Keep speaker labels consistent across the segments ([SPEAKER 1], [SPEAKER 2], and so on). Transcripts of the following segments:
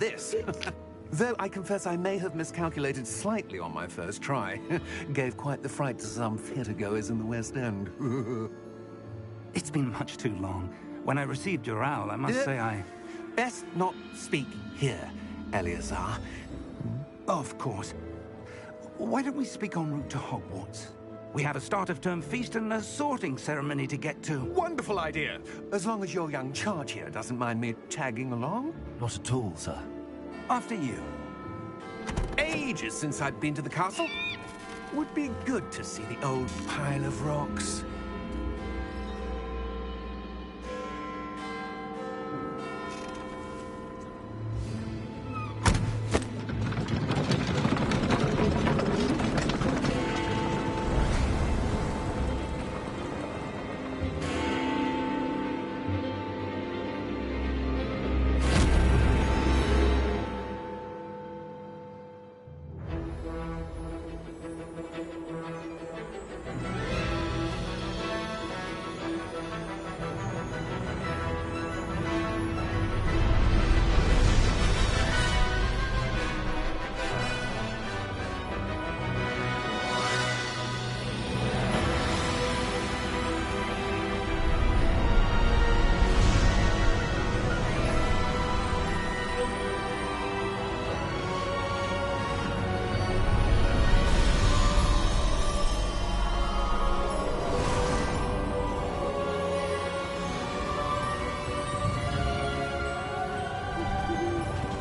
[SPEAKER 1] this. Though I confess I may have miscalculated slightly on my first try. Gave quite the fright to some theatre-goers in the West End.
[SPEAKER 2] It's been much too long. When I received your owl, I must say I...
[SPEAKER 1] Best not speak here, Eleazar.
[SPEAKER 2] Of course. Why don't we speak en route to Hogwarts? We have a start-of-term feast and a sorting ceremony to get to.
[SPEAKER 1] Wonderful idea! As long as your young charge here doesn't mind me tagging along.
[SPEAKER 3] Not at all, sir.
[SPEAKER 2] After you.
[SPEAKER 1] Ages since I'd been to the castle. Would be good to see the old pile of rocks.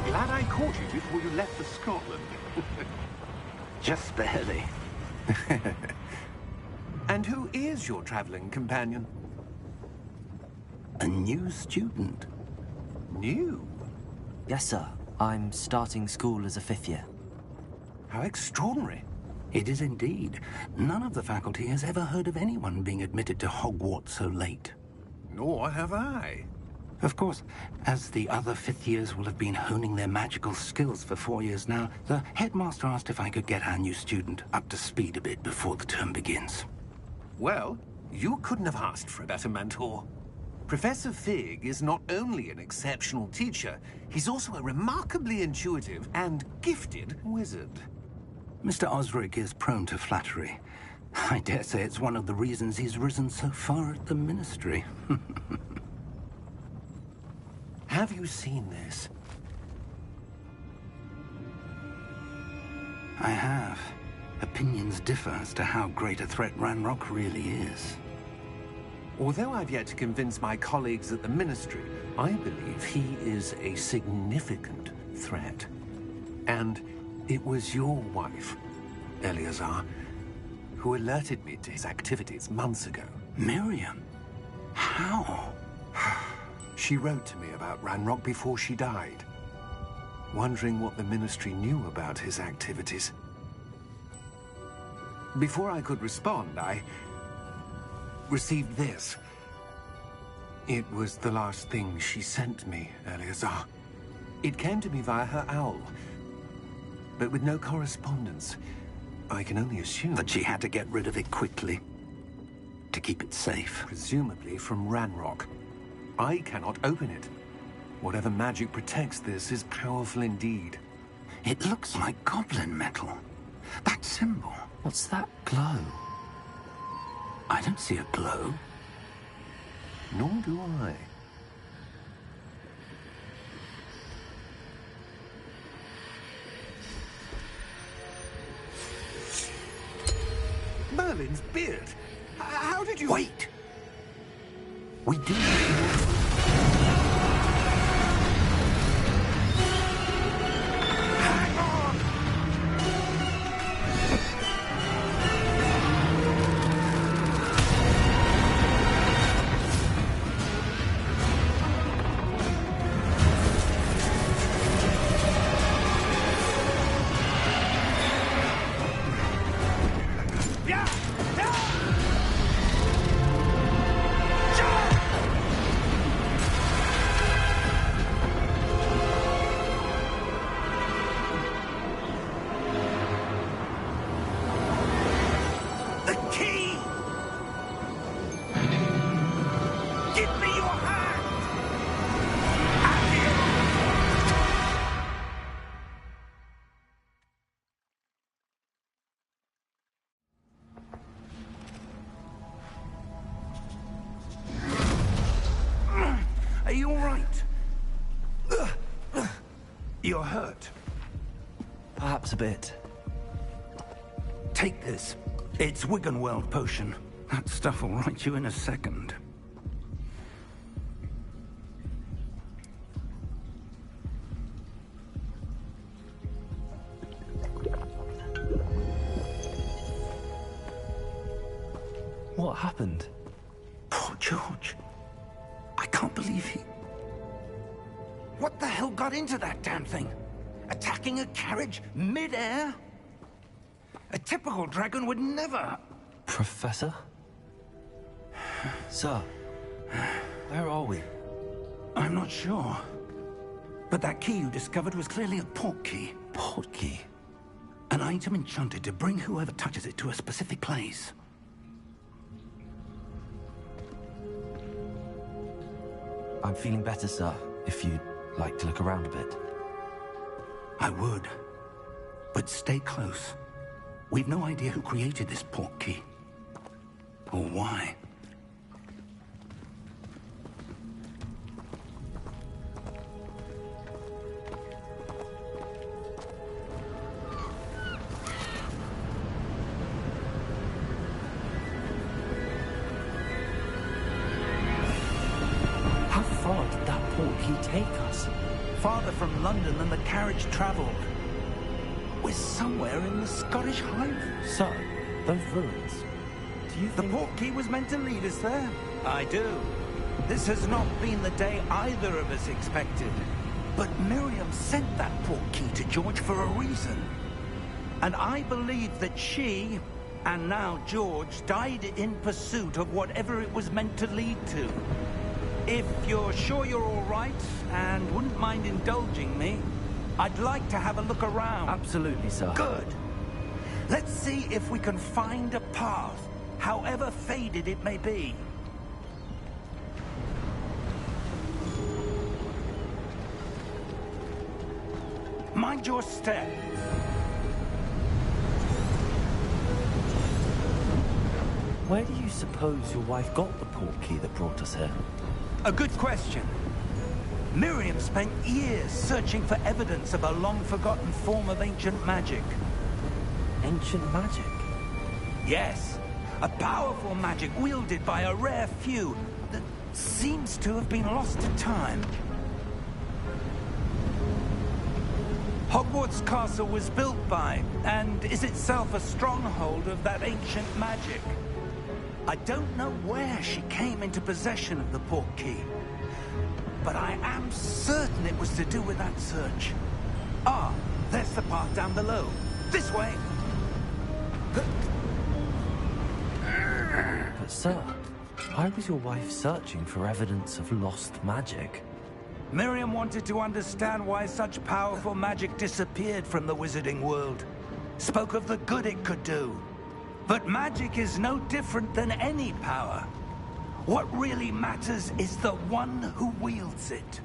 [SPEAKER 1] Glad I caught you before you left for Scotland.
[SPEAKER 2] Just barely.
[SPEAKER 1] And who is your traveling companion?
[SPEAKER 2] A new student.
[SPEAKER 1] New?
[SPEAKER 3] Yes, sir. I'm starting school as a 5th year.
[SPEAKER 1] How extraordinary.
[SPEAKER 2] It is indeed. None of the faculty has ever heard of anyone being admitted to Hogwarts so late.
[SPEAKER 1] Nor have I.
[SPEAKER 2] Of course, as the other 5th years will have been honing their magical skills for 4 years now, the headmaster asked if I could get our new student up to speed a bit before the term begins.
[SPEAKER 1] Well, you couldn't have asked for a better mentor. Professor Fig is not only an exceptional teacher, he's also a remarkably intuitive and gifted wizard.
[SPEAKER 2] Mr. Osric is prone to flattery. I dare say it's one of the reasons he's risen so far at the Ministry.
[SPEAKER 1] Have you seen this?
[SPEAKER 2] I have. Opinions differ as to how great a threat Ranrock really is.
[SPEAKER 1] Although I've yet to convince my colleagues at the Ministry, I believe he is a significant threat. And it was your wife, Eleazar, who alerted me to his activities months ago.
[SPEAKER 2] Miriam? How?
[SPEAKER 1] She wrote to me about Ranrock before she died, wondering what the Ministry knew about his activities. Before I could respond, I received this. It was the last thing she sent me, Eleazar. It came to me via her owl, but with no correspondence. I can only assume
[SPEAKER 2] that she had to get rid of it quickly, to keep it safe.
[SPEAKER 1] Presumably from Ranrock. I cannot open it. Whatever magic protects this is powerful indeed.
[SPEAKER 2] It looks like goblin metal. That symbol.
[SPEAKER 3] What's that glow?
[SPEAKER 2] I don't see a glow.
[SPEAKER 1] Nor do I. Merlin's beard. How did you...
[SPEAKER 2] Wait! We do... You're hurt.
[SPEAKER 3] Perhaps a bit.
[SPEAKER 2] Take this. It's Wiggenweld potion. That stuff will right you in a second.
[SPEAKER 3] What happened?
[SPEAKER 2] Poor George. I can't believe he... What the hell got into that damn thing? Attacking a carriage mid-air? A typical dragon would never...
[SPEAKER 3] Professor? Sir, where are we?
[SPEAKER 2] I'm not sure. But that key you discovered was clearly a port key.
[SPEAKER 3] Port key?
[SPEAKER 2] An item enchanted to bring whoever touches it to a specific place.
[SPEAKER 3] I'm feeling better, sir, if you'd like to look around a bit.
[SPEAKER 2] I would. But stay close. We've no idea who created this port key. Or why.
[SPEAKER 3] How far did that port key take us?
[SPEAKER 2] Farther from London than the carriage traveled. We're somewhere in the Scottish Highlands.
[SPEAKER 3] Sir, those ruins. Do you
[SPEAKER 2] The
[SPEAKER 3] think...
[SPEAKER 2] port key was meant to lead us there? I do. This has not been the day either of us expected. But Miriam sent that port key to George for a reason. And I believe that she, and now George, died in pursuit of whatever it was meant to lead to. If you're sure you're all right, and wouldn't mind indulging me, I'd like to have a look around.
[SPEAKER 3] Absolutely, sir.
[SPEAKER 2] Good. Let's see if we can find a path, however faded it may be. Mind your step.
[SPEAKER 3] Where do you suppose your wife got the port key that brought us here?
[SPEAKER 2] A good question. Miriam spent years searching for evidence of a long-forgotten form of ancient magic.
[SPEAKER 3] Ancient magic?
[SPEAKER 2] Yes, a powerful magic wielded by a rare few that seems to have been lost to time. Hogwarts Castle was built by, and is itself a stronghold of that ancient magic. I don't know where she came into possession of the port key, but I am certain it was to do with that search. Ah, there's the path down below. This way!
[SPEAKER 3] But sir, why was your wife searching for evidence of lost magic?
[SPEAKER 2] Miriam wanted to understand why such powerful magic disappeared from the wizarding world. Spoke of the good it could do. But magic is no different than any power. What really matters is the one who wields it.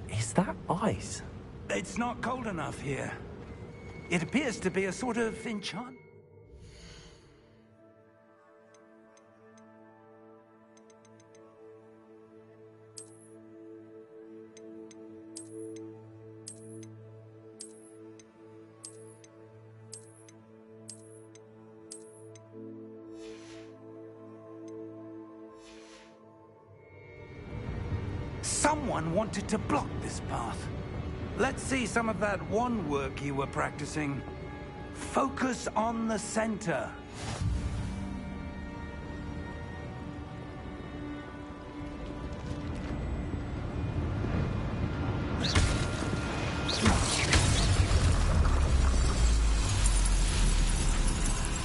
[SPEAKER 3] Is that ice?
[SPEAKER 2] It's not cold enough here. It appears to be a sort of enchantment. Someone wanted to block this path. Let's see some of that wand work you were practicing. Focus on the center.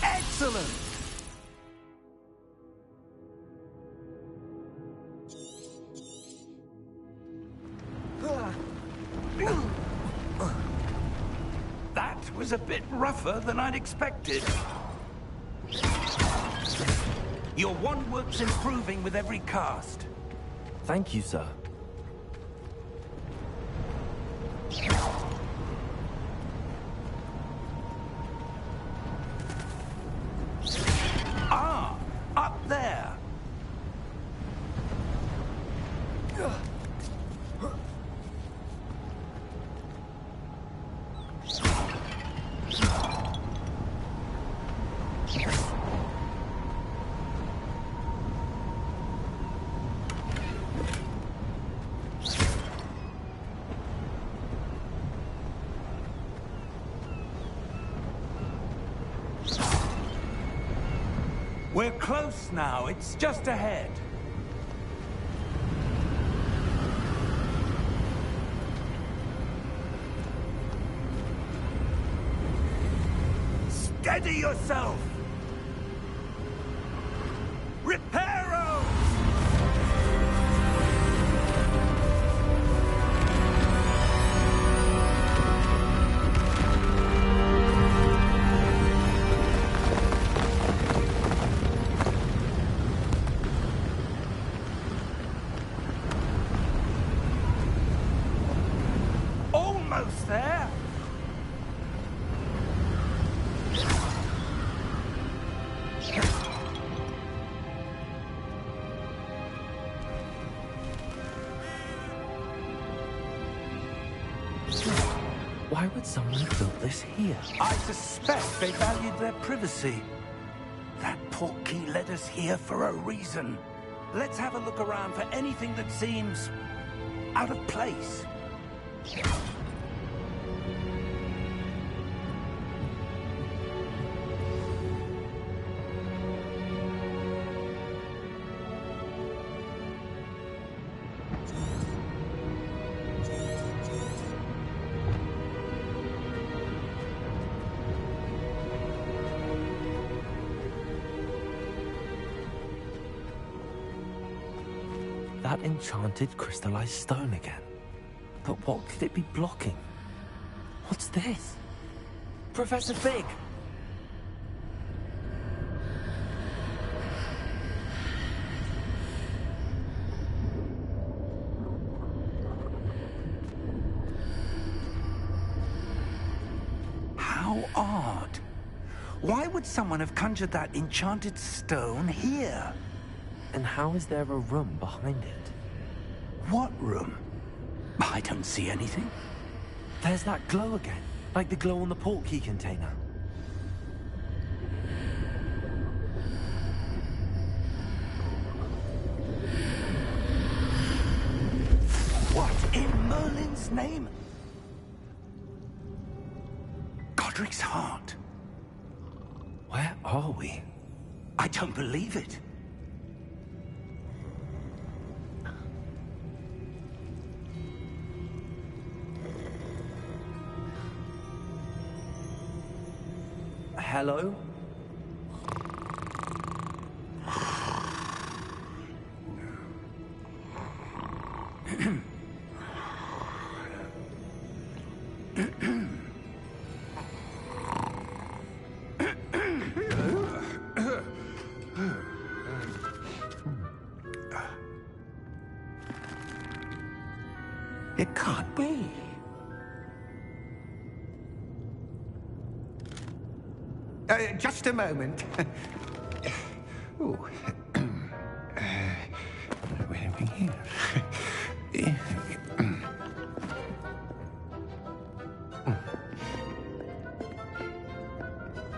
[SPEAKER 2] Excellent! That was a bit rougher than I'd expected. Your wand work's improving with every cast.
[SPEAKER 3] Thank you, sir.
[SPEAKER 2] Ah, up there. We're close now. It's just ahead. Steady yourself! Reparos! Almost there!
[SPEAKER 3] Why would someone have built this here?
[SPEAKER 2] I suspect they valued their privacy. That portkey led us here for a reason. Let's have a look around for anything that seems out of place.
[SPEAKER 3] That enchanted crystallized stone again. But what could it be blocking? What's this? Professor Fig!
[SPEAKER 2] How odd. Why would someone have conjured that enchanted stone here?
[SPEAKER 3] And how is there a room behind it?
[SPEAKER 2] What room? I don't see anything.
[SPEAKER 3] There's that glow again, like the glow on the portkey container.
[SPEAKER 2] What in Merlin's name? Godric's heart.
[SPEAKER 3] Where are we?
[SPEAKER 2] I don't believe it.
[SPEAKER 3] Hello?
[SPEAKER 2] It can't be.
[SPEAKER 1] Just a moment. Ooh. Where are we here?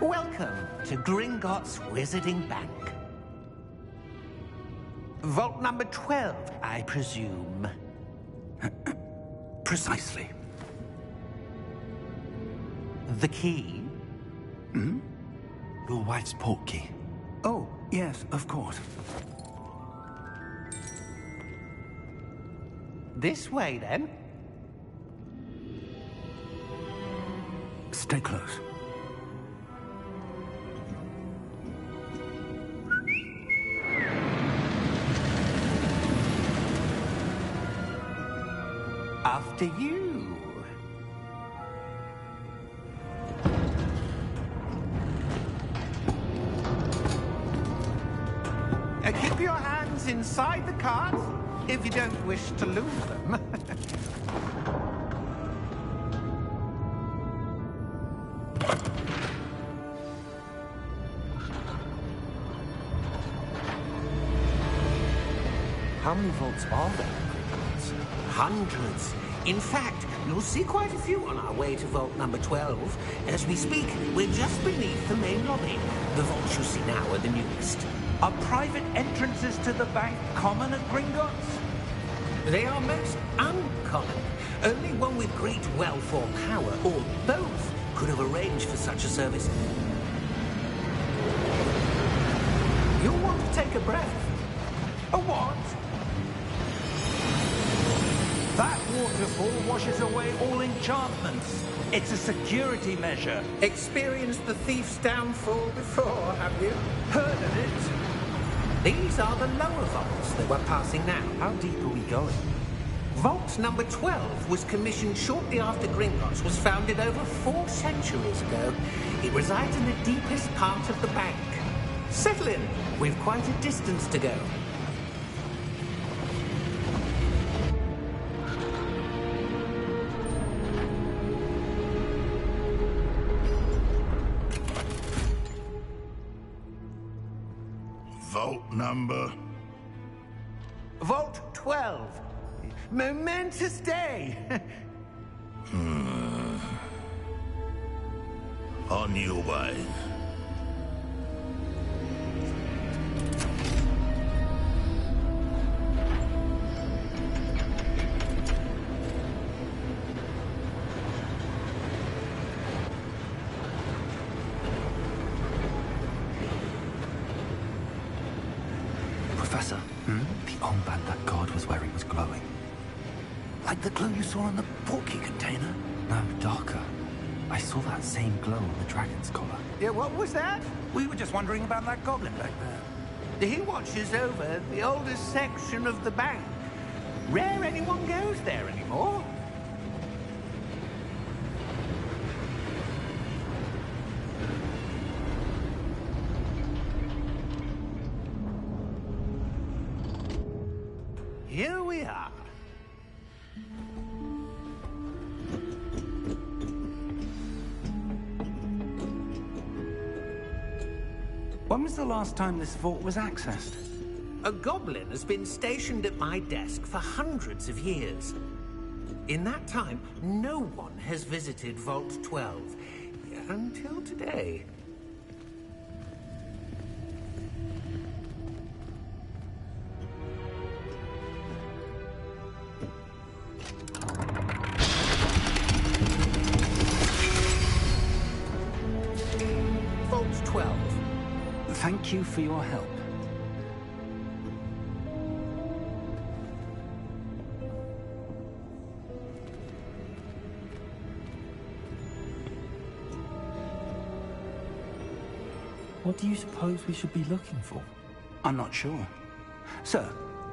[SPEAKER 4] Welcome to Gringotts Wizarding Bank. Vault number 12, I presume.
[SPEAKER 2] Precisely.
[SPEAKER 4] The key?
[SPEAKER 2] Hmm?
[SPEAKER 3] Your wife's portkey.
[SPEAKER 2] Oh, yes, of course.
[SPEAKER 4] This way, then.
[SPEAKER 2] Stay close.
[SPEAKER 4] After you.
[SPEAKER 1] Keep your hands inside the cart if you don't wish to lose them.
[SPEAKER 3] How many vaults are there?
[SPEAKER 4] Hundreds. In fact, you'll see quite a few on our way to vault number 12. As we speak, we're just beneath the main lobby. The vaults you see now are the newest.
[SPEAKER 2] Are private entrances to the bank common at Gringotts?
[SPEAKER 4] They are most uncommon. Only one with great wealth or power, or both, could have arranged for such a service. You'll want to take a breath.
[SPEAKER 2] A what? That waterfall washes away all enchantments. It's a security measure.
[SPEAKER 4] Experienced the thief's downfall before, have you?
[SPEAKER 2] Heard of it?
[SPEAKER 4] These are the lower vaults that we're passing now.
[SPEAKER 3] How deep are we going?
[SPEAKER 4] Vault number 12 was commissioned shortly after Gringotts was founded over 4 centuries ago. It resides in the deepest part of the bank. Settle in. We've quite a distance to go.
[SPEAKER 5] Vault number?
[SPEAKER 4] Vault 12. Momentous day.
[SPEAKER 5] On your way.
[SPEAKER 3] Professor, the armband that guard was wearing was glowing.
[SPEAKER 2] Like the glow you saw on the portkey container?
[SPEAKER 3] No, darker. I saw that same glow on the dragon's collar.
[SPEAKER 4] Yeah, what was that?
[SPEAKER 2] We were just wondering about that goblin back there.
[SPEAKER 4] He watches over the oldest section of the bank. Rare anyone goes there anymore. Here we are.
[SPEAKER 2] When was the last time this vault was accessed?
[SPEAKER 4] A goblin has been stationed at my desk for hundreds of years. In that time, no one has visited Vault 12. Until today. Vault 12.
[SPEAKER 2] Thank you for your help.
[SPEAKER 3] What do you suppose we should be looking for?
[SPEAKER 2] I'm not sure. Sir,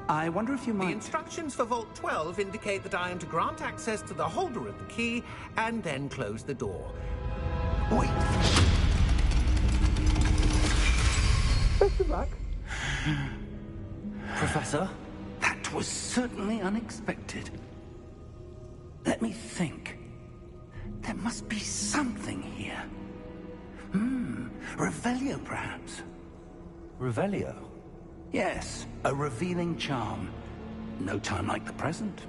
[SPEAKER 2] I wonder if you
[SPEAKER 4] The
[SPEAKER 2] might...
[SPEAKER 4] instructions for Vault 12 indicate that I am to grant access to the holder of the key and then close the door.
[SPEAKER 2] Wait.
[SPEAKER 4] Best of luck.
[SPEAKER 3] Professor?
[SPEAKER 2] That was certainly unexpected. Let me think. There must be something here. Revelio, perhaps?
[SPEAKER 3] Revelio?
[SPEAKER 2] Yes, a revealing charm. No time like the present.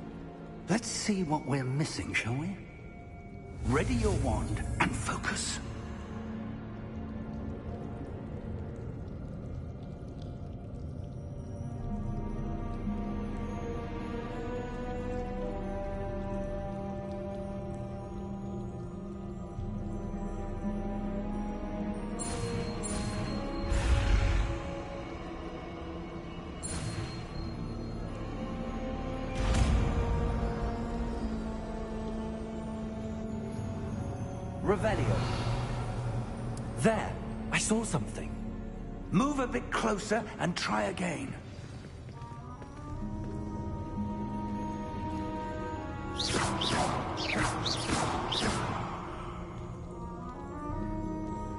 [SPEAKER 2] Let's see what we're missing, shall we? Ready your wand and focus. Revelio.
[SPEAKER 3] There! I saw something.
[SPEAKER 2] Move a bit closer and try again.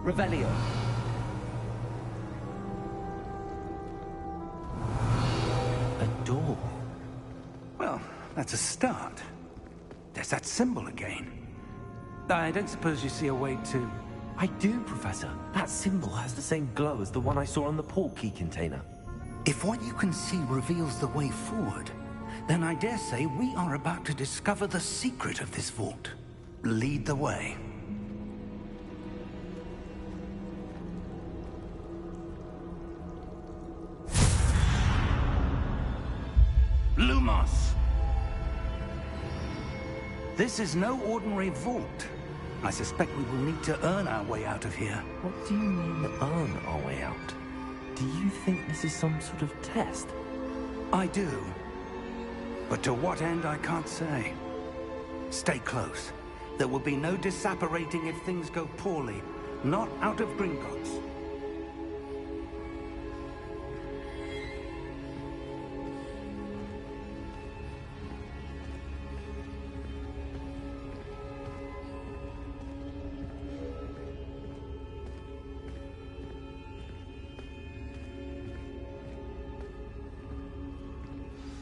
[SPEAKER 2] Revelio.
[SPEAKER 3] A door.
[SPEAKER 2] Well, that's a start. There's that symbol again. I don't suppose you see a way to...
[SPEAKER 3] I do, Professor. That symbol has the same glow as the one I saw on the portkey container.
[SPEAKER 2] If what you can see reveals the way forward, then I dare say we are about to discover the secret of this vault. Lead the way. Lumos! This is no ordinary vault. I suspect we will need to earn our way out of here.
[SPEAKER 3] What do you mean, earn our way out? Do you think this is some sort of test?
[SPEAKER 2] I do. But to what end, I can't say. Stay close. There will be no disapparating if things go poorly. Not out of Gringotts.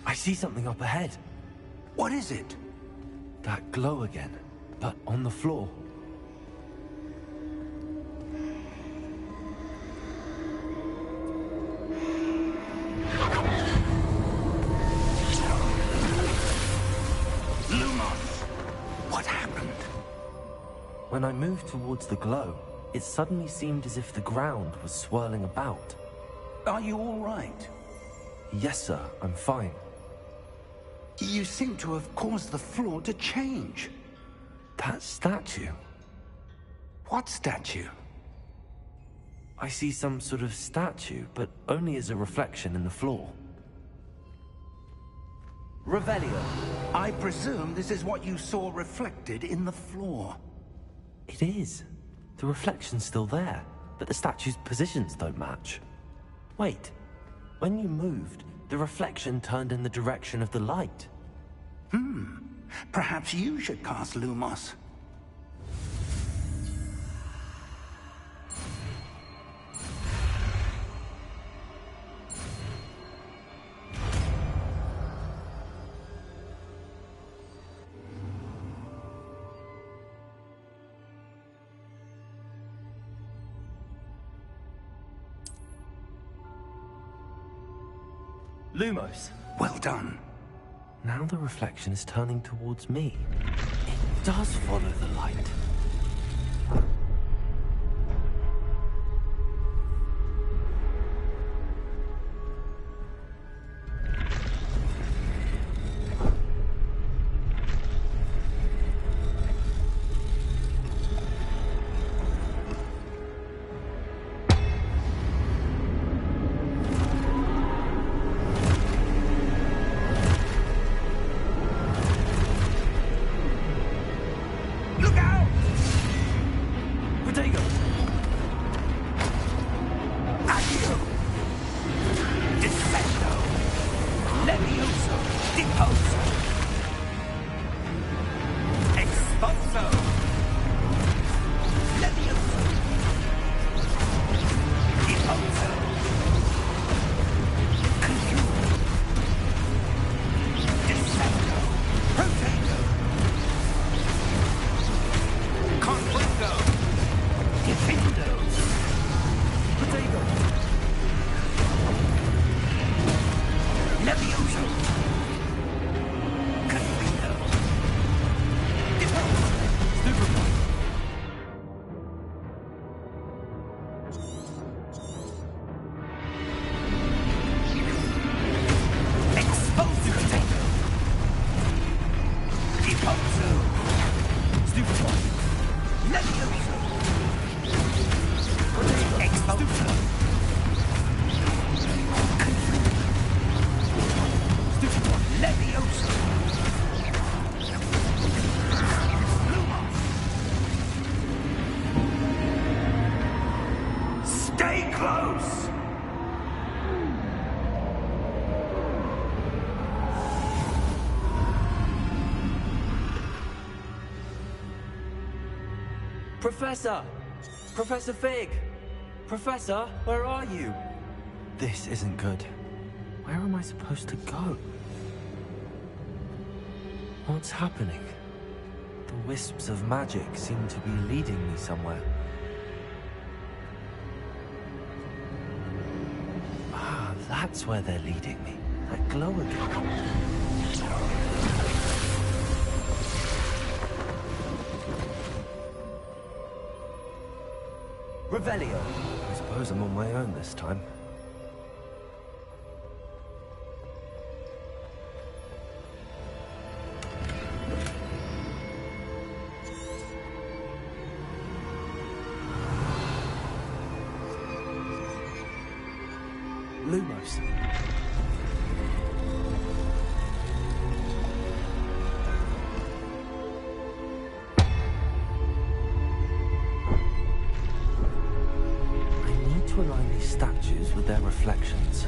[SPEAKER 3] I see something up ahead.
[SPEAKER 2] What is it?
[SPEAKER 3] That glow again, but on the floor.
[SPEAKER 2] Lumos! What happened?
[SPEAKER 3] When I moved towards the glow, it suddenly seemed as if the ground was swirling about.
[SPEAKER 2] Are you all right?
[SPEAKER 3] Yes, sir, I'm fine.
[SPEAKER 2] You seem to have caused the floor to change.
[SPEAKER 3] That statue.
[SPEAKER 2] What statue?
[SPEAKER 3] I see some sort of statue, but only as a reflection in the floor. Revelio.
[SPEAKER 2] I presume this is what you saw reflected in the floor.
[SPEAKER 3] It is. The reflection's still there, but the statue's positions don't match. Wait. When you moved, the reflection turned in the direction of the light.
[SPEAKER 2] Perhaps you should cast Lumos.
[SPEAKER 3] Lumos.
[SPEAKER 2] Well done.
[SPEAKER 3] Now the reflection is turning towards me. It does follow the light. Professor! Professor Fig! Professor, where are you? This isn't good. Where am I supposed to go? What's happening? The wisps of magic seem to be leading me somewhere. Ah, that's where they're leading me. That glow again. Revelio. I suppose I'm on my own this time. statues with their reflections.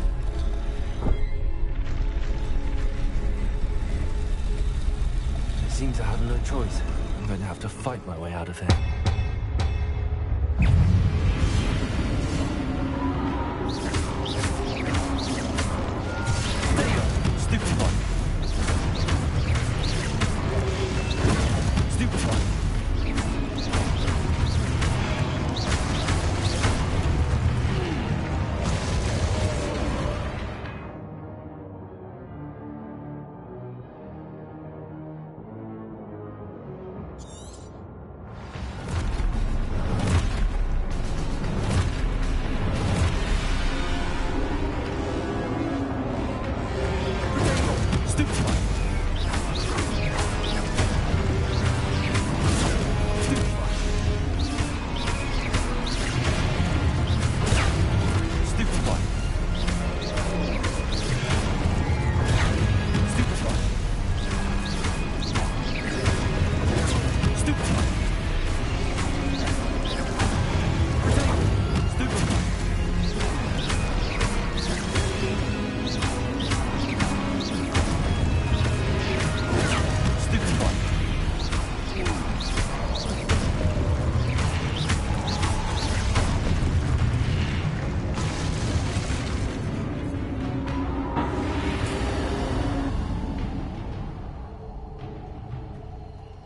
[SPEAKER 3] It seems I have no choice. I'm going to have to fight my way out of here. There you go! Stupid one! Stupid one!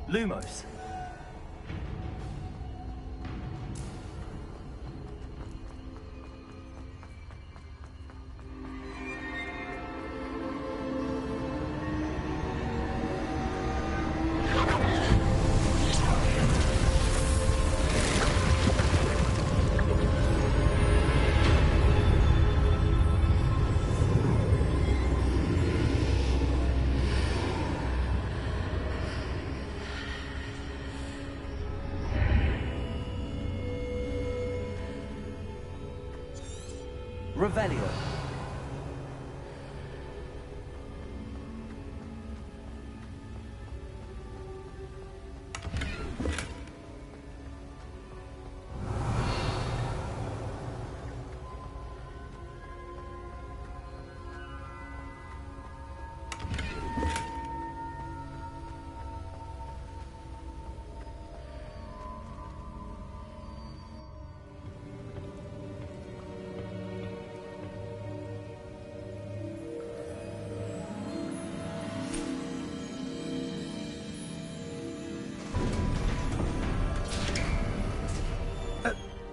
[SPEAKER 3] Lumos. Revelio.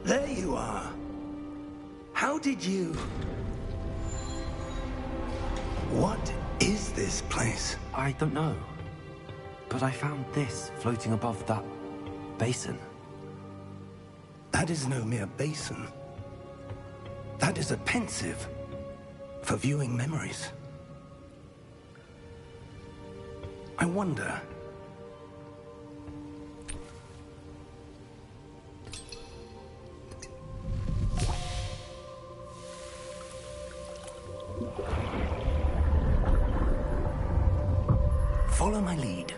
[SPEAKER 2] There you are. How did you... What is this place?
[SPEAKER 3] I don't know. But I found this floating above that basin.
[SPEAKER 2] That is no mere basin. That is a pensive for viewing memories. I wonder... Follow my lead.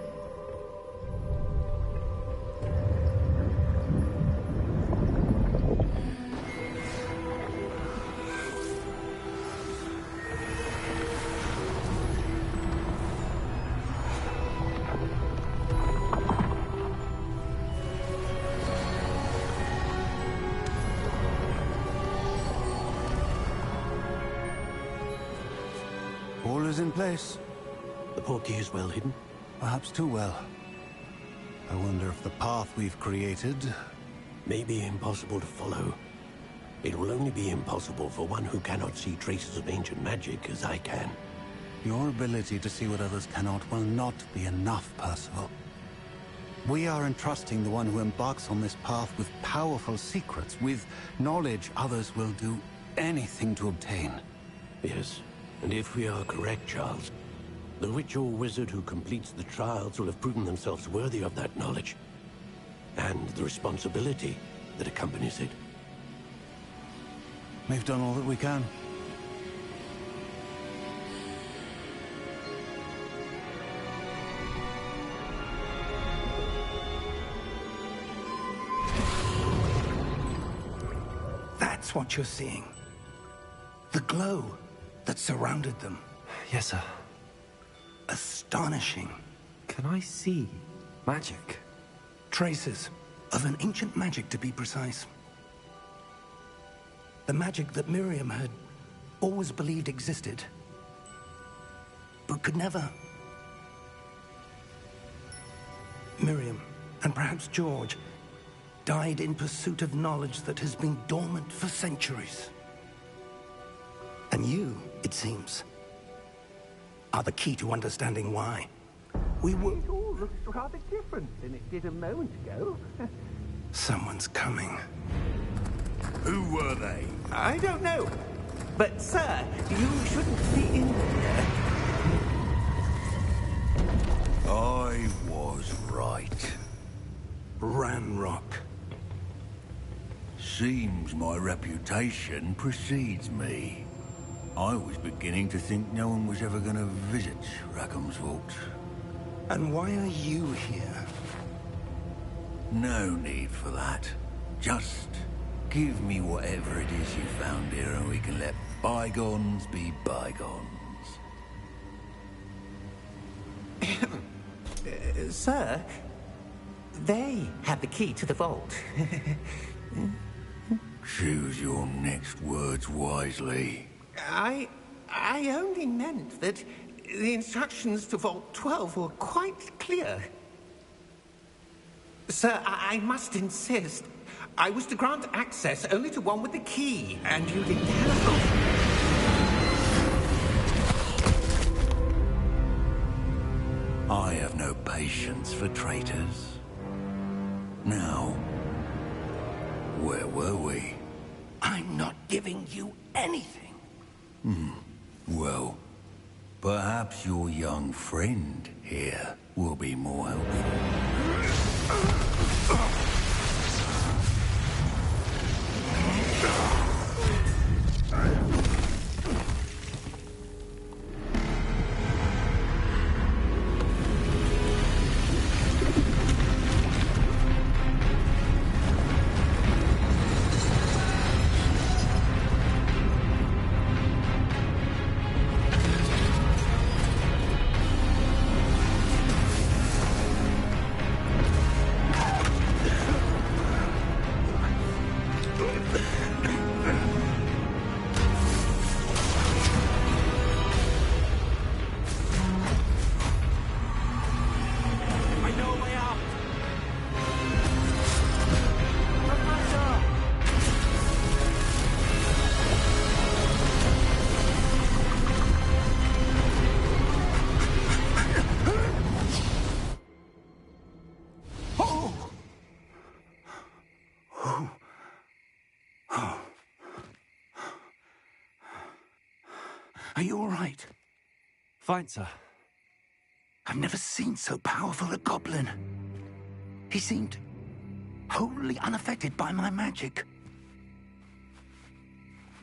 [SPEAKER 6] All is in place.
[SPEAKER 7] The portkey is well hidden?
[SPEAKER 6] Perhaps too well. I wonder if the path we've created...
[SPEAKER 7] May be impossible to follow. It will only be impossible for one who cannot see traces of ancient magic as I can.
[SPEAKER 6] Your ability to see what others cannot will not be enough, Percival. We are entrusting the one who embarks on this path with powerful secrets, with knowledge others will do anything to obtain.
[SPEAKER 7] Yes, and if we are correct, Charles, the witch or wizard who completes the trials will have proven themselves worthy of that knowledge, and the responsibility that accompanies it.
[SPEAKER 6] We've done all that we can.
[SPEAKER 2] That's what you're seeing. The glow that surrounded them.
[SPEAKER 3] Yes, sir.
[SPEAKER 2] Astonishing.
[SPEAKER 3] Can I see magic?
[SPEAKER 2] Traces of an ancient magic, to be precise. The magic that Miriam had always believed existed, but could never. Miriam, and perhaps George, died in pursuit of knowledge that has been dormant for centuries. And you, it seems, are the key to understanding why. We were...
[SPEAKER 4] It all looks rather different than it did a moment ago.
[SPEAKER 2] Someone's coming.
[SPEAKER 5] Who were they?
[SPEAKER 4] I don't know. But, sir, you shouldn't be in here.
[SPEAKER 5] I was right.
[SPEAKER 2] Ranrock.
[SPEAKER 5] Seems my reputation precedes me. I was beginning to think no one was ever going to visit Rackham's vault.
[SPEAKER 2] And why are you here?
[SPEAKER 5] No need for that. Just give me whatever it is you found here and we can let bygones be bygones.
[SPEAKER 4] Sir, they have the key to the vault.
[SPEAKER 5] Choose your next words wisely.
[SPEAKER 4] I only meant that the instructions to Vault 12 were quite clear. Sir, I must insist. I was to grant access only to one with the key, and you didn't have.
[SPEAKER 5] I have no patience for traitors. Now, where were we?
[SPEAKER 2] I'm not giving you anything.
[SPEAKER 5] Well, perhaps your young friend here will be more helpful.
[SPEAKER 2] Are you all right?
[SPEAKER 3] Fine, sir.
[SPEAKER 2] I've never seen so powerful a goblin. He seemed wholly unaffected by my magic.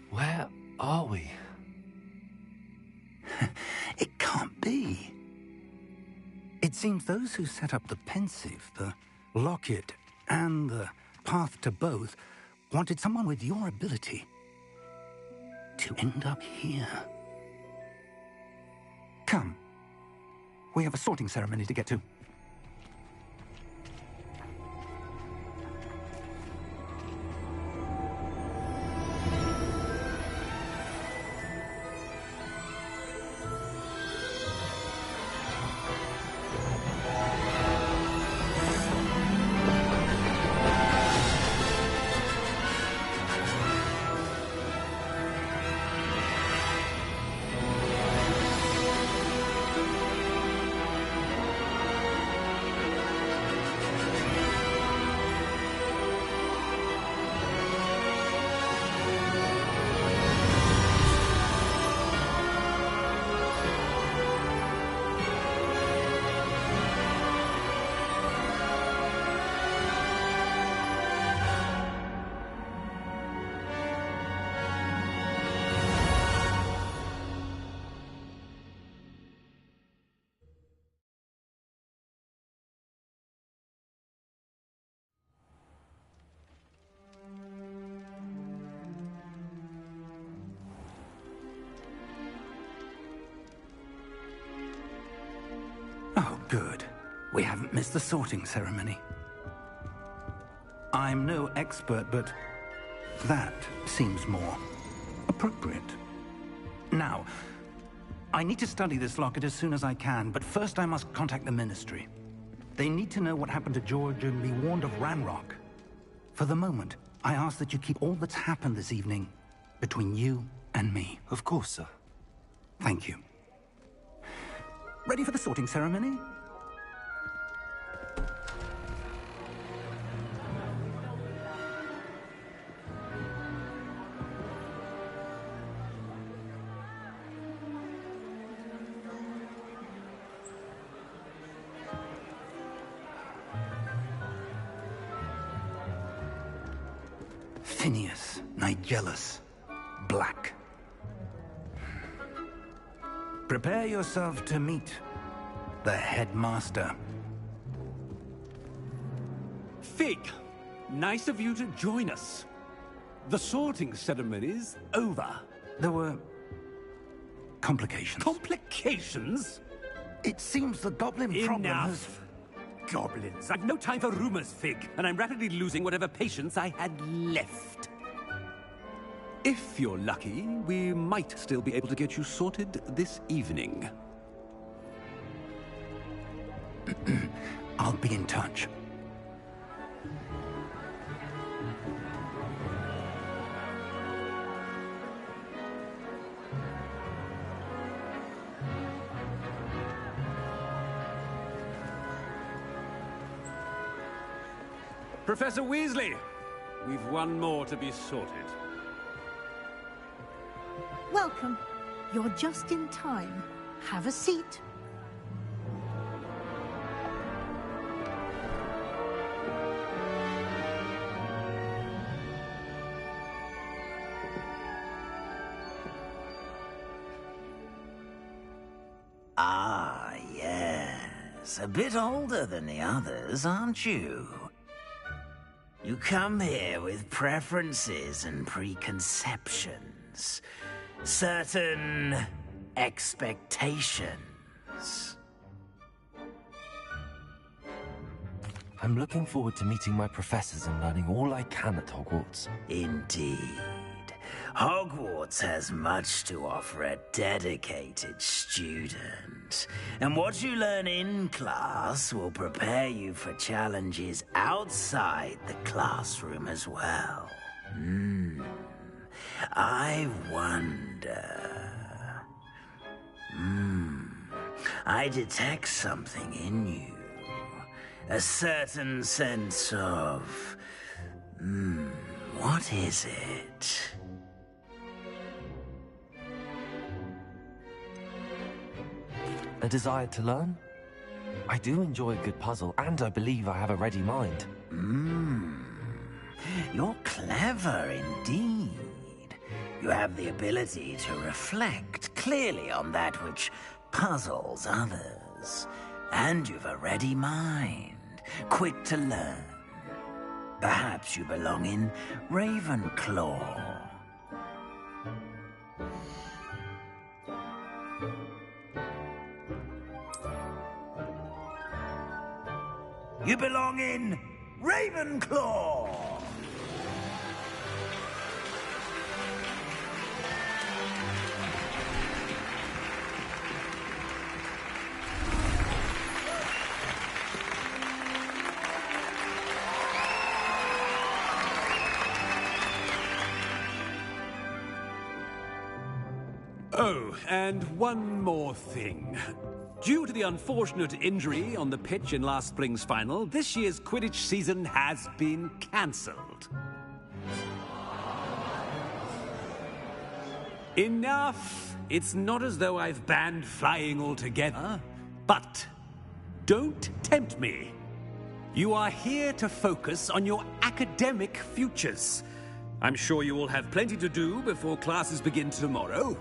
[SPEAKER 3] Where are we?
[SPEAKER 2] It can't be. It seems those who set up the pensive, the locket, and the path to both wanted someone with your ability to end up here. Come. We have a sorting ceremony to get to. Good. We haven't missed the sorting ceremony. I'm no expert, but that seems more appropriate. Now, I need to study this locket as soon as I can, but first I must contact the Ministry. They need to know what happened to George and be warned of Ranrock. For the moment, I ask that you keep all that's happened this evening between you and me.
[SPEAKER 3] Of course, sir.
[SPEAKER 2] Thank you. Ready for the sorting ceremony? Phineas, Nigellus, Black. Prepare yourself to meet the headmaster.
[SPEAKER 8] Fig, nice of you to join us. The sorting ceremony's over.
[SPEAKER 2] There were complications.
[SPEAKER 8] Complications?
[SPEAKER 2] It seems the goblin problem has...
[SPEAKER 8] Enough. Goblins. I've no time for rumors, Fig, and I'm rapidly losing whatever patience I had left. If you're lucky, we might still be able to get you sorted this evening.
[SPEAKER 2] I'll be in touch.
[SPEAKER 8] Professor Weasley, we've one more to be sorted.
[SPEAKER 9] Welcome. You're just in time. Have a seat.
[SPEAKER 10] Ah, yes. A bit older than the others, aren't you? You come here with preferences and preconceptions. Certain expectations.
[SPEAKER 3] I'm looking forward to meeting my professors and learning all I can at Hogwarts.
[SPEAKER 10] Indeed. Hogwarts has much to offer a dedicated student. And what you learn in class will prepare you for challenges outside the classroom as well. I wonder... I detect something in you. A certain sense of... what is it?
[SPEAKER 3] A desire to learn? I do enjoy a good puzzle, and I believe I have a ready mind.
[SPEAKER 10] You're clever indeed. You have the ability to reflect clearly on that which puzzles others. And you've a ready mind, quick to learn. Perhaps you belong in Ravenclaw. You belong in Ravenclaw!
[SPEAKER 8] Oh, and one more thing. Due to the unfortunate injury on the pitch in last spring's final, this year's Quidditch season has been cancelled. Enough! It's not as though I've banned flying altogether, but don't tempt me. You are here to focus on your academic futures. I'm sure you will have plenty to do before classes begin tomorrow.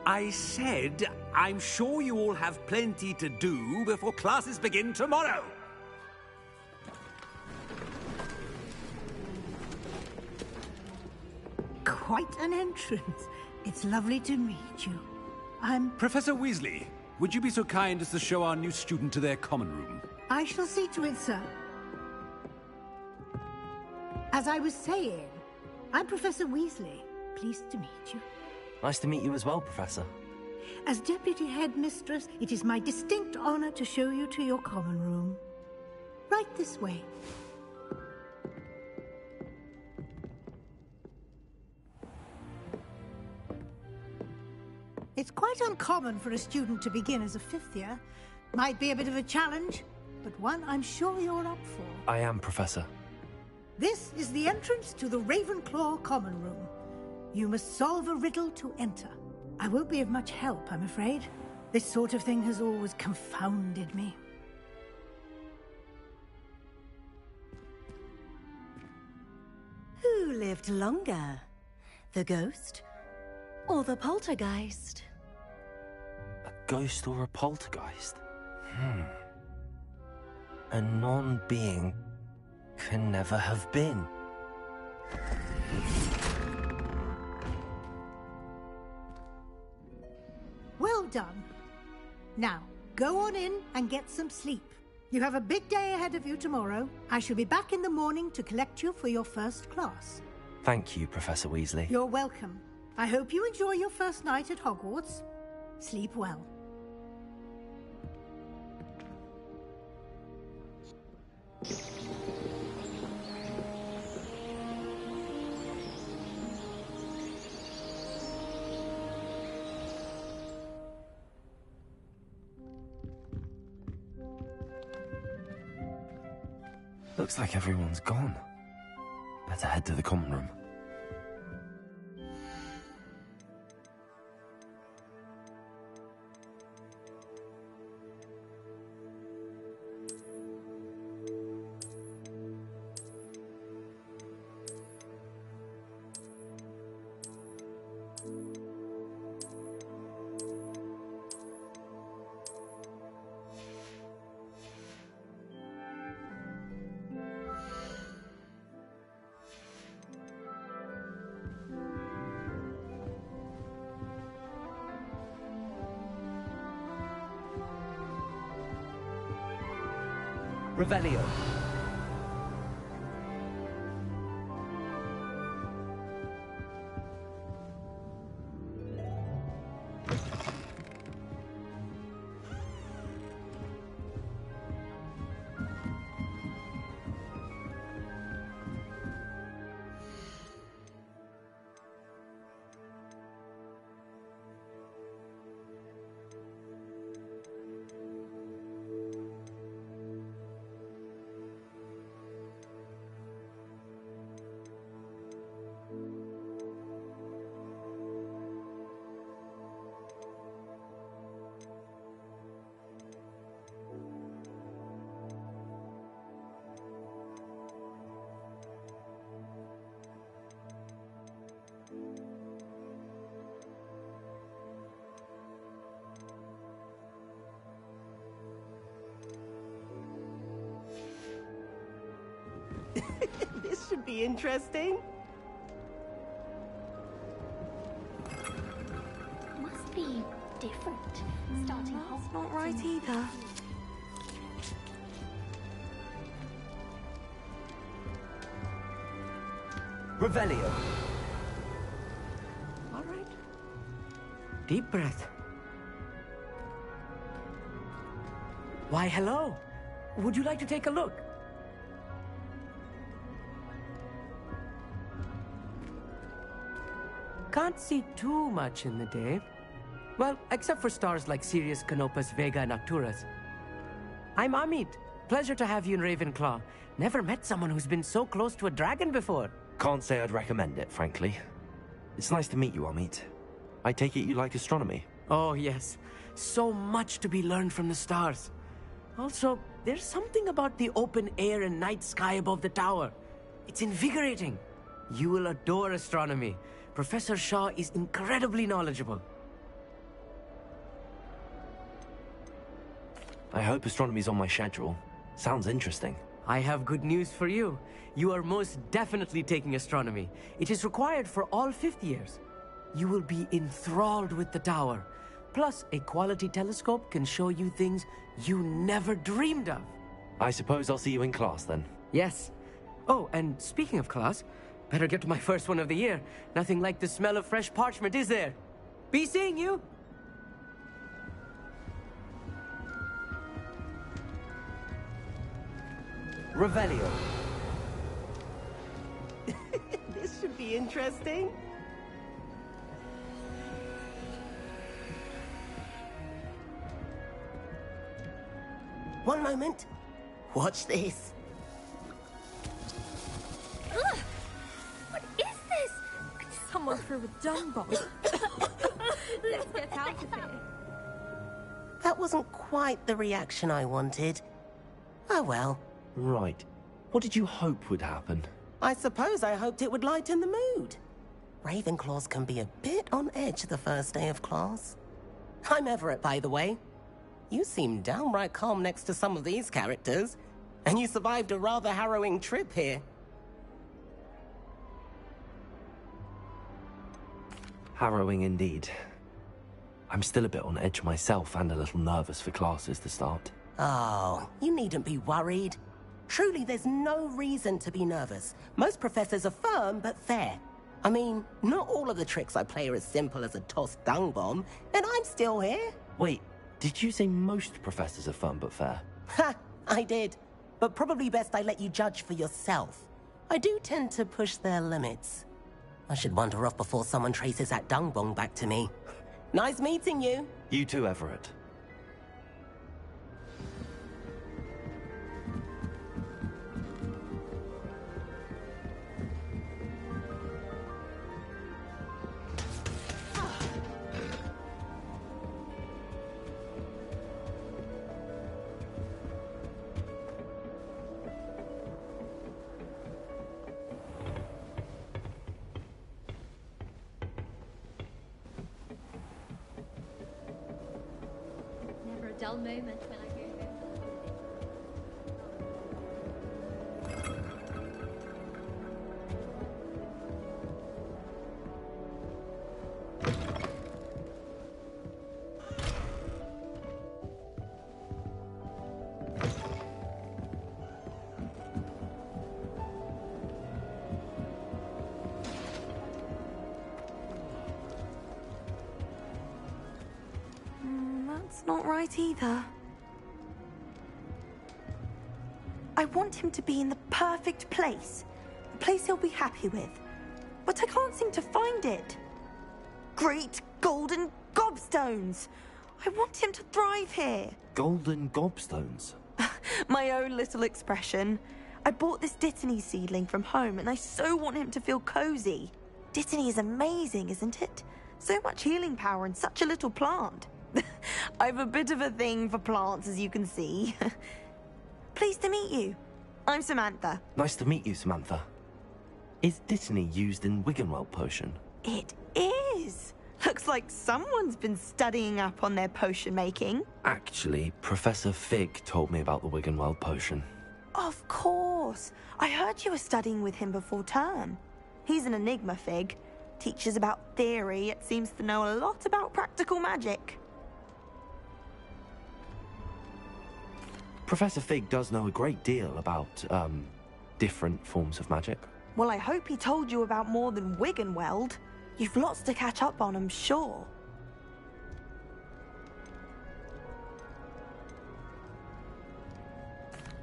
[SPEAKER 8] I said, I'm sure you all have plenty to do before classes begin tomorrow.
[SPEAKER 9] Quite an entrance. It's lovely to meet you. I'm...
[SPEAKER 8] Professor Weasley, would you be so kind as to show our new student to their common room?
[SPEAKER 9] I shall see to it, sir. As I was saying, I'm Professor Weasley. Pleased to meet you.
[SPEAKER 3] Nice to meet you as well, Professor.
[SPEAKER 9] As Deputy Headmistress, it is my distinct honor to show you to your common room. Right this way. It's quite uncommon for a student to begin as a fifth year. Might be a bit of a challenge, but one I'm sure you're up for.
[SPEAKER 3] I am, Professor.
[SPEAKER 9] This is the entrance to the Ravenclaw common room. You must solve a riddle to enter. I won't be of much help, I'm afraid. This sort of thing has always confounded me.
[SPEAKER 11] Who lived longer? The ghost or the poltergeist?
[SPEAKER 3] A ghost or a poltergeist? A non-being can never have been.
[SPEAKER 9] Well done. Now, go on in and get some sleep. You have a big day ahead of you tomorrow. I shall be back in the morning to collect you for your first class.
[SPEAKER 3] Thank you, Professor Weasley.
[SPEAKER 9] You're welcome. I hope you enjoy your first night at Hogwarts. Sleep well.
[SPEAKER 3] Looks like everyone's gone. Better head to the common room.
[SPEAKER 12] Revelio.
[SPEAKER 13] This should be interesting.
[SPEAKER 14] Must be different. Starting
[SPEAKER 11] That's not right either.
[SPEAKER 12] Revelio. All right. Deep breath. Why, hello. Would you like to take a look? Can't see too much in the day. Well, except for stars like Sirius, Canopus, Vega, and Arcturus. I'm Amit. Pleasure to have you in Ravenclaw. Never met someone who's been so close to a dragon before.
[SPEAKER 3] Can't say I'd recommend it, frankly. It's nice to meet you, Amit. I take it you like astronomy?
[SPEAKER 12] Oh, yes. So much to be learned from the stars. Also, there's something about the open air and night sky above the tower. It's invigorating. You will adore astronomy. Professor Shaw is incredibly knowledgeable.
[SPEAKER 3] I hope astronomy's on my schedule. Sounds interesting.
[SPEAKER 12] I have good news for you. You are most definitely taking astronomy. It is required for all fifth years. You will be enthralled with the tower. Plus, a quality telescope can show you things you never dreamed of.
[SPEAKER 3] I suppose I'll see you in class then.
[SPEAKER 12] Yes. Oh, and speaking of class, better get to my first one of the year. Nothing like the smell of fresh parchment, is there? Be seeing you! Revelio.
[SPEAKER 13] This should be interesting.
[SPEAKER 15] One moment. Watch this.
[SPEAKER 14] Ugh! What is this?
[SPEAKER 11] Someone threw a dung bomb. Let's get out of here.
[SPEAKER 15] That wasn't quite the reaction I wanted. Oh well.
[SPEAKER 3] Right. What did you hope would happen?
[SPEAKER 15] I suppose I hoped it would lighten the mood. Ravenclaws can be a bit on edge the first day of class. I'm Everett, by the way. You seem downright calm next to some of these characters, and you survived a rather harrowing trip here.
[SPEAKER 3] Harrowing indeed. I'm still a bit on edge myself and a little nervous for classes to start.
[SPEAKER 15] Oh, you needn't be worried. Truly, there's no reason to be nervous. Most professors are firm but fair. I mean, not all of the tricks I play are as simple as a tossed dung bomb, and I'm still here.
[SPEAKER 3] Wait, did you say most professors are firm but fair?
[SPEAKER 15] Ha! I did. But probably best I let you judge for yourself. I do tend to push their limits. I should wander off before someone traces that dung bomb back to me. Nice meeting you.
[SPEAKER 3] You too, Everett.
[SPEAKER 14] Never a dull moment when I go home.
[SPEAKER 11] That's not right either. I want him to be in the perfect place. A place he'll be happy with. But I can't seem to find it. Great golden gobstones! I want him to thrive here.
[SPEAKER 3] Golden gobstones?
[SPEAKER 11] My own little expression. I bought this Dittany seedling from home and I so want him to feel cozy. Dittany is amazing, isn't it? So much healing power in such a little plant. I've a bit of a thing for plants, as you can see. Pleased to meet you. I'm Samantha.
[SPEAKER 3] Nice to meet you, Samantha. Is Dittany used in Wiggenweld potion?
[SPEAKER 11] It is. Looks like someone's been studying up on their potion making.
[SPEAKER 3] Actually, Professor Fig told me about the Wiggenweld potion.
[SPEAKER 11] Of course. I heard you were studying with him before term. He's an enigma, Fig. Teaches about theory, yet seems to know a lot about practical magic.
[SPEAKER 3] Professor Fig does know a great deal about, different forms of magic.
[SPEAKER 11] Well, I hope he told you about more than Wiggenweld. You've lots to catch up on, I'm sure.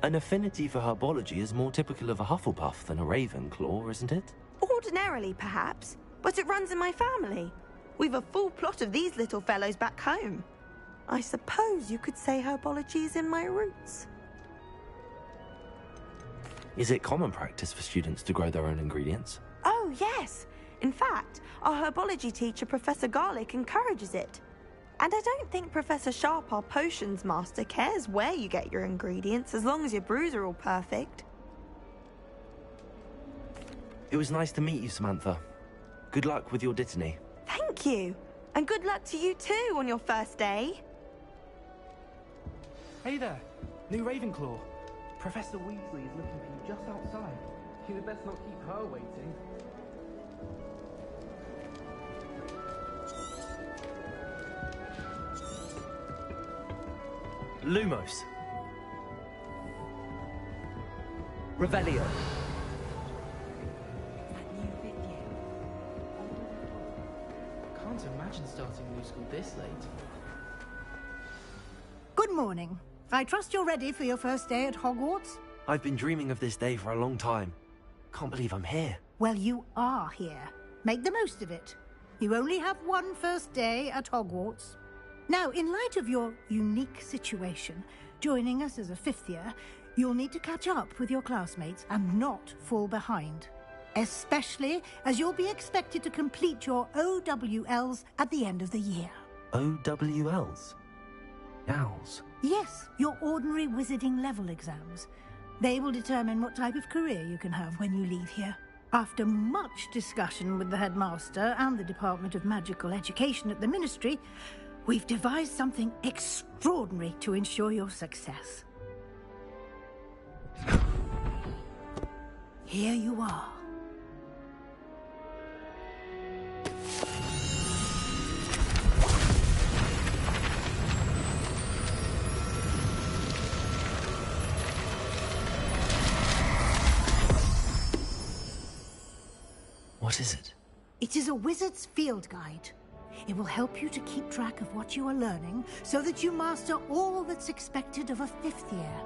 [SPEAKER 3] An affinity for herbology is more typical of a Hufflepuff than a Ravenclaw, isn't it?
[SPEAKER 11] Ordinarily, perhaps, but it runs in my family. We've a full plot of these little fellows back home. I suppose you could say herbology is in my roots.
[SPEAKER 3] Is it common practice for students to grow their own ingredients?
[SPEAKER 11] Oh, yes. In fact, our herbology teacher, Professor Garlick, encourages it. And I don't think Professor Sharp, our potions master, cares where you get your ingredients, as long as your brews are all perfect.
[SPEAKER 3] It was nice to meet you, Samantha. Good luck with your Dittany.
[SPEAKER 11] Thank you. And good luck to you too on your first day.
[SPEAKER 16] Hey there, new Ravenclaw. Professor Weasley is looking for you just outside. You'd best not keep her waiting.
[SPEAKER 12] Lumos. Revelio.
[SPEAKER 16] Can't imagine starting new school this late.
[SPEAKER 9] Good morning. I trust you're ready for your first day at Hogwarts?
[SPEAKER 3] I've been dreaming of this day for a long time. Can't believe I'm here.
[SPEAKER 9] Well, you are here. Make the most of it. You only have one first day at Hogwarts. Now, in light of your unique situation, joining us as a fifth year, you'll need to catch up with your classmates and not fall behind. Especially as you'll be expected to complete your OWLs at the end of the year.
[SPEAKER 3] OWLs? Owls?
[SPEAKER 9] Yes, your ordinary wizarding level exams. They will determine what type of career you can have when you leave here. After much discussion with the headmaster and the Department of Magical Education at the Ministry, we've devised something extraordinary to ensure your success. Here you are.
[SPEAKER 3] What is it?
[SPEAKER 9] It is a wizard's field guide. It will help you to keep track of what you are learning so that you master all that's expected of a fifth year.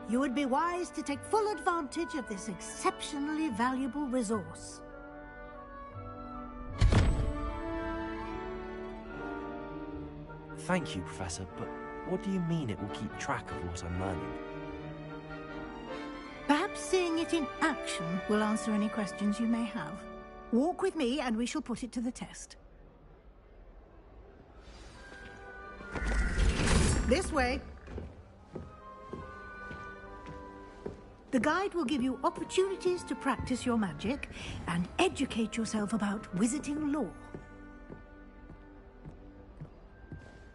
[SPEAKER 9] You would be wise to take full advantage of this exceptionally valuable resource.
[SPEAKER 3] Thank you, Professor, but what do you mean it will keep track of what I'm learning?
[SPEAKER 9] Perhaps seeing it in action will answer any questions you may have. Walk with me and we shall put it to the test. This way. The guide will give you opportunities to practice your magic and educate yourself about wizarding lore.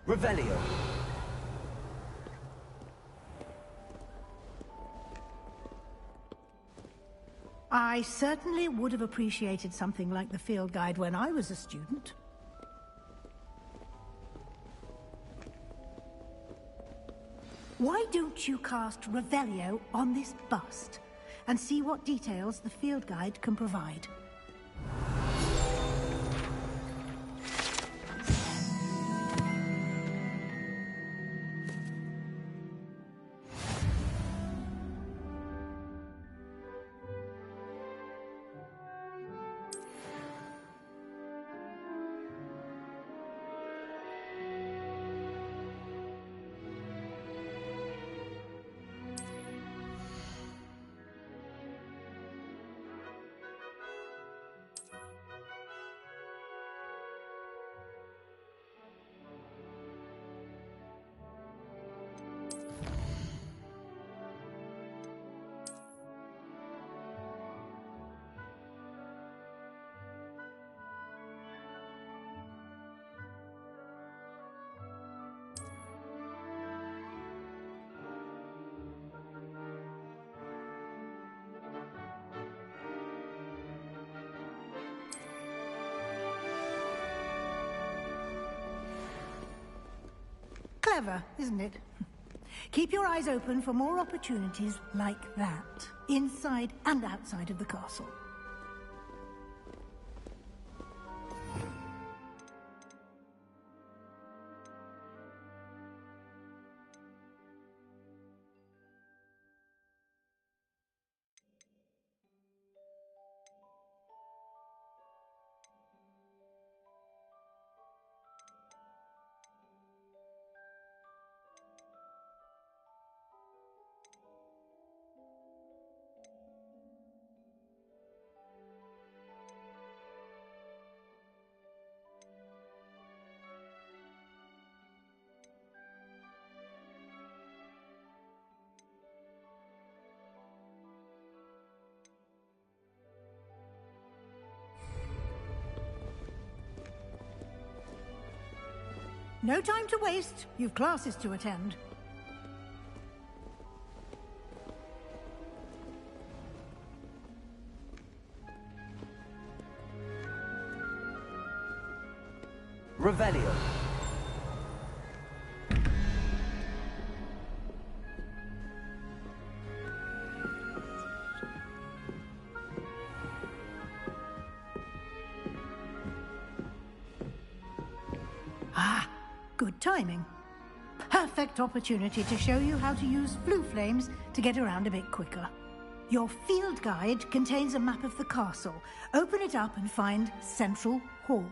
[SPEAKER 12] Revelio.
[SPEAKER 9] I certainly would have appreciated something like the field guide when I was a student. Why don't you cast Revelio on this bust and see what details the field guide can provide? Clever, isn't it? Keep your eyes open for more opportunities like that, inside and outside of the castle. No time to waste. You've classes to attend.
[SPEAKER 12] Revelio.
[SPEAKER 9] timing. Perfect opportunity to show you how to use flue flames to get around a bit quicker. Your field guide contains a map of the castle. Open it up and find Central Hall.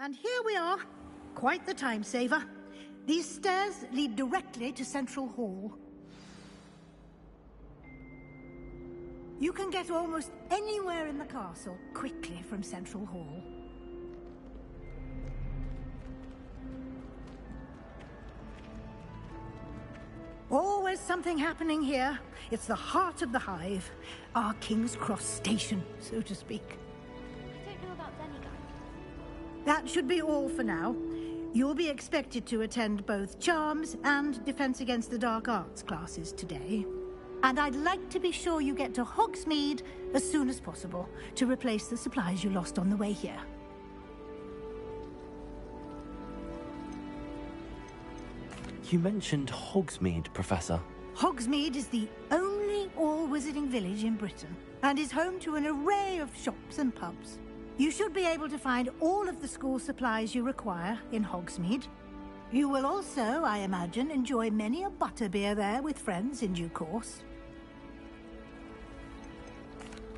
[SPEAKER 9] And here we are. Quite the time saver. These stairs lead directly to Central Hall. You can get almost anywhere in the castle quickly from Central Hall. Always something happening here. It's the heart of the hive. Our King's Cross station, so to speak.
[SPEAKER 14] I don't know about Demigun.
[SPEAKER 9] That should be all for now. You'll be expected to attend both Charms and Defense Against the Dark Arts classes today. And I'd like to be sure you get to Hogsmeade as soon as possible to replace the supplies you lost on the way here.
[SPEAKER 3] You mentioned Hogsmeade, Professor.
[SPEAKER 9] Hogsmeade is the only all-wizarding village in Britain and is home to an array of shops and pubs. You should be able to find all of the school supplies you require in Hogsmeade. You will also, I imagine, enjoy many a butterbeer there with friends in due course.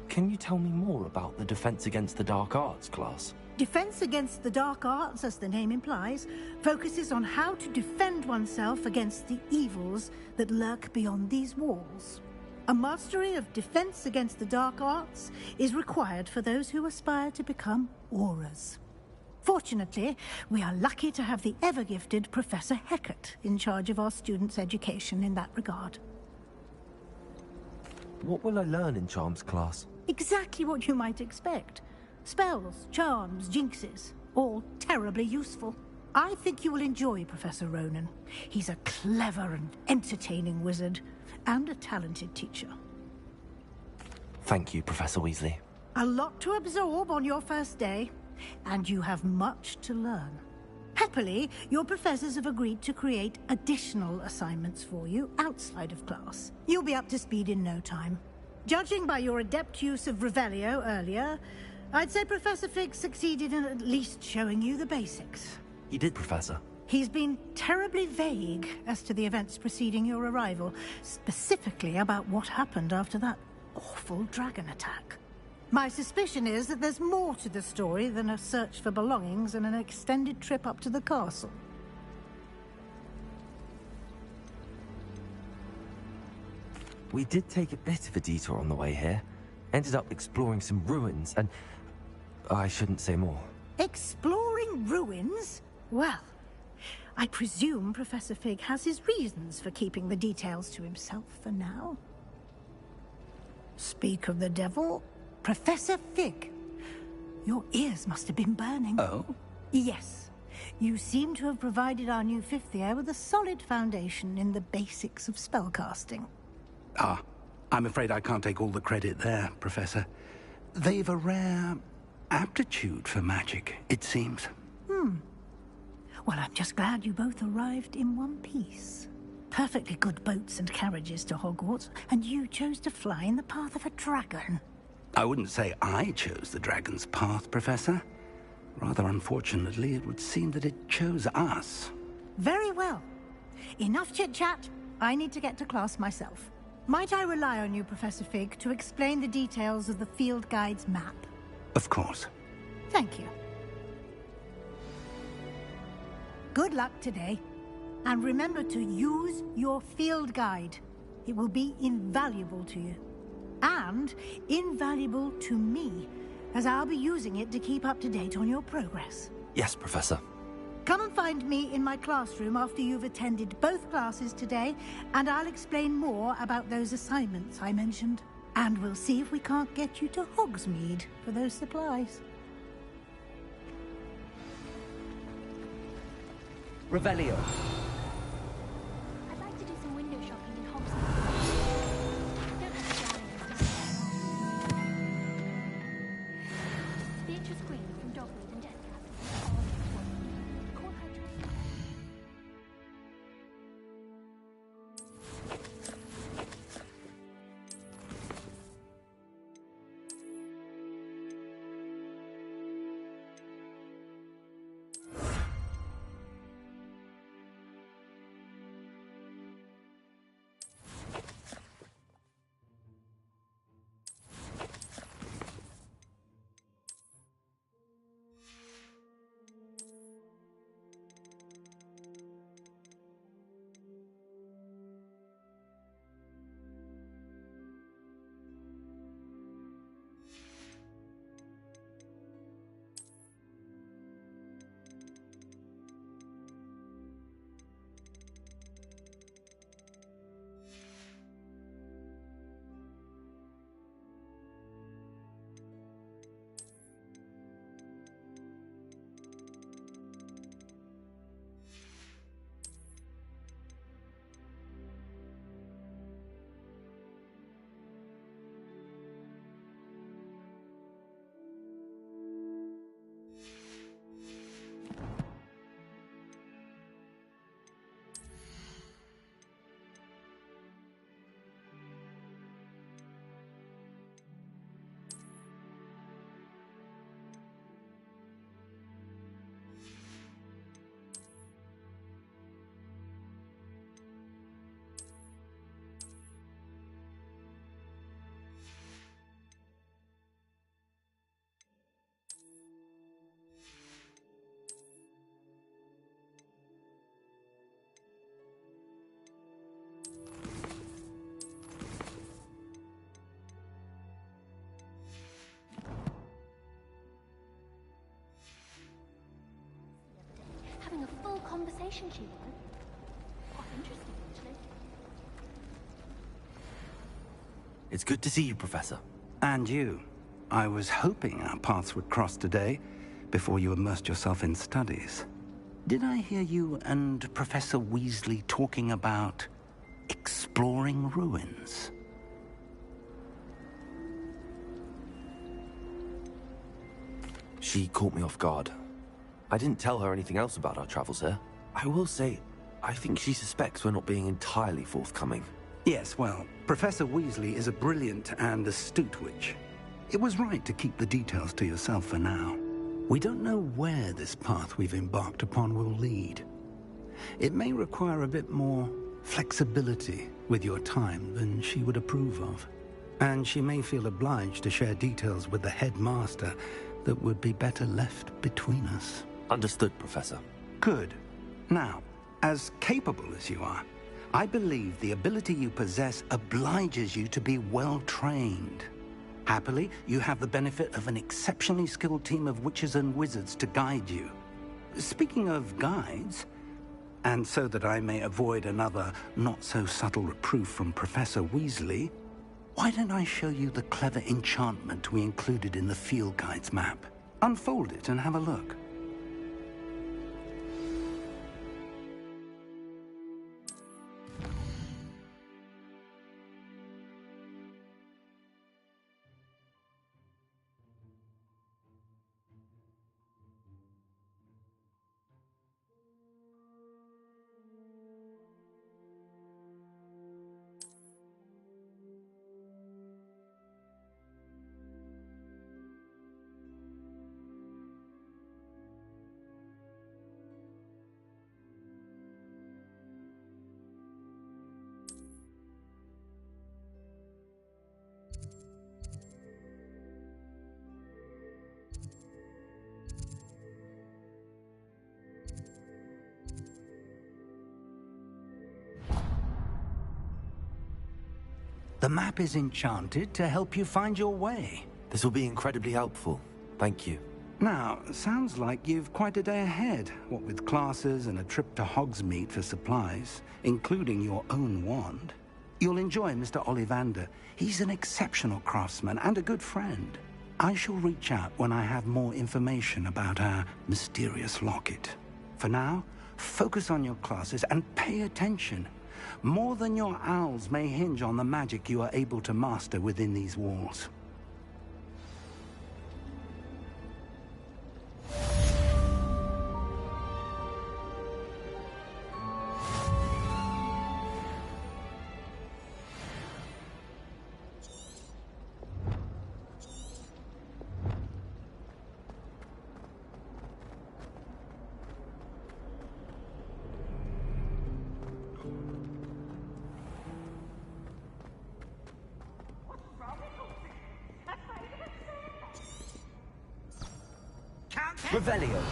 [SPEAKER 3] Can you tell me more about the Defense Against the Dark Arts class?
[SPEAKER 9] Defense Against the Dark Arts, as the name implies, focuses on how to defend oneself against the evils that lurk beyond these walls. A mastery of Defense Against the Dark Arts is required for those who aspire to become Aurors. Fortunately, we are lucky to have the ever-gifted Professor Hecat in charge of our students' education in that regard.
[SPEAKER 3] What will I learn in Charms class?
[SPEAKER 9] Exactly what you might expect. Spells, charms, jinxes, all terribly useful. I think you will enjoy Professor Ronan. He's a clever and entertaining wizard, and a talented teacher.
[SPEAKER 3] Thank you, Professor Weasley.
[SPEAKER 9] A lot to absorb on your first day, and you have much to learn. Happily, your professors have agreed to create additional assignments for you outside of class. You'll be up to speed in no time. Judging by your adept use of Revelio earlier, I'd say Professor Fig succeeded in at least showing you the basics.
[SPEAKER 3] He did, Professor.
[SPEAKER 9] He's been terribly vague as to the events preceding your arrival, specifically about what happened after that awful dragon attack. My suspicion is that there's more to the story than a search for belongings and an extended trip up to the castle.
[SPEAKER 3] We did take a bit of a detour on the way here. Ended up exploring some ruins and... I shouldn't say more.
[SPEAKER 9] Exploring ruins? Well, I presume Professor Fig has his reasons for keeping the details to himself for now. Speak of the devil, Professor Fig. Your ears must have been burning.
[SPEAKER 2] Oh?
[SPEAKER 9] Yes. You seem to have provided our new fifth year with a solid foundation in the basics of spellcasting.
[SPEAKER 2] Ah, I'm afraid I can't take all the credit there, Professor. They've a rare aptitude for magic, it seems.
[SPEAKER 9] Well, I'm just glad you both arrived in one piece. Perfectly good boats and carriages to Hogwarts, and you chose to fly in the path of a dragon.
[SPEAKER 2] I wouldn't say I chose the dragon's path, Professor. Rather unfortunately, it would seem that it chose us.
[SPEAKER 9] Very well. Enough chit-chat. I need to get to class myself. Might I rely on you, Professor Fig, to explain the details of the field guide's map?
[SPEAKER 2] Of course.
[SPEAKER 9] Thank you. Good luck today. And remember to use your field guide. It will be invaluable to you. And invaluable to me, as I'll be using it to keep up to date on your progress.
[SPEAKER 3] Yes, Professor.
[SPEAKER 9] Come and find me in my classroom after you've attended both classes today, and I'll explain more about those assignments I mentioned. And we'll see if we can't get you to Hogsmeade for those supplies.
[SPEAKER 12] Revelio.
[SPEAKER 14] I'd like to do some window shopping in Hogsmeade. Don't have to Beatrice Queen from Dogwood and Deathcap. Call her Tristan. Having a full conversation, she was. Quite interesting, actually.
[SPEAKER 3] It's good to see you, Professor.
[SPEAKER 6] And you. I was hoping our paths would cross today, before you immersed yourself in studies. Did I hear you and Professor Weasley talking about exploring ruins?
[SPEAKER 3] She caught me off guard. I didn't tell her anything else about our travels here. I will say, I think she suspects we're not being entirely forthcoming.
[SPEAKER 6] Yes, well, Professor Weasley is a brilliant and astute witch. It was right to keep the details to yourself for now. We don't know where this path we've embarked upon will lead. It may require a bit more flexibility with your time than she would approve of. And she may feel obliged to share details with the headmaster that would be better left between us.
[SPEAKER 3] Understood, Professor.
[SPEAKER 6] Good. Now, as capable as you are, I believe the ability you possess obliges you to be well-trained. Happily, you have the benefit of an exceptionally skilled team of witches and wizards to guide you. Speaking of guides, and so that I may avoid another not-so-subtle reproof from Professor Weasley, why don't I show you the clever enchantment we included in the field guide's map? Unfold it and have a look. The map is enchanted to help you find your way.
[SPEAKER 3] This will be incredibly helpful. Thank you.
[SPEAKER 6] Now, sounds like you've quite a day ahead, what with classes and a trip to Hogsmeade for supplies, including your own wand. You'll enjoy Mr. Ollivander. He's an exceptional craftsman and a good friend. I shall reach out when I have more information about our mysterious locket. For now, focus on your classes and pay attention. More than your owls may hinge on the magic you are able to master within these walls.
[SPEAKER 12] Revelio.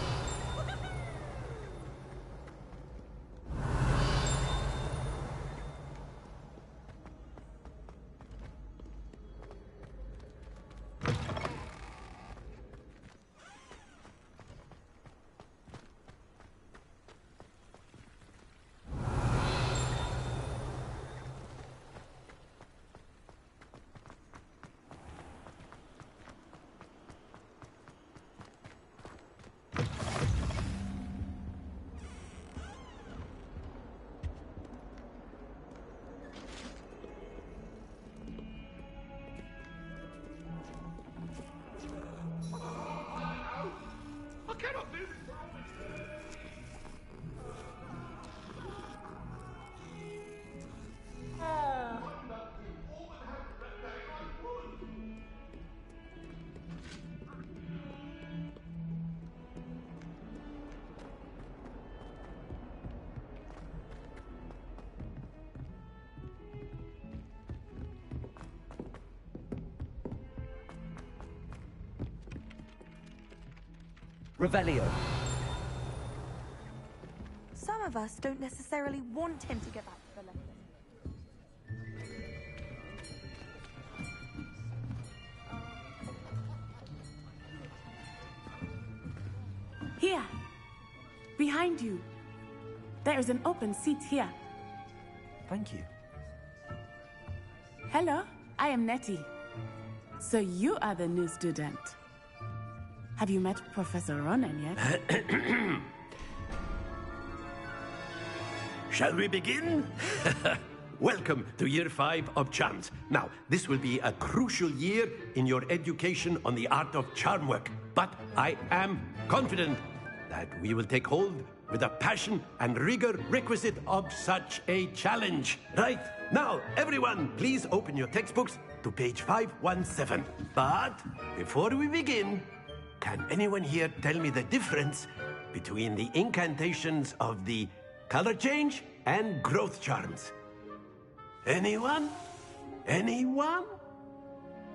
[SPEAKER 12] Revelio.
[SPEAKER 11] Some of us don't necessarily want him to go back to the left.
[SPEAKER 17] Here. Behind you. There is an open seat here.
[SPEAKER 3] Thank you.
[SPEAKER 17] Hello, I am Nettie. So you are the new student. Have you met Professor Ronan yet?
[SPEAKER 7] Shall we begin? Welcome to Year 5 of Charms. Now, this will be a crucial year in your education on the art of charm work. But I am confident that we will take hold with the passion and rigor requisite of such a challenge. Right, now, everyone, please open your textbooks to page 517. But before we begin, can anyone here tell me the difference between the incantations of the color change and growth charms? Anyone? Anyone?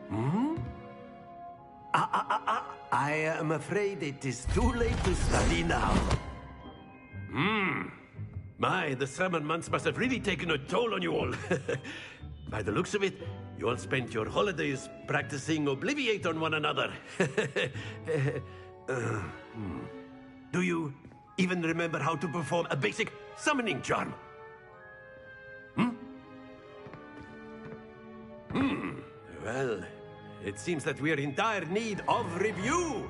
[SPEAKER 7] Hmm? I am afraid it is too late to study now. The summer months must have really taken a toll on you all. By the looks of it, you all spent your holidays practicing Obliviate on one another. Do you even remember how to perform a basic summoning charm? Well, it seems that we are in dire need of review.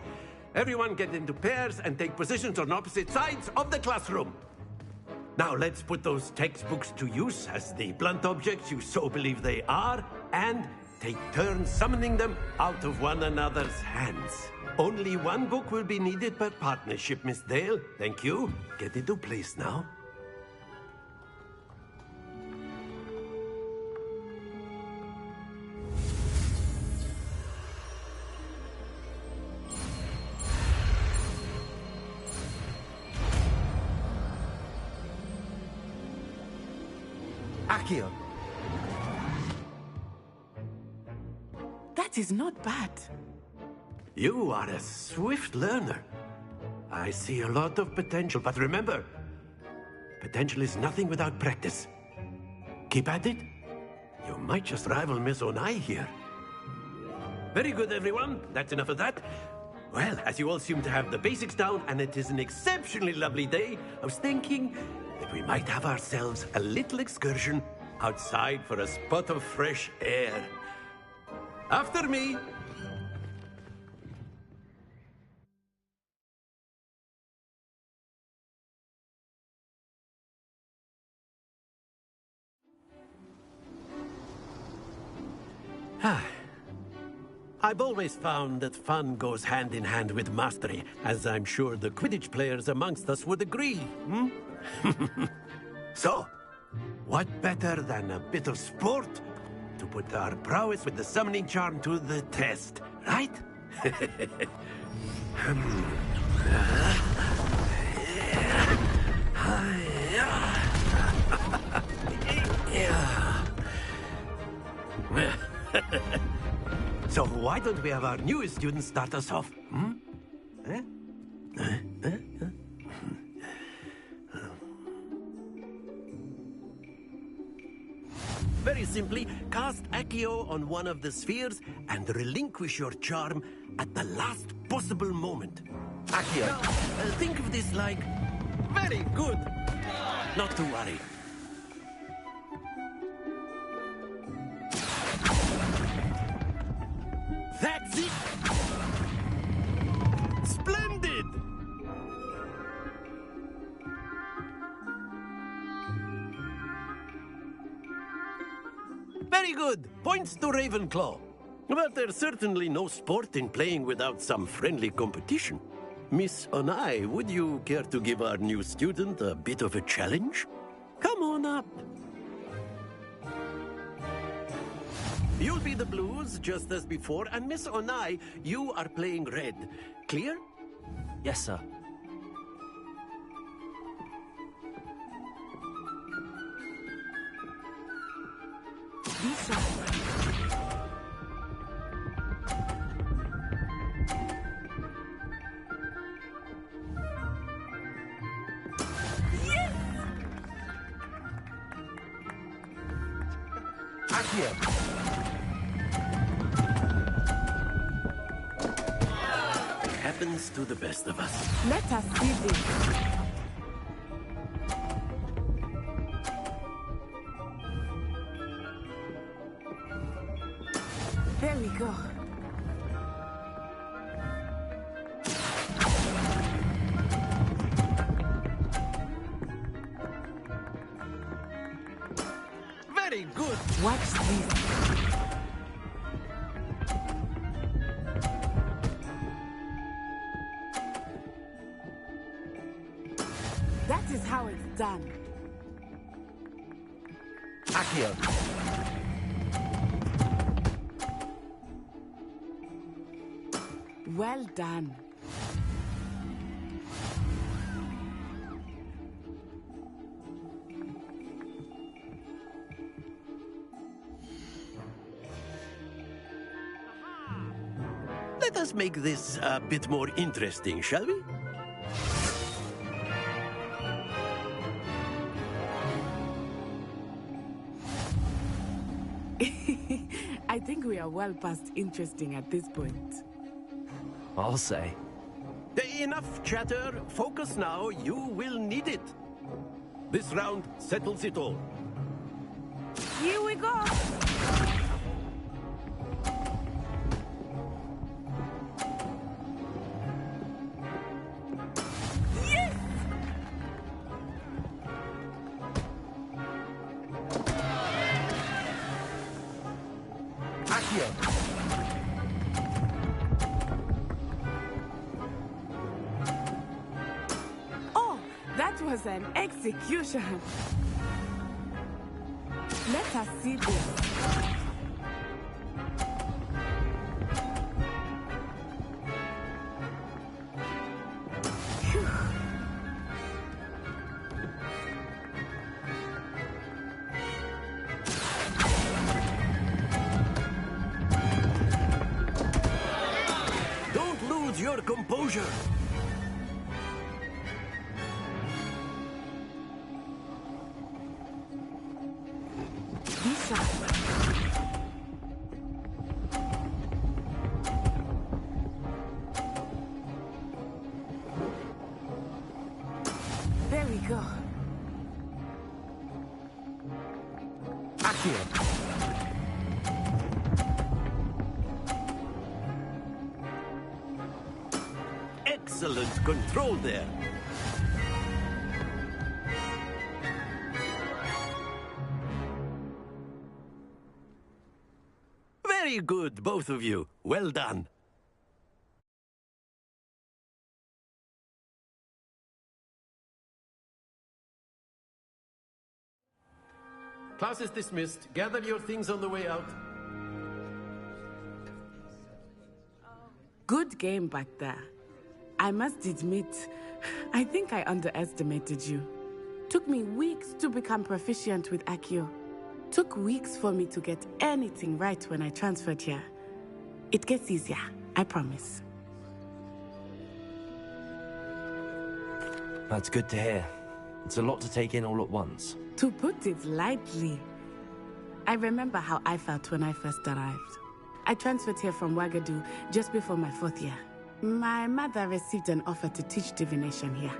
[SPEAKER 7] Everyone get into pairs and take positions on opposite sides of the classroom. Now let's put those textbooks to use as the blunt objects you so believe they are, and take turns summoning them out of one another's hands. Only one book will be needed per partnership, Miss Dale. Thank you. Get into place now.
[SPEAKER 12] Accio.
[SPEAKER 17] That is not bad.
[SPEAKER 7] You are a swift learner. I see a lot of potential, but remember, potential is nothing without practice. Keep at it, You might just rival Miss Onai here. Very good, everyone. That's enough of that. Well, as you all seem to have the basics down, and it is an exceptionally lovely day, I was thinking that we might have ourselves a little excursion outside for a spot of fresh air. After me. I've always found that fun goes hand in hand with mastery, as I'm sure the Quidditch players amongst us would agree. So, what better than a bit of sport to put our prowess with the summoning charm to the test, right? So why don't we have our newest student start us off? Very simply, cast Accio on one of the spheres and relinquish your charm at the last possible moment. Accio, now, think of this like... Very good! Not to worry. That's it! Splendid! Very good. Points to Ravenclaw. But there's certainly no sport in playing without some friendly competition. Miss Onai, would you care to give our new student a bit of a challenge? Come on up. You'll be the blues, just as before, and Miss Onai, you are playing red. Clear?
[SPEAKER 3] Yes, sir.
[SPEAKER 17] Lisa.
[SPEAKER 7] Happens to the best of us.
[SPEAKER 17] Let us see this. There we go.
[SPEAKER 7] Very good.
[SPEAKER 17] Watch this. That is how it's done.
[SPEAKER 3] Accio.
[SPEAKER 17] Well done.
[SPEAKER 7] Let us make this a bit more interesting, shall we?
[SPEAKER 17] I think we are well past interesting at this point.
[SPEAKER 3] I'll say.
[SPEAKER 7] Enough chatter. Focus now. You will need it. This round settles it all.
[SPEAKER 17] Here we go. Yes!
[SPEAKER 3] Accio.
[SPEAKER 17] Oh, that was an execution. Let us see this. Phew.
[SPEAKER 7] Don't lose your composure.
[SPEAKER 17] Lisa.
[SPEAKER 7] Accio! Excellent control there. Very good, both of you. Well done.
[SPEAKER 18] Class is dismissed. Gather your things on the way out.
[SPEAKER 17] Good game back there. I must admit, I think I underestimated you. Took me weeks to become proficient with Accio. Took weeks for me to get anything right when I transferred here. It gets easier, I promise.
[SPEAKER 3] That's good to hear. It's a lot to take in all at once.
[SPEAKER 17] To put it lightly, I remember how I felt when I first arrived. I transferred here from Ouagadougou just before my 4th year. My mother received an offer to teach divination here.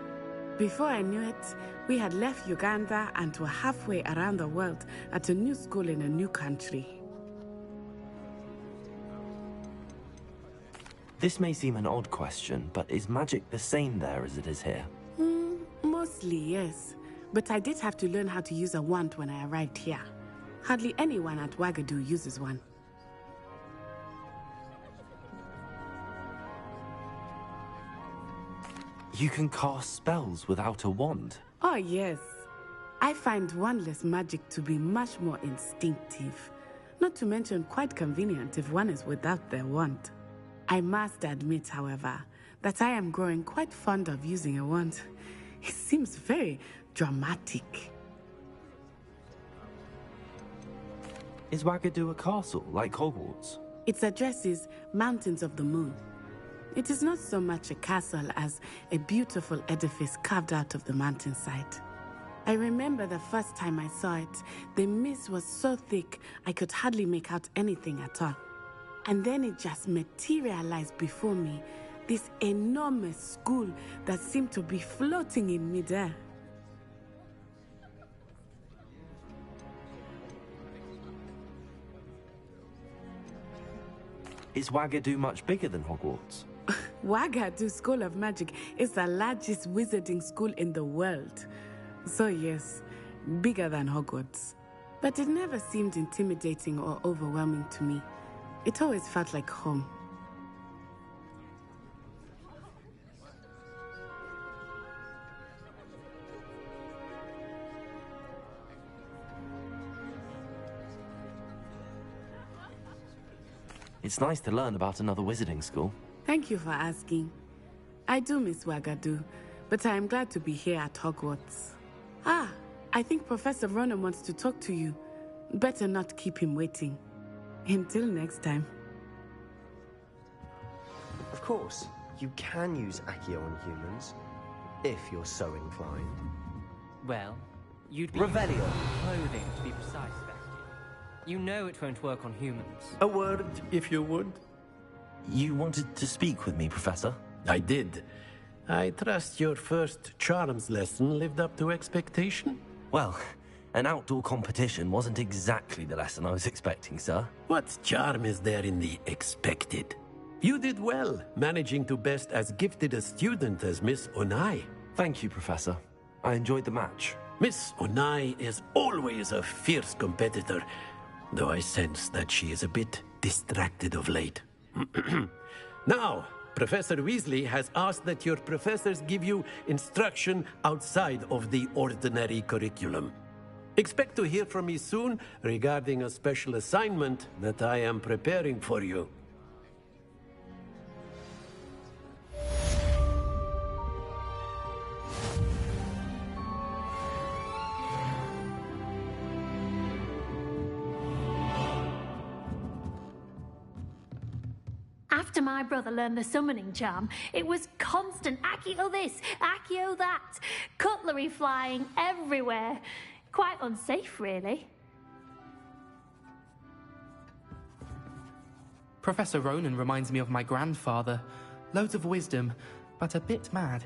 [SPEAKER 17] Before I knew it, we had left Uganda and were halfway around the world at a new school in a new country.
[SPEAKER 3] This may seem an odd question, but is magic the same there as it is here?
[SPEAKER 17] Mostly, yes. But I did have to learn how to use a wand when I arrived here. Hardly anyone at Ouagadougou uses one.
[SPEAKER 3] You can cast spells without a wand?
[SPEAKER 17] Oh, yes. I find wandless magic to be much more instinctive. Not to mention quite convenient if one is without their wand. I must admit, however, that I am growing quite fond of using a wand. It seems very dramatic.
[SPEAKER 3] Is Ouagadougou a castle, like Hogwarts?
[SPEAKER 17] Its address is Mountains of the Moon. It is not so much a castle as a beautiful edifice carved out of the mountainside. I remember the first time I saw it, the mist was so thick I could hardly make out anything at all. And then it just materialized before me, this enormous school that seemed to be floating in midair.
[SPEAKER 3] Is Ouagadougou much bigger than Hogwarts?
[SPEAKER 17] Ouagadougou School of Magic is the largest wizarding school in the world. So yes, bigger than Hogwarts. But it never seemed intimidating or overwhelming to me. It always felt like home.
[SPEAKER 3] It's nice to learn about another wizarding school.
[SPEAKER 17] Thank you for asking. I do miss Ouagadougou, but I am glad to be here at Hogwarts. Ah, I think Professor Ronan wants to talk to you. Better not keep him waiting. Until next time.
[SPEAKER 19] Of course, you can use Accio on humans, if you're so inclined.
[SPEAKER 20] Well, you'd be
[SPEAKER 19] Revelio.
[SPEAKER 20] using clothing to be precise, Sebastian. You know it won't work on humans.
[SPEAKER 18] A word, if you would.
[SPEAKER 3] You wanted to speak with me, Professor?
[SPEAKER 18] I did. I trust your first charms lesson lived up to expectation?
[SPEAKER 3] Well, an outdoor competition wasn't exactly the lesson I was expecting, sir.
[SPEAKER 18] What charm is there in the expected? You did well, managing to best as gifted a student as Miss Onai.
[SPEAKER 3] Thank you, Professor. I enjoyed the match.
[SPEAKER 18] Miss Onai is always a fierce competitor, though I sense that she is a bit distracted of late. Now, Professor Weasley has asked that your professors give you instruction outside of the ordinary curriculum. Expect to hear from me soon regarding a special assignment that I am preparing for you.
[SPEAKER 14] After my brother learned the summoning charm, it was constant Accio this, Accio that, cutlery flying everywhere. Quite unsafe, really.
[SPEAKER 16] Professor Ronan reminds me of my grandfather. Loads of wisdom, but a bit mad.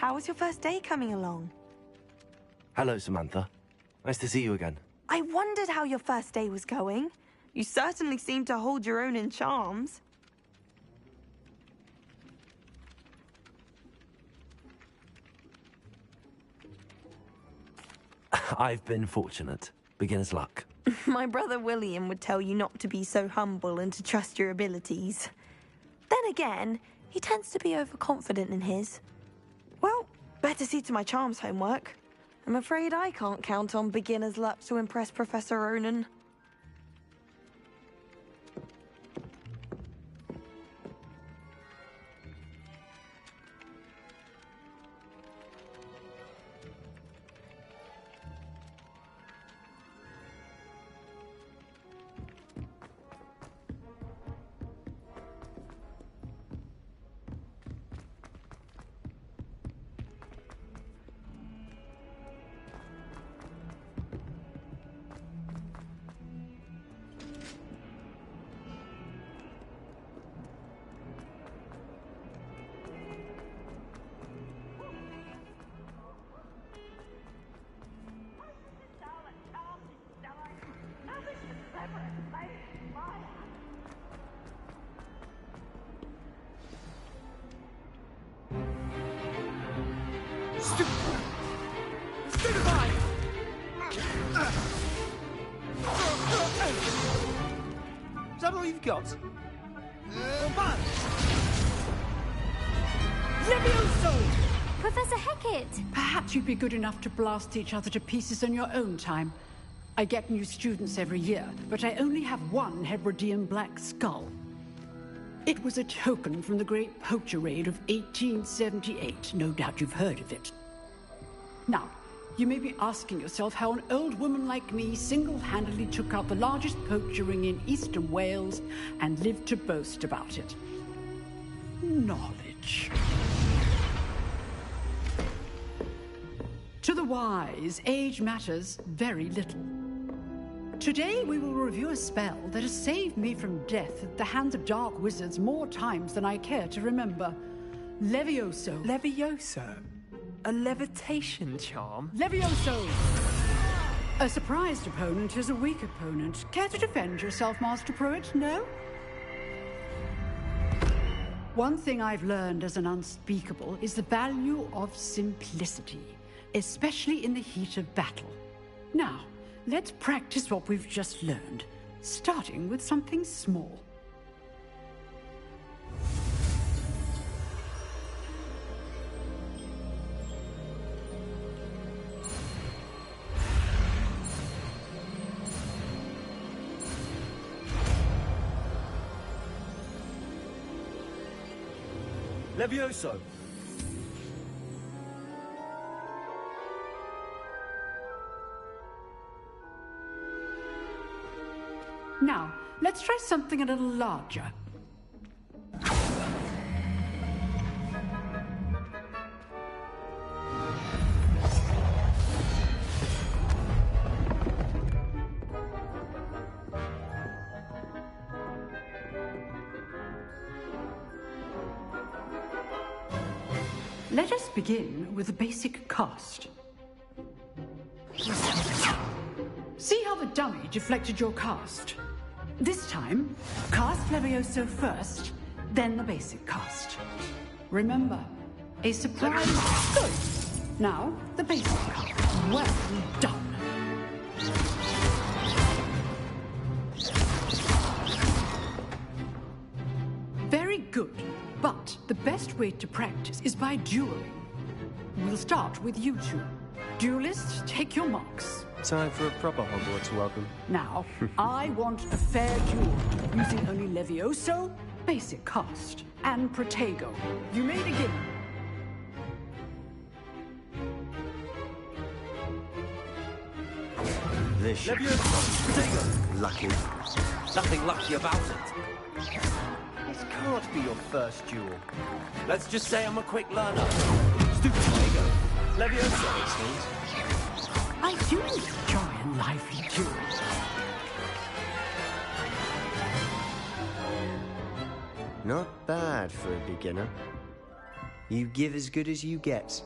[SPEAKER 11] How was your first day coming along?
[SPEAKER 3] Hello, Samantha. Nice to see you again.
[SPEAKER 11] I wondered how your first day was going. You certainly seem to hold your own in charms.
[SPEAKER 3] I've been fortunate. Beginner's luck.
[SPEAKER 11] My brother William would tell you not to be so humble and to trust your abilities. Then again, he tends to be overconfident in his. Well, better see to my charms homework. I'm afraid I can't count on beginner's luck to impress Professor Ronan.
[SPEAKER 2] Is that all you've got?
[SPEAKER 21] Levioso!
[SPEAKER 14] Professor Hecat!
[SPEAKER 21] Perhaps you'd be good enough to blast each other to pieces in your own time. I get new students every year, but I only have one Hebridean black skull. It was a token from the Great Poacher Raid of 1878. No doubt you've heard of it. Now, you may be asking yourself how an old woman like me single-handedly took out the largest poacher ring in eastern Wales and lived to boast about it. Knowledge. To the wise, age matters very little. Today we will review a spell that has saved me from death at the hands of dark wizards more times than I care to remember. Levioso.
[SPEAKER 12] Levioso? A levitation charm?
[SPEAKER 21] Levioso! A surprised opponent is a weak opponent. Care to defend yourself, Master Pruitt? No? One thing I've learned as an unspeakable is the value of simplicity, especially in the heat of battle. Now, let's practice what we've just learned, starting with something small.
[SPEAKER 12] Levioso!
[SPEAKER 21] Now, let's try something a little larger. Let us begin with a basic cast. See how the dummy deflected your cast? This time, cast Levioso first, then the basic cast. Remember, a surprise. Good. Now, the basic cast. Well done. Very good. But the best way to practice is by dueling. We'll start with you two. Duelists, take your marks.
[SPEAKER 19] Time for a proper Hogwarts welcome.
[SPEAKER 21] Now, I want a fair duel, using only Levioso, basic cast, and Protego. You may begin.
[SPEAKER 19] This should be lucky.
[SPEAKER 18] Nothing lucky about it.
[SPEAKER 19] This can't be your first duel.
[SPEAKER 18] Let's just say I'm a quick learner.
[SPEAKER 19] Stupid Protego. Levioso.
[SPEAKER 21] I do enjoy a lively duel.
[SPEAKER 19] Not bad for a beginner. You give as good as you get.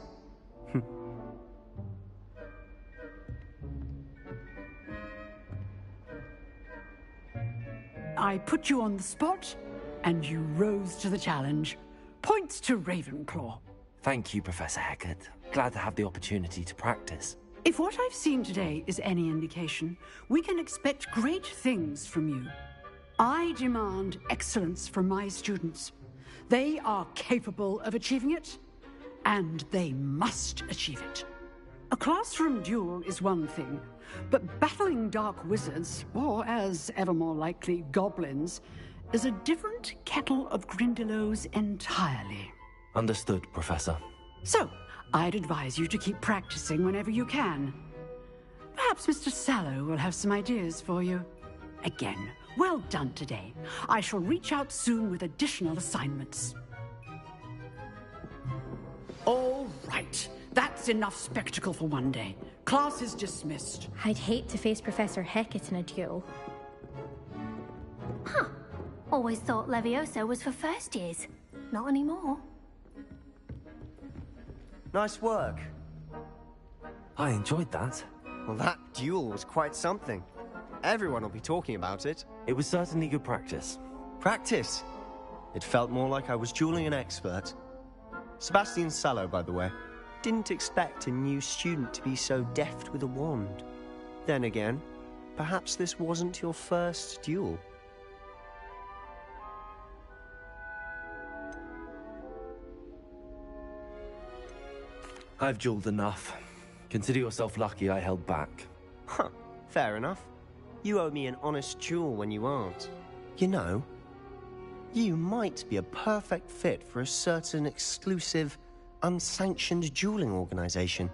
[SPEAKER 21] I put you on the spot, and you rose to the challenge. Points to Ravenclaw.
[SPEAKER 3] Thank you, Professor Hecat. Glad to have the opportunity to practice.
[SPEAKER 21] If what I've seen today is any indication, we can expect great things from you. I demand excellence from my students. They are capable of achieving it, and they must achieve it. A classroom duel is one thing, but battling dark wizards, or as ever more likely, goblins, is a different kettle of Grindylows entirely.
[SPEAKER 3] Understood, Professor.
[SPEAKER 21] So, I'd advise you to keep practicing whenever you can. Perhaps Mr. Sallow will have some ideas for you. Again, well done today. I shall reach out soon with additional assignments. All right. That's enough spectacle for one day. Class is dismissed.
[SPEAKER 14] I'd hate to face Professor Hecat in a duel. Huh. Always thought Levioso was for first years. Not anymore.
[SPEAKER 19] Nice work.
[SPEAKER 3] I enjoyed that.
[SPEAKER 19] Well, that duel was quite something. Everyone will be talking about it.
[SPEAKER 3] It was certainly good practice.
[SPEAKER 19] Practice? It felt more like I was dueling an expert. Sebastian Sallow, by the way. Didn't expect a new student to be so deft with a wand. Then again, perhaps this wasn't your first duel.
[SPEAKER 3] I've dueled enough. Consider yourself lucky I held back.
[SPEAKER 19] Huh, fair enough. You owe me an honest duel when you aren't. You know, you might be a perfect fit for a certain exclusive, unsanctioned dueling organization.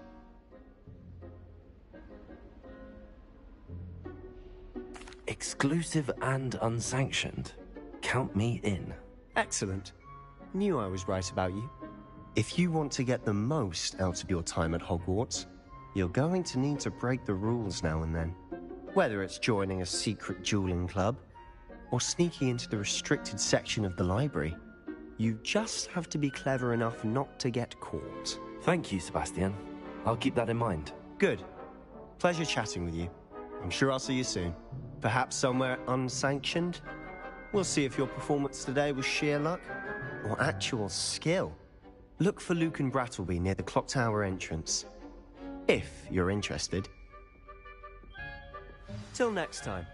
[SPEAKER 3] Exclusive and unsanctioned. Count me in.
[SPEAKER 19] Excellent. Knew I was right about you. If you want to get the most out of your time at Hogwarts, you're going to need to break the rules now and then. Whether it's joining a secret dueling club, or sneaking into the restricted section of the library, you just have to be clever enough not to get caught.
[SPEAKER 3] Thank you, Sebastian. I'll keep that in mind.
[SPEAKER 19] Good. Pleasure chatting with you. I'm sure I'll see you soon. Perhaps somewhere unsanctioned? We'll see if your performance today was sheer luck, or actual skill. Look for Luke and Brattleby near the clock tower entrance. If you're interested. Till next time.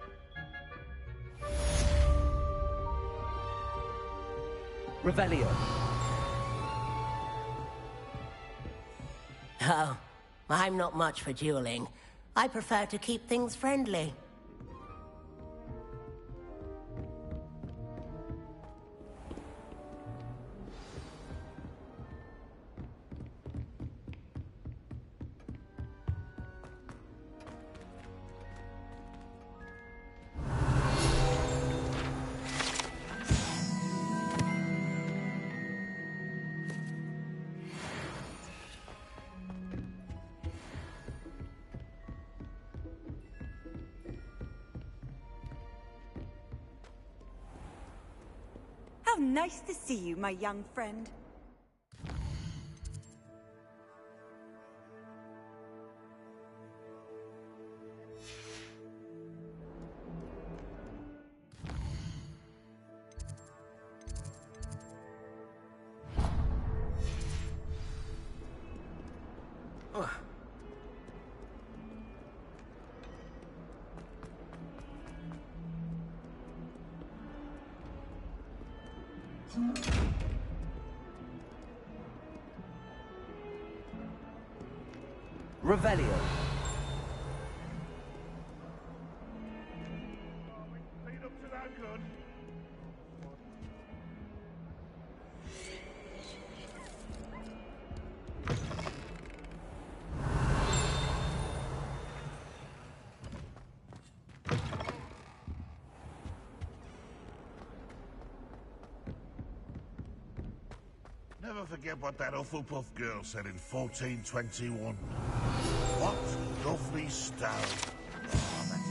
[SPEAKER 12] Revelio.
[SPEAKER 1] Oh, I'm not much for dueling. I prefer to keep things friendly.
[SPEAKER 22] How nice to see you, my young friend.
[SPEAKER 12] Revelio.
[SPEAKER 23] Never forget what that Hufflepuff girl said in 1421. What lovely stone. Oh, that's...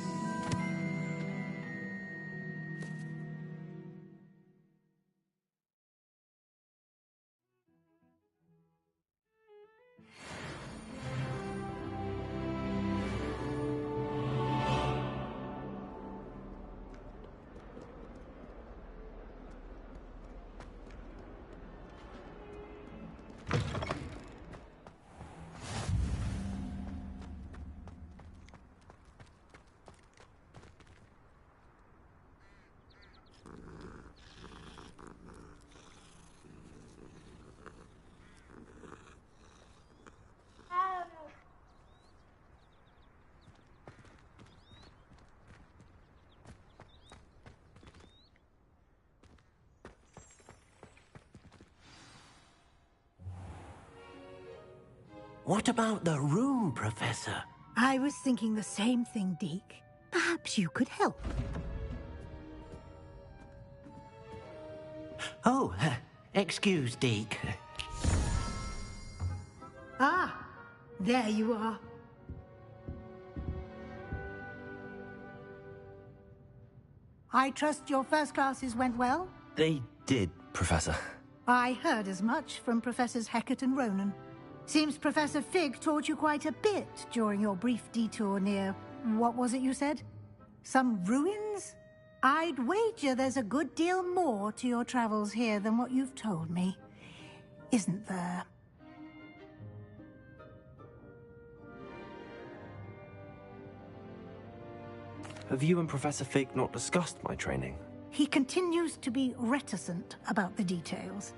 [SPEAKER 18] What about the room, Professor?
[SPEAKER 9] I was thinking the same thing, Deke. Perhaps you could help.
[SPEAKER 18] Oh, excuse, Deke.
[SPEAKER 9] Ah, there you are. I trust your first classes went well?
[SPEAKER 3] They did, Professor.
[SPEAKER 9] I heard as much from Professors Hecat and Ronan. Seems Professor Fig taught you quite a bit during your brief detour near... what was it you said? Some ruins? I'd wager there's a good deal more to your travels here than what you've told me. Isn't there?
[SPEAKER 3] Have you and Professor Fig not discussed my training?
[SPEAKER 9] He continues to be reticent about the details,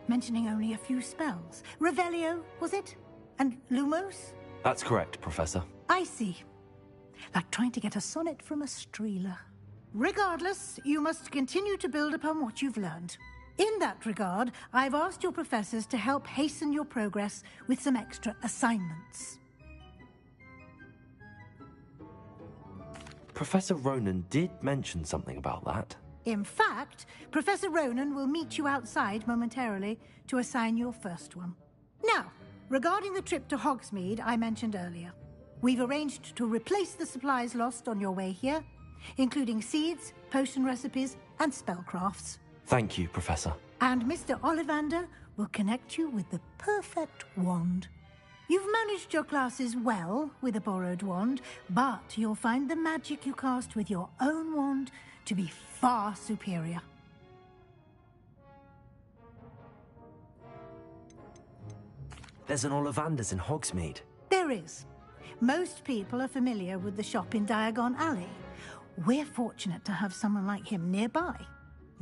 [SPEAKER 9] mentioning only a few spells. Revelio, was it? And Lumos?
[SPEAKER 3] That's correct, Professor.
[SPEAKER 9] I see. Like trying to get a sonnet from a streeler. Regardless, you must continue to build upon what you've learned. In that regard, I've asked your professors to help hasten your progress with some extra assignments.
[SPEAKER 3] Professor Ronan did mention something about that.
[SPEAKER 9] In fact, Professor Ronan will meet you outside momentarily to assign your first one. Now, regarding the trip to Hogsmeade I mentioned earlier, we've arranged to replace the supplies lost on your way here, including seeds, potion recipes, and spellcrafts.
[SPEAKER 3] Thank you, Professor.
[SPEAKER 9] And Mr. Ollivander will connect you with the perfect wand. You've managed your classes well with a borrowed wand, but you'll find the magic you cast with your own wand to be far superior.
[SPEAKER 3] There's an Ollivander's in Hogsmeade.
[SPEAKER 9] There is. Most people are familiar with the shop in Diagon Alley. We're fortunate to have someone like him nearby.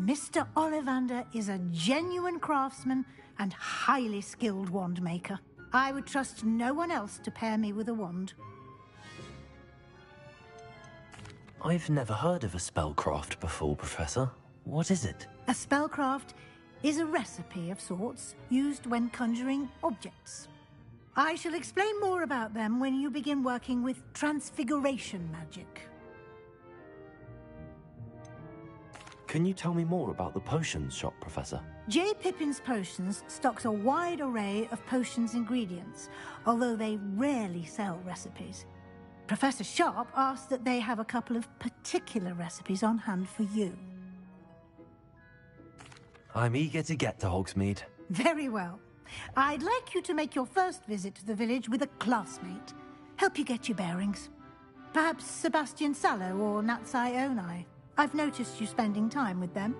[SPEAKER 9] Mr. Ollivander is a genuine craftsman and highly skilled wand maker. I would trust no one else to pair me with a wand.
[SPEAKER 3] I've never heard of a spellcraft before, Professor. What is it?
[SPEAKER 9] A spellcraft is a recipe of sorts used when conjuring objects. I shall explain more about them when you begin working with transfiguration magic.
[SPEAKER 3] Can you tell me more about the potions shop, Professor?
[SPEAKER 9] J. Pippin's Potions stocks a wide array of potions ingredients, although they rarely sell recipes. Professor Sharp asked that they have a couple of particular recipes on hand for you.
[SPEAKER 3] I'm eager to get to Hogsmeade.
[SPEAKER 9] Very well. I'd like you to make your first visit to the village with a classmate. Help you get your bearings. Perhaps Sebastian Sallow or Natsai Onai. I've noticed you spending time with them.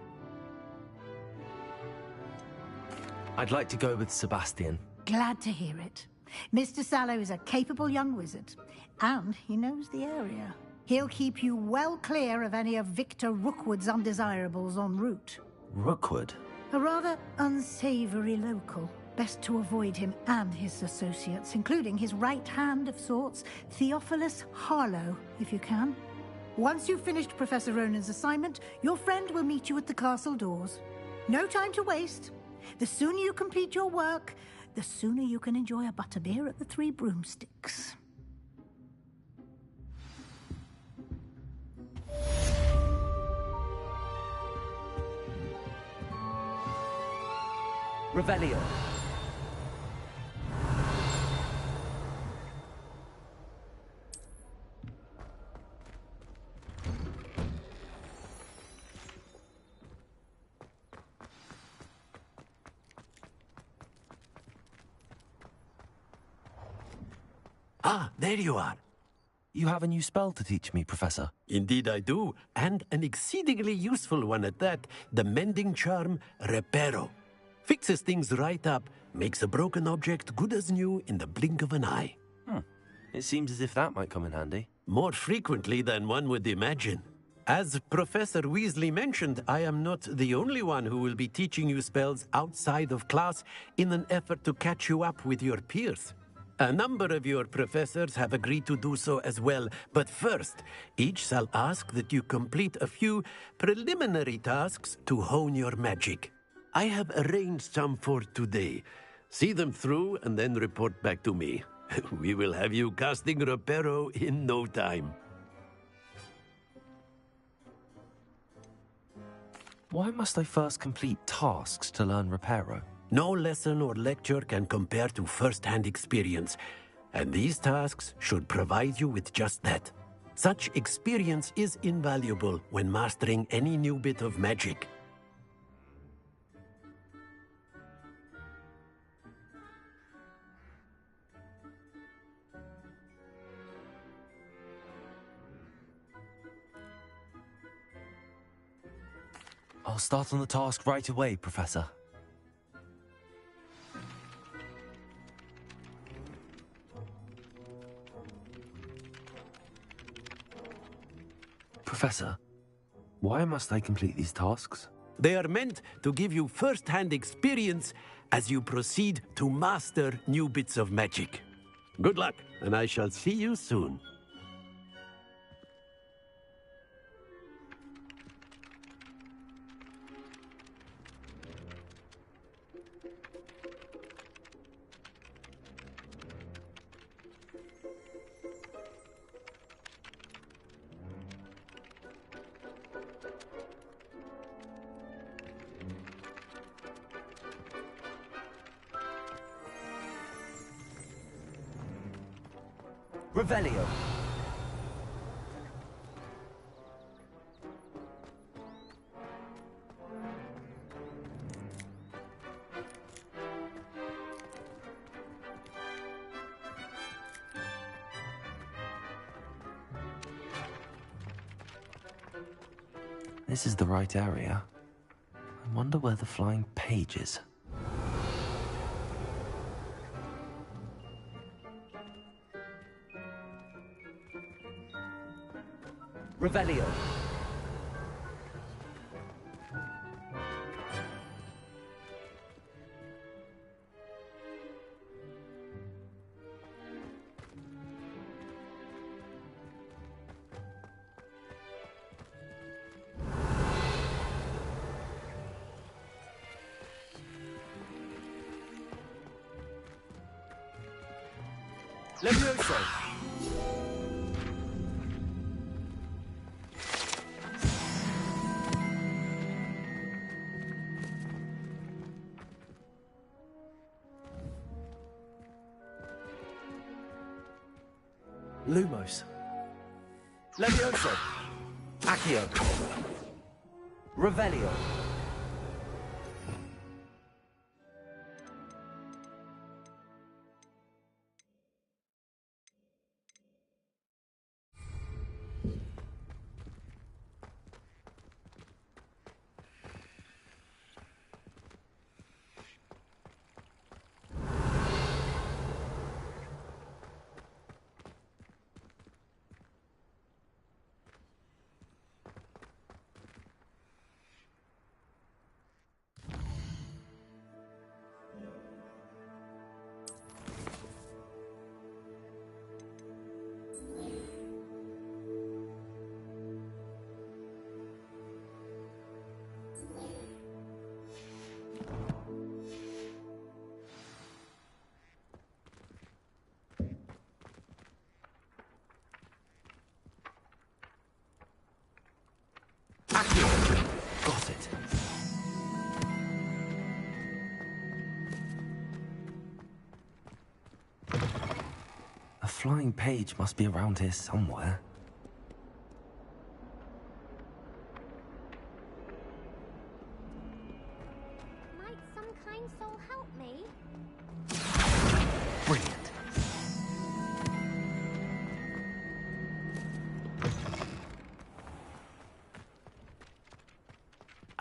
[SPEAKER 3] I'd like to go with Sebastian.
[SPEAKER 9] Glad to hear it. Mr. Sallow is a capable young wizard, and he knows the area. He'll keep you well clear of any of Victor Rookwood's undesirables en route.
[SPEAKER 3] Rookwood?
[SPEAKER 9] A rather unsavory local. Best to avoid him and his associates, including his right hand of sorts, Theophilus Harlow, if you can. Once you've finished Professor Ronan's assignment, your friend will meet you at the castle doors. No time to waste. The sooner you complete your work, the sooner you can enjoy a butterbeer at the Three Broomsticks.
[SPEAKER 12] Revelio.
[SPEAKER 18] Ah, there you are.
[SPEAKER 3] You have a new spell to teach me, Professor.
[SPEAKER 18] Indeed I do, and an exceedingly useful one at that, the mending charm Reparo. Fixes things right up, makes a broken object good as new in the blink of an eye.
[SPEAKER 3] It seems as if that might come in handy.
[SPEAKER 18] More frequently than one would imagine. As Professor Weasley mentioned, I am not the only one who will be teaching you spells outside of class in an effort to catch you up with your peers. A number of your professors have agreed to do so as well, but first, each shall ask that you complete a few preliminary tasks to hone your magic. I have arranged some for today.
[SPEAKER 7] See them through and then report back to me. We will have you casting Reparo in no time.
[SPEAKER 3] Why must I first complete tasks to learn Reparo?
[SPEAKER 7] No lesson or lecture can compare to first-hand experience, and these tasks should provide you with just that. Such experience is invaluable when mastering any new bit of magic.
[SPEAKER 3] I'll start on the task right away, Professor. Professor, why must I complete these tasks?
[SPEAKER 7] They are meant to give you first-hand experience as you proceed to master new bits of magic. Good luck, and I shall see you soon.
[SPEAKER 12] Revelio.
[SPEAKER 3] This is the right area. I wonder where the flying page is.
[SPEAKER 12] Revelio. Levioso. Lumos. Levioso. Accio. Revelio.
[SPEAKER 3] Got it. A flying page must be around here somewhere.
[SPEAKER 4] Might some kind soul help me?
[SPEAKER 3] Brilliant.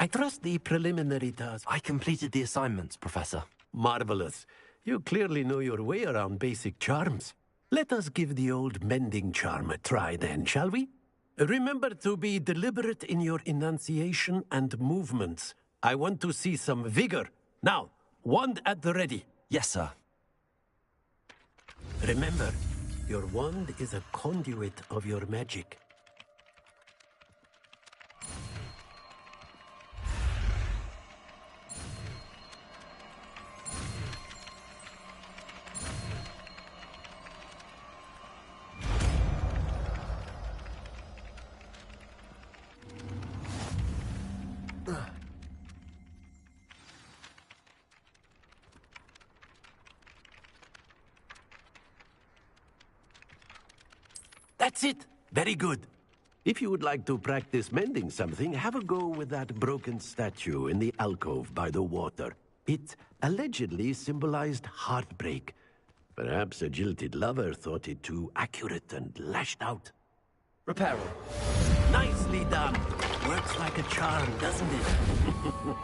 [SPEAKER 7] I trust the preliminary task.
[SPEAKER 3] I completed the assignments, Professor.
[SPEAKER 7] Marvelous. You clearly know your way around basic charms. Let us give the old mending charm a try then, shall we? Remember to be deliberate in your enunciation and movements. I want to see some vigor. Now, wand at the ready.
[SPEAKER 3] Yes, sir.
[SPEAKER 7] Remember, your wand is a conduit of your magic.
[SPEAKER 18] That's it. Very good. If you would like to practice mending something, have a go with that broken statue in the alcove by the water. It allegedly symbolized heartbreak. Perhaps a jilted lover thought it too accurate and lashed out.
[SPEAKER 3] Repair it.
[SPEAKER 18] Nicely done. Works like a charm, doesn't it?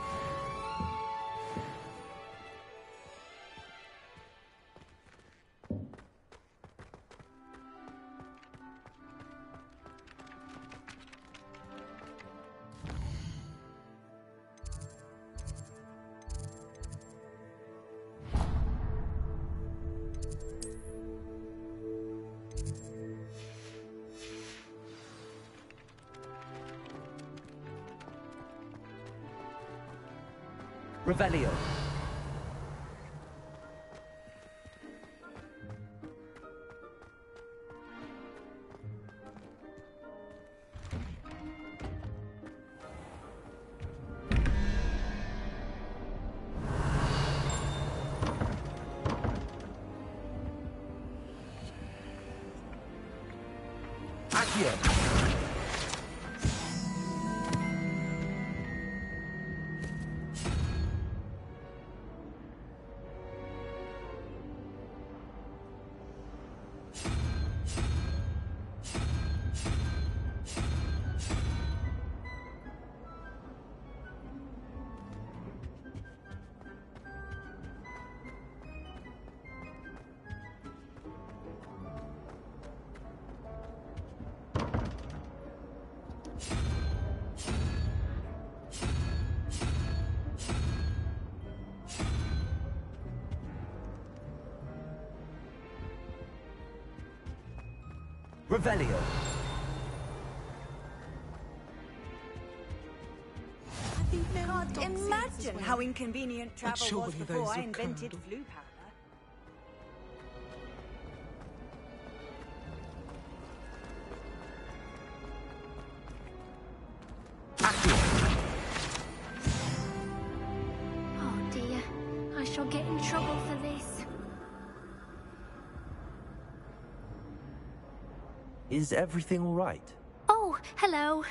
[SPEAKER 3] Revelio. Accio. Revelio.
[SPEAKER 22] Can't imagine how inconvenient travel was before I invented flu powder.
[SPEAKER 14] Oh dear, I shall get in trouble for this.
[SPEAKER 3] Is everything all right?
[SPEAKER 14] Oh, hello.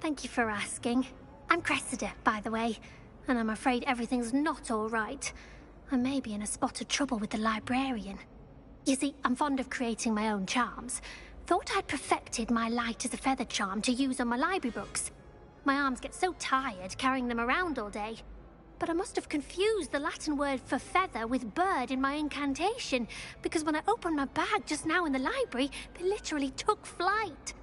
[SPEAKER 14] Thank you for asking. I'm Cressida, by the way, and I'm afraid everything's not all right. I may be in a spot of trouble with the librarian. You see, I'm fond of creating my own charms. Thought I'd perfected my light as a feather charm to use on my library books. My arms get so tired carrying them around all day. But I must have confused the Latin word for feather with bird in my incantation, because when I opened my bag just now in the library, they literally took flight.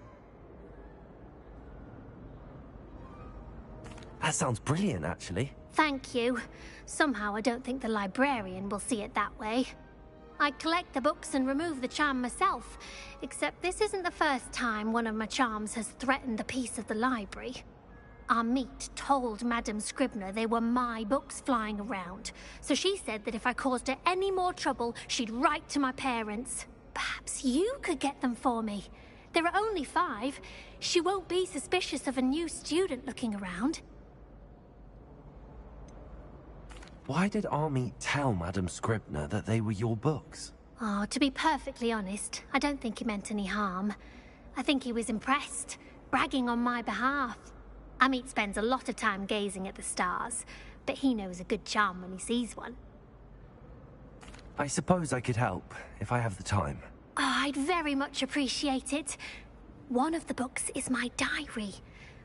[SPEAKER 3] That sounds brilliant, actually.
[SPEAKER 14] Thank you. Somehow I don't think the librarian will see it that way. I collect the books and remove the charm myself, except this isn't the first time one of my charms has threatened the peace of the library. Our meet told Madame Scribner they were my books flying around, so she said that if I caused her any more trouble, she'd write to my parents. Perhaps you could get them for me. There are only 5. She won't be suspicious of a new student looking around.
[SPEAKER 3] Why did Army tell Madame Scribner that they were your books?
[SPEAKER 14] Oh, to be perfectly honest, I don't think he meant any harm. I think he was impressed, bragging on my behalf. Amit spends a lot of time gazing at the stars, but he knows a good charm when he sees one.
[SPEAKER 3] I suppose I could help, if I have the time.
[SPEAKER 14] Oh, I'd very much appreciate it. One of the books is my diary.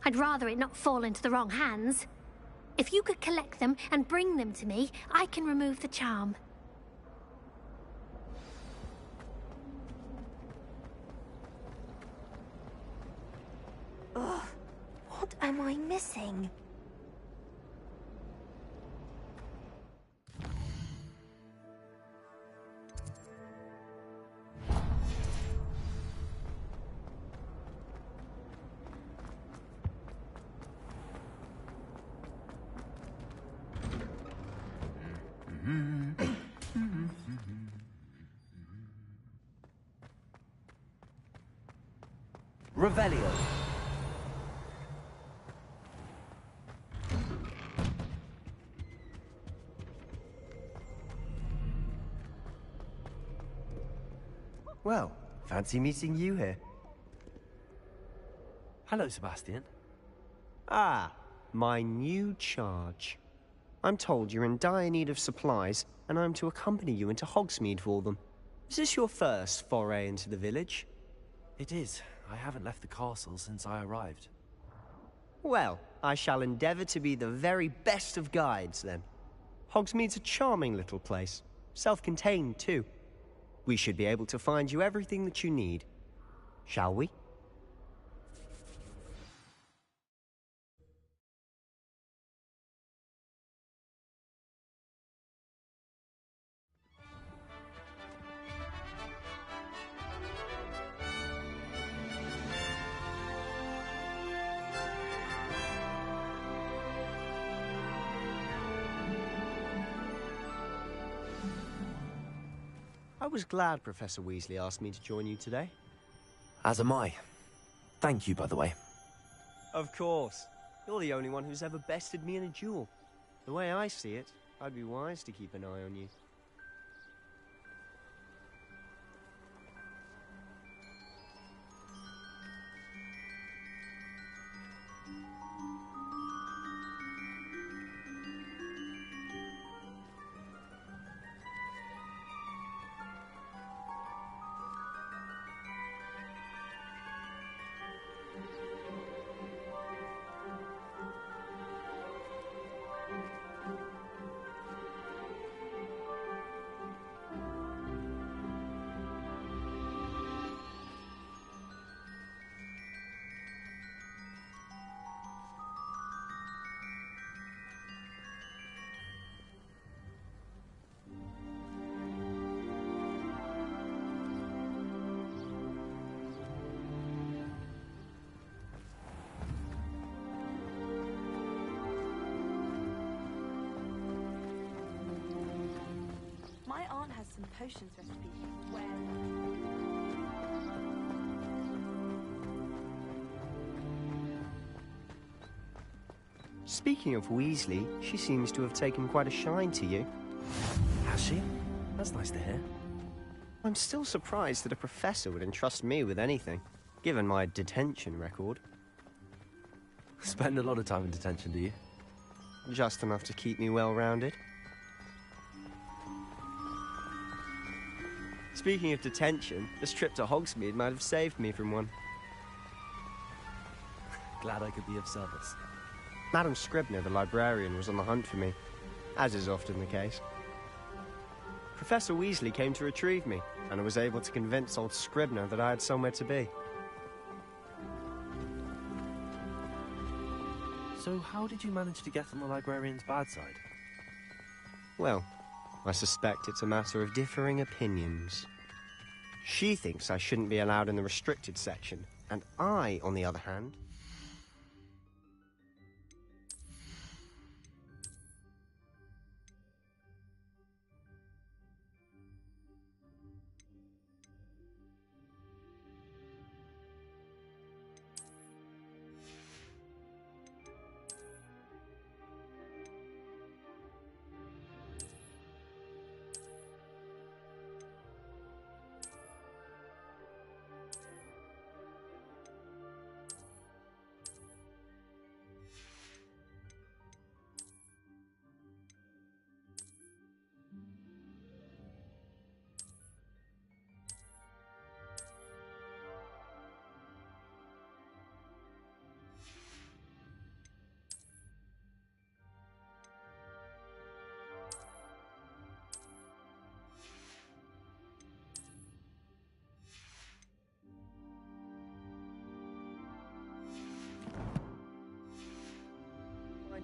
[SPEAKER 14] I'd rather it not fall into the wrong hands. If you could collect them and bring them to me, I can remove the charm.
[SPEAKER 11] Ugh, what am I missing?
[SPEAKER 3] Revelio.
[SPEAKER 19] Well, fancy meeting you here.
[SPEAKER 3] Hello, Sebastian.
[SPEAKER 19] Ah, my new charge. I'm told you're in dire need of supplies, and I'm to accompany you into Hogsmeade for them. Is this your first foray into the village?
[SPEAKER 3] It is. I haven't left the castle since I arrived.
[SPEAKER 19] Well, I shall endeavour to be the very best of guides, then. Hogsmeade's a charming little place. Self-contained, too. We should be able to find you everything that you need. Shall we? I was glad Professor Weasley asked me to join you today.
[SPEAKER 3] As am I. Thank you, by the way.
[SPEAKER 19] Of course. You're the only one who's ever bested me in a duel. The way I see it, I'd be wise to keep an eye on you.
[SPEAKER 11] My aunt has some potions recipes where...
[SPEAKER 19] Speaking of Weasley, she seems to have taken quite a shine to you.
[SPEAKER 3] Has she? That's nice to hear.
[SPEAKER 19] I'm still surprised that a professor would entrust me with anything, given my detention record.
[SPEAKER 3] Spend a lot of time in detention, do you?
[SPEAKER 19] Just enough to keep me well-rounded. Speaking of detention, this trip to Hogsmeade might have saved me from one.
[SPEAKER 3] Glad I could be of service.
[SPEAKER 19] Madam Scribner, the librarian, was on the hunt for me, as is often the case. Professor Weasley came to retrieve me, and I was able to convince old Scribner that I had somewhere to be.
[SPEAKER 3] So how did you manage to get on the librarian's bad side?
[SPEAKER 19] Well, I suspect it's a matter of differing opinions. She thinks I shouldn't be allowed in the restricted section, and I, on the other hand...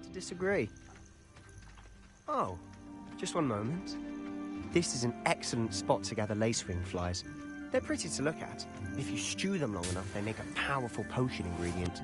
[SPEAKER 19] to disagree. Oh, just one moment. This is an excellent spot to gather lacewing flies. They're pretty to look at. If you stew them long enough, they make a powerful potion ingredient.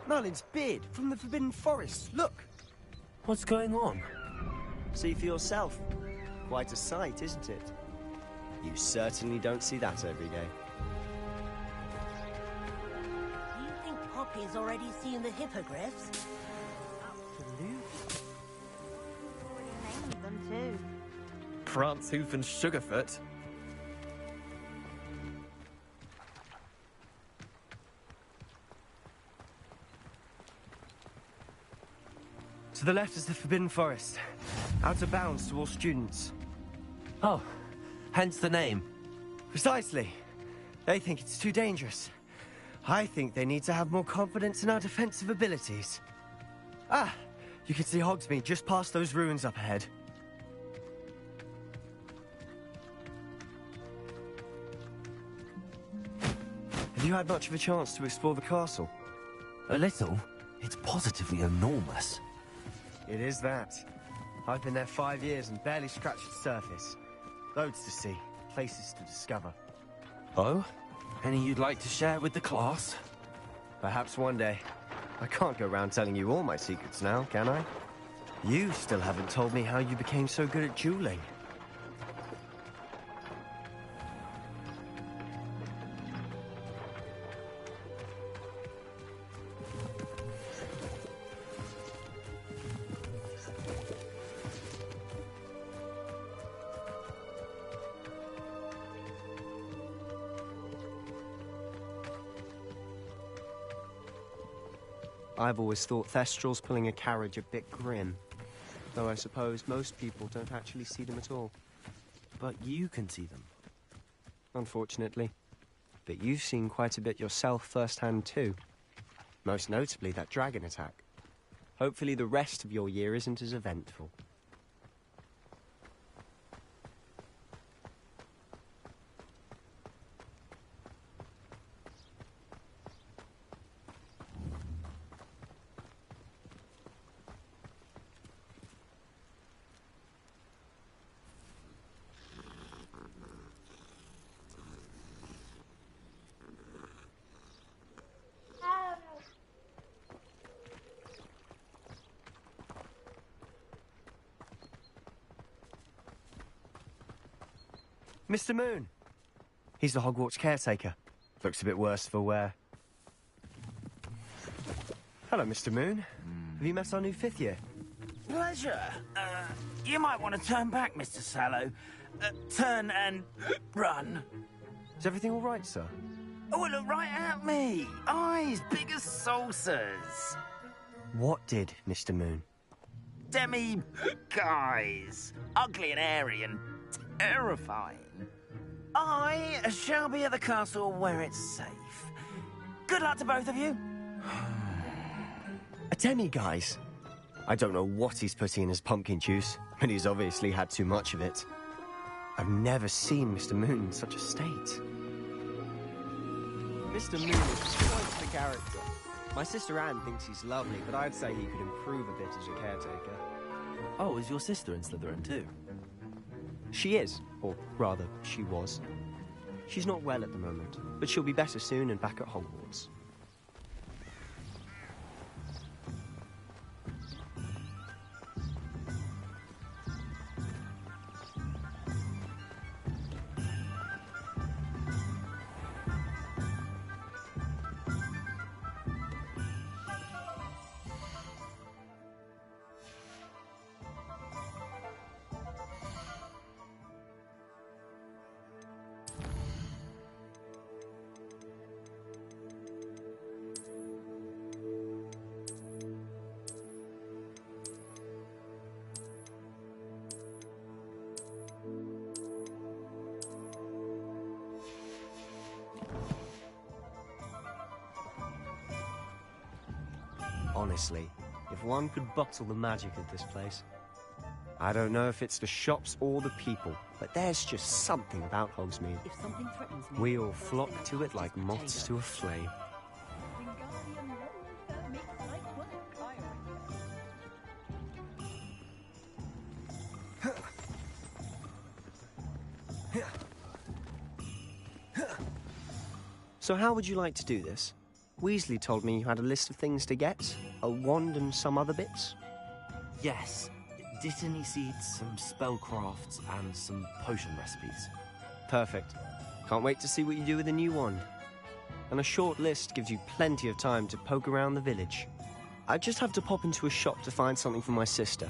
[SPEAKER 19] Merlin's beard from the Forbidden Forest. Look!
[SPEAKER 3] What's going on?
[SPEAKER 19] See for yourself. Quite a sight, isn't it? You certainly don't see that every day.
[SPEAKER 1] Do you think Poppy's already seen the hippogriffs?
[SPEAKER 12] Absolutely.
[SPEAKER 11] Named them too.
[SPEAKER 5] Prancehoof and Sugarfoot.
[SPEAKER 8] To the left is the Forbidden Forest. Out of bounds to all students.
[SPEAKER 3] Oh, hence the name.
[SPEAKER 8] Precisely. They think it's too dangerous. I think they need to have more confidence in our defensive abilities. Ah, you can see Hogsmeade just past those ruins up ahead. Have you had much of a chance to explore the castle?
[SPEAKER 3] A little. It's positively enormous.
[SPEAKER 8] It is that. I've been there 5 years and barely scratched its surface. Loads to see, places to discover.
[SPEAKER 3] Oh? Any you'd like to share with the class?
[SPEAKER 8] Perhaps one day. I can't go around telling you all my secrets now, can I? You still haven't told me how you became so good at dueling. I've always thought Thestrals pulling a carriage a bit grim. Though I suppose most people don't actually see them at all.
[SPEAKER 3] But you can see them.
[SPEAKER 8] Unfortunately. But you've seen quite a bit yourself firsthand too. Most notably that dragon attack. Hopefully the rest of your year isn't as eventful. Mr. Moon. He's the Hogwarts caretaker. Looks a bit worse for wear. Hello, Mr. Moon. Have you met our new 5th year?
[SPEAKER 2] Pleasure. You might want to turn back, Mr. Sallow. Turn and run.
[SPEAKER 8] Is everything all right, sir?
[SPEAKER 2] Oh, look right at me. Eyes big as saucers.
[SPEAKER 8] What did, Mr. Moon?
[SPEAKER 2] Guys. Ugly and hairy and terrifying. I shall be at the castle where it's safe. Good luck to both of you.
[SPEAKER 8] A demi-guise? I don't know what he's putting in his pumpkin juice, but he's obviously had too much of it. I've never seen Mr. Moon in such a state. Mr. Moon is quite the character. My sister Anne thinks he's lovely, but I'd say he could improve a bit as a caretaker.
[SPEAKER 3] Oh, is your sister in Slytherin too?
[SPEAKER 8] She is, or rather, she was. She's not well at the moment, but she'll be better soon and back at Hogwarts. Honestly, if one could bottle the magic of this place. I don't know if it's the shops or the people, but there's just something about Hogsmeade.
[SPEAKER 10] If something threatens me,
[SPEAKER 8] We all flock to it like moths to a flame. So how would you like to do this? Weasley told me you had a list of things to get, a wand and some other bits.
[SPEAKER 12] Yes,
[SPEAKER 3] dittany seeds, some spellcrafts, and some potion recipes.
[SPEAKER 19] Perfect. Can't wait to see what you do with the new wand. And a short list gives you plenty of time to poke around the village. I just have to pop into a shop to find something for my sister.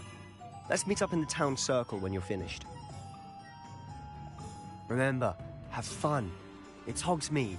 [SPEAKER 19] Let's meet up in the town circle when you're finished. Remember, have fun. It's Hogsmeade.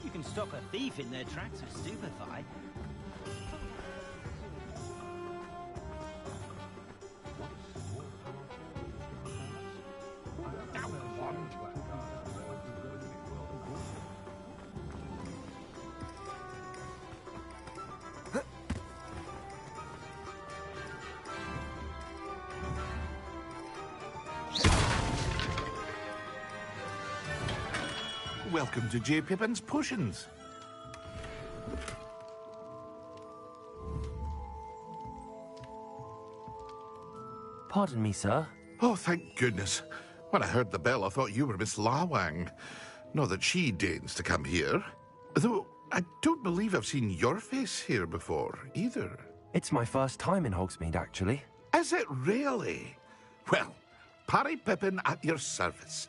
[SPEAKER 10] You can stop a thief in their tracks with stupefy.
[SPEAKER 23] Welcome to J. Pippin's Potions.
[SPEAKER 3] Pardon me, sir.
[SPEAKER 23] Oh, thank goodness. When I heard the bell, I thought you were Miss Lawang. Not that she deigns to come here. Though, I don't believe I've seen your face here before, either.
[SPEAKER 3] It's my first time in Hogsmeade, actually.
[SPEAKER 23] Is it really? Well, Parry Pippin at your service.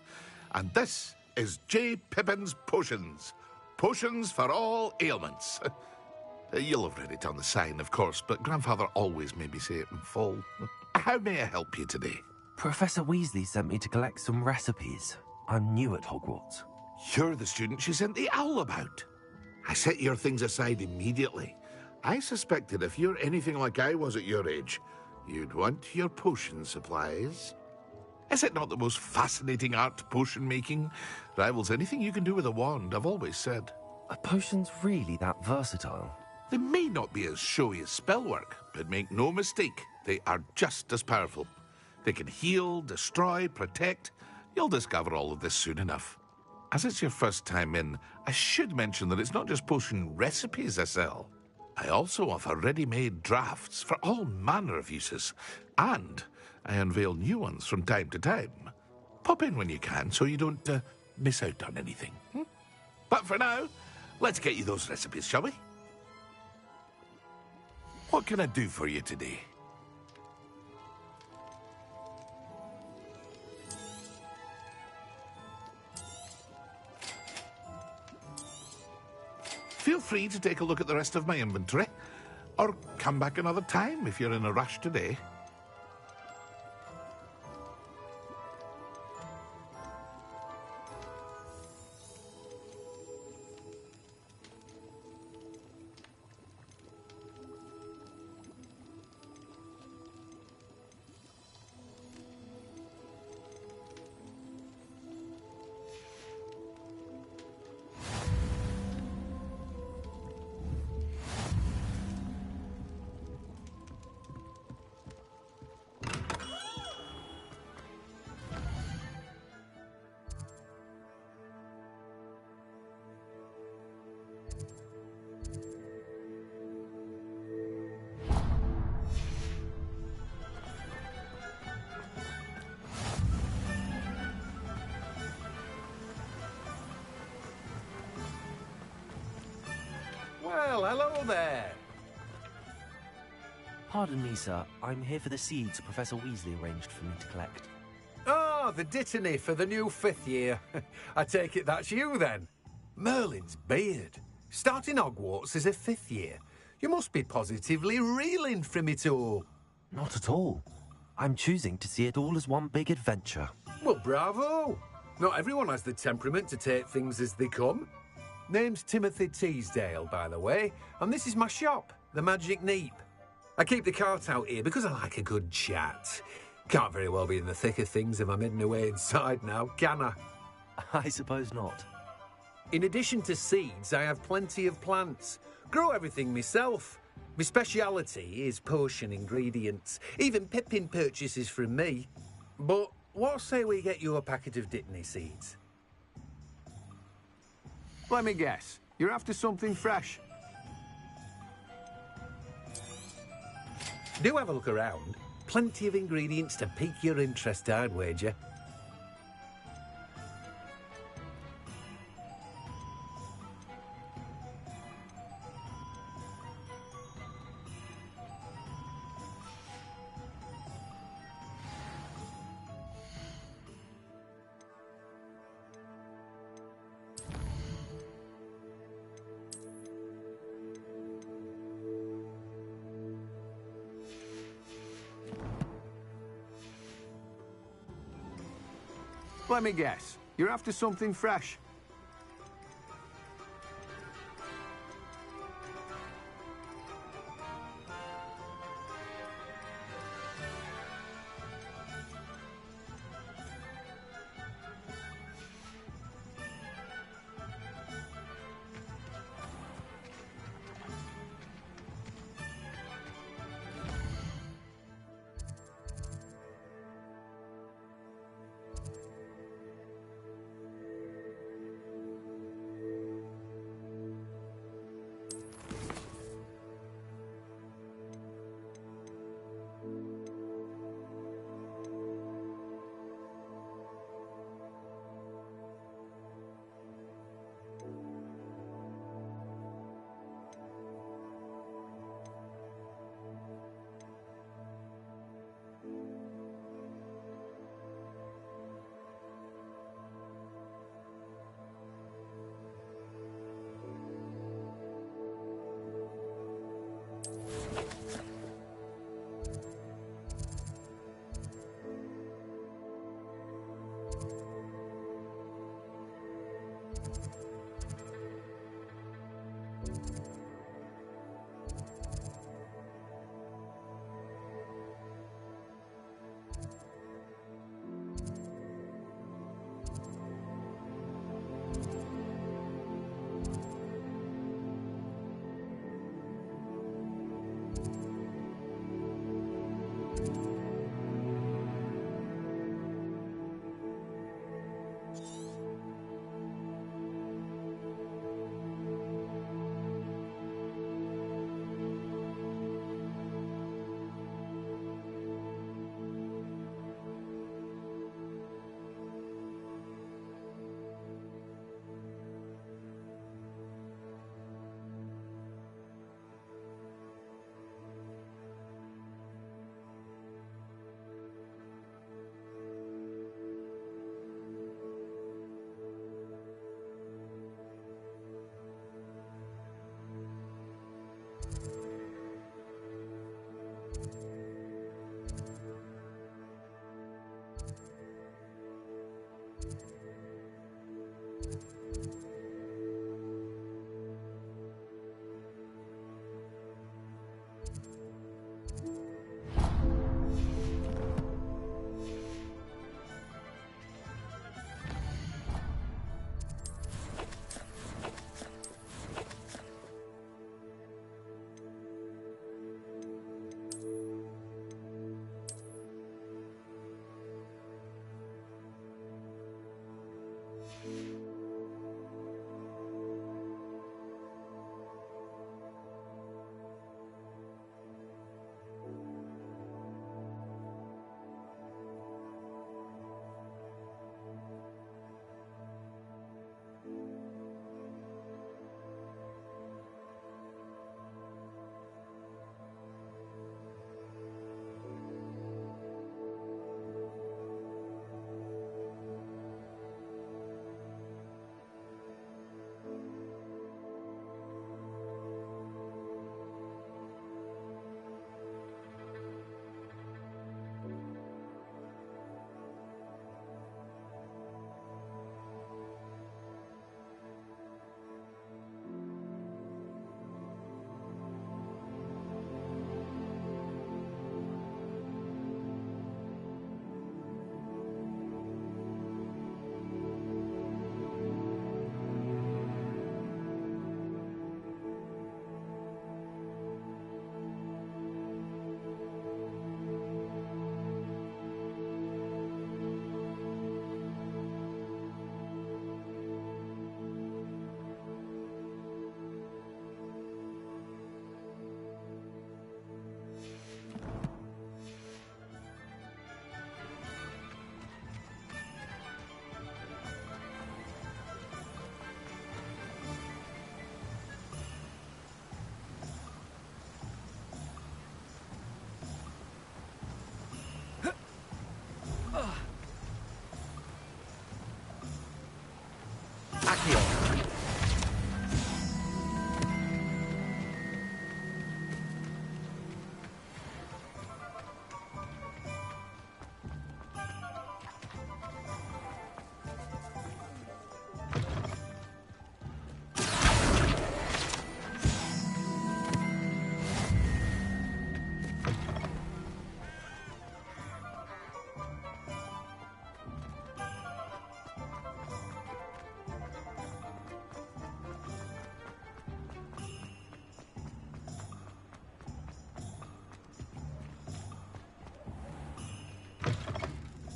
[SPEAKER 23] And this is J. Pippin's Potions. Potions for all ailments. You'll have read it on the sign, of course, but Grandfather always made me say it in full. How may I help you today?
[SPEAKER 3] Professor Weasley sent me to collect some recipes. I'm new at Hogwarts.
[SPEAKER 23] You're the student she sent the owl about. I set your things aside immediately. I suspected if you're anything like I was at your age, you'd want your potion supplies. Is it not the most fascinating art, potion making? Rivals anything you can do with a wand, I've always said.
[SPEAKER 3] Are potions really that versatile?
[SPEAKER 23] They may not be as showy as spellwork, but make no mistake, they are just as powerful. They can heal, destroy, protect. You'll discover all of this soon enough. As it's your first time in, I should mention that it's not just potion recipes I sell. I also offer ready-made drafts for all manner of uses, and I unveil new ones from time to time. Pop in when you can so you don't miss out on anything. But for now, let's get you those recipes, shall we? What can I do for you today? Feel free to take a look at the rest of my inventory, or come back another time if you're in a rush today.
[SPEAKER 6] Hello there.
[SPEAKER 3] Pardon me, sir. I'm here for the seeds Professor Weasley arranged for me to collect.
[SPEAKER 6] Ah, the dittany for the new 5th year. I take it that's you, then. Merlin's beard. Starting Hogwarts as a 5th year. You must be positively reeling from it all.
[SPEAKER 3] Not at all. I'm choosing to see it all as one big adventure.
[SPEAKER 6] Well, bravo. Not everyone has the temperament to take things as they come. Name's Timothy Teasdale, by the way, and this is my shop, the Magic Neep. I keep the cart out here because I like a good chat. Can't very well be in the thick of things if I'm hidden away inside now, can I?
[SPEAKER 3] I suppose not.
[SPEAKER 6] In addition to seeds, I have plenty of plants. Grow everything myself. My speciality is potion ingredients. Even Pippin purchases from me. But what say we get you a packet of dittany seeds? Let me guess. You're after something fresh. Do have a look around. Plenty of ingredients to pique your interest, I'd wager. Let me guess. You're after something fresh.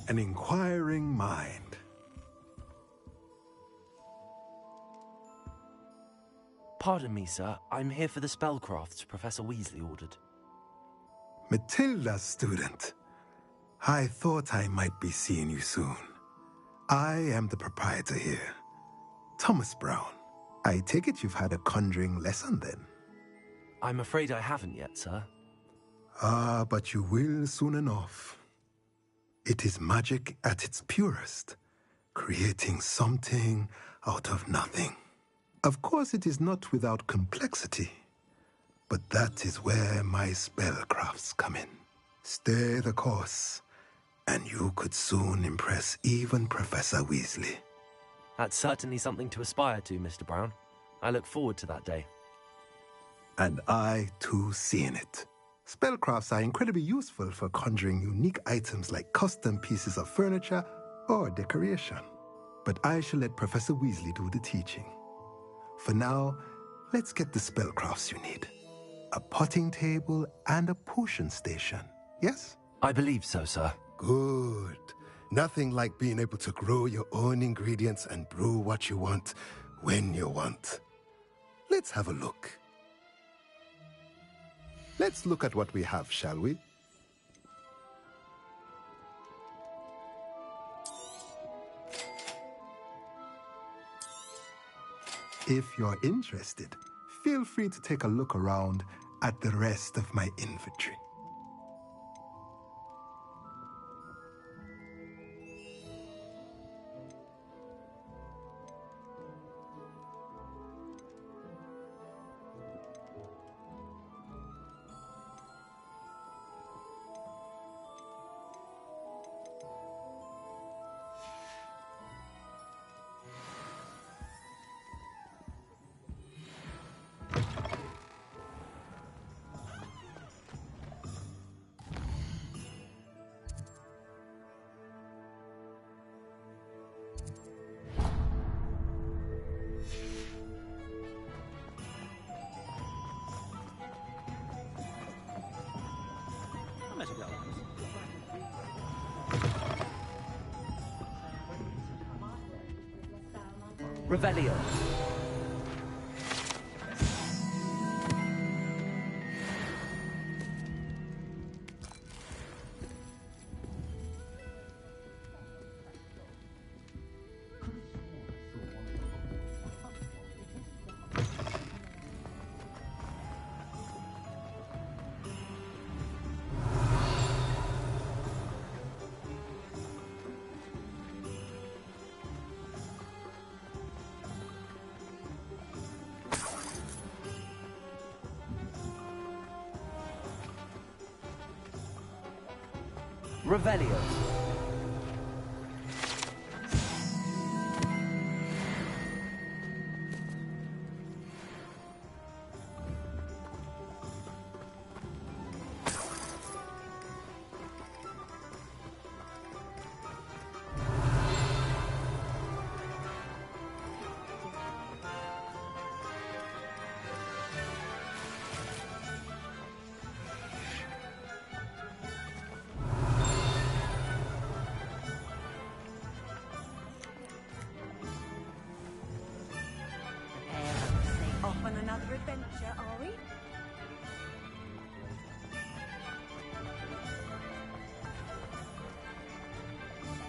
[SPEAKER 13] an inquiring mind.
[SPEAKER 3] Pardon me, sir. I'm here for the spellcrafts Professor Weasley ordered.
[SPEAKER 13] Matilda's student. I thought I might be seeing you soon. I am the proprietor here, Thomas Brown. I take it you've had a conjuring lesson then?
[SPEAKER 3] I'm afraid I haven't yet, sir.
[SPEAKER 13] Ah, but you will soon enough. It is magic at its purest, creating something out of nothing. Of course, it is not without complexity, but that is where my spellcrafts come in. Stay the course, and you could soon impress even Professor Weasley.
[SPEAKER 3] That's certainly something to aspire to, Mr. Brown. I look forward to that day.
[SPEAKER 13] And I, too, seeing it. Spellcrafts are incredibly useful for conjuring unique items like custom pieces of furniture or decoration. But I shall let Professor Weasley do the teaching. For now, let's get the spellcrafts you need. A potting table and a potion station, yes?
[SPEAKER 3] I believe so, sir.
[SPEAKER 13] Good. Nothing like being able to grow your own ingredients and brew what you want, when you want. Let's have a look. Let's look at what we have, shall we? If you're interested, feel free to take a look around at the rest of my inventory.
[SPEAKER 12] Revelio. Revelio.
[SPEAKER 22] Off on another adventure, are we?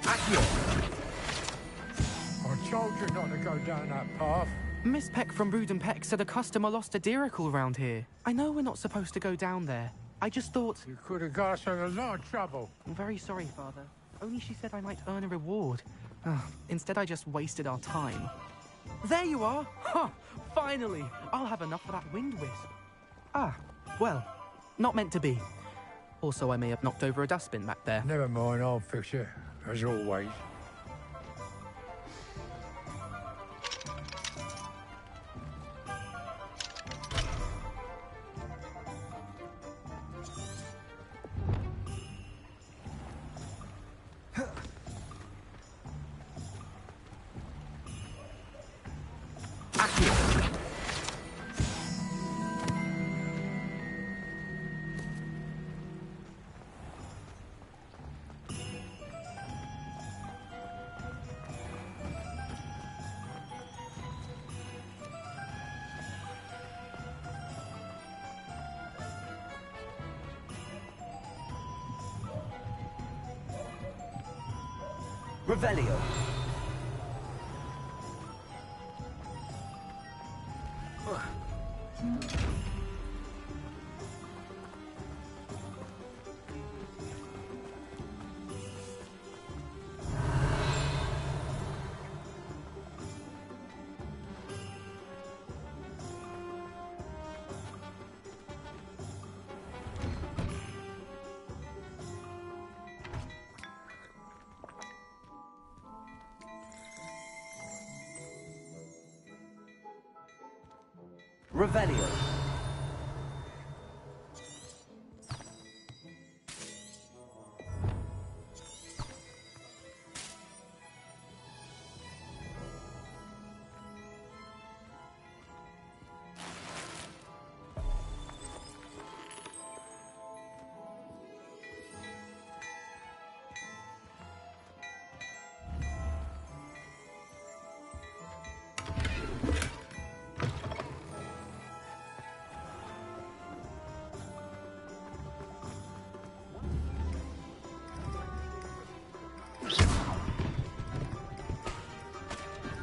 [SPEAKER 15] I told you not to go down that path.
[SPEAKER 16] Miss Peck from Brood and Peck said a customer lost a diricle around here. I know we're not supposed to go down there. I just thought...
[SPEAKER 15] You could have got us in a lot of trouble.
[SPEAKER 16] I'm very sorry, Father. Only she said I might earn a reward. Instead, I just wasted our time. There you are! Ha! Finally! I'll have enough for that wind wisp. Ah, well, not meant to be. Also, I may have knocked over a dustbin back there.
[SPEAKER 15] Never mind, I'll fix it, as always.
[SPEAKER 8] Revelio. Revelio.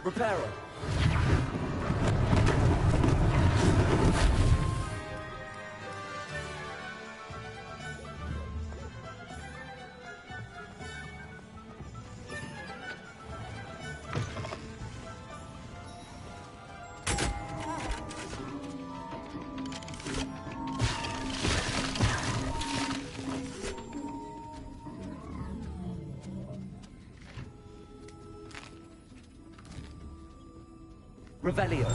[SPEAKER 8] Reparo. Revelio.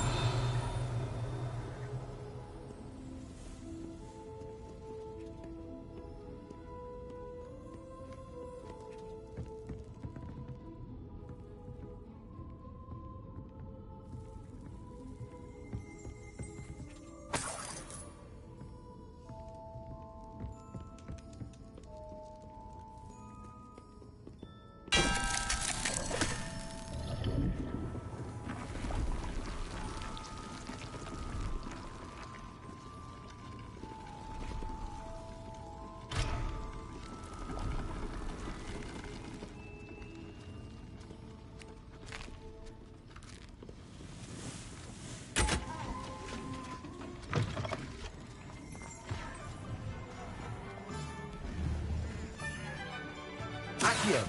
[SPEAKER 8] Accio.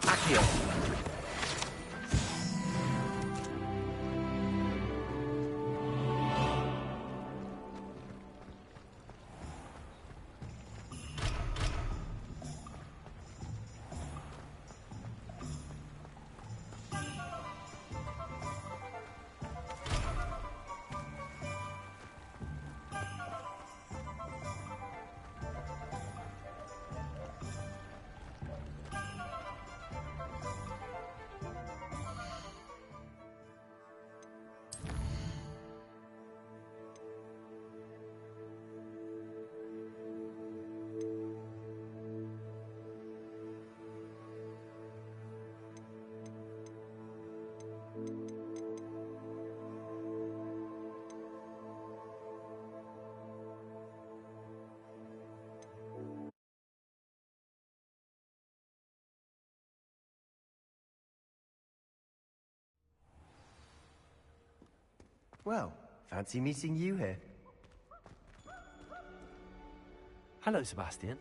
[SPEAKER 8] Accio. Well, fancy meeting you here.
[SPEAKER 3] Hello, Sebastian.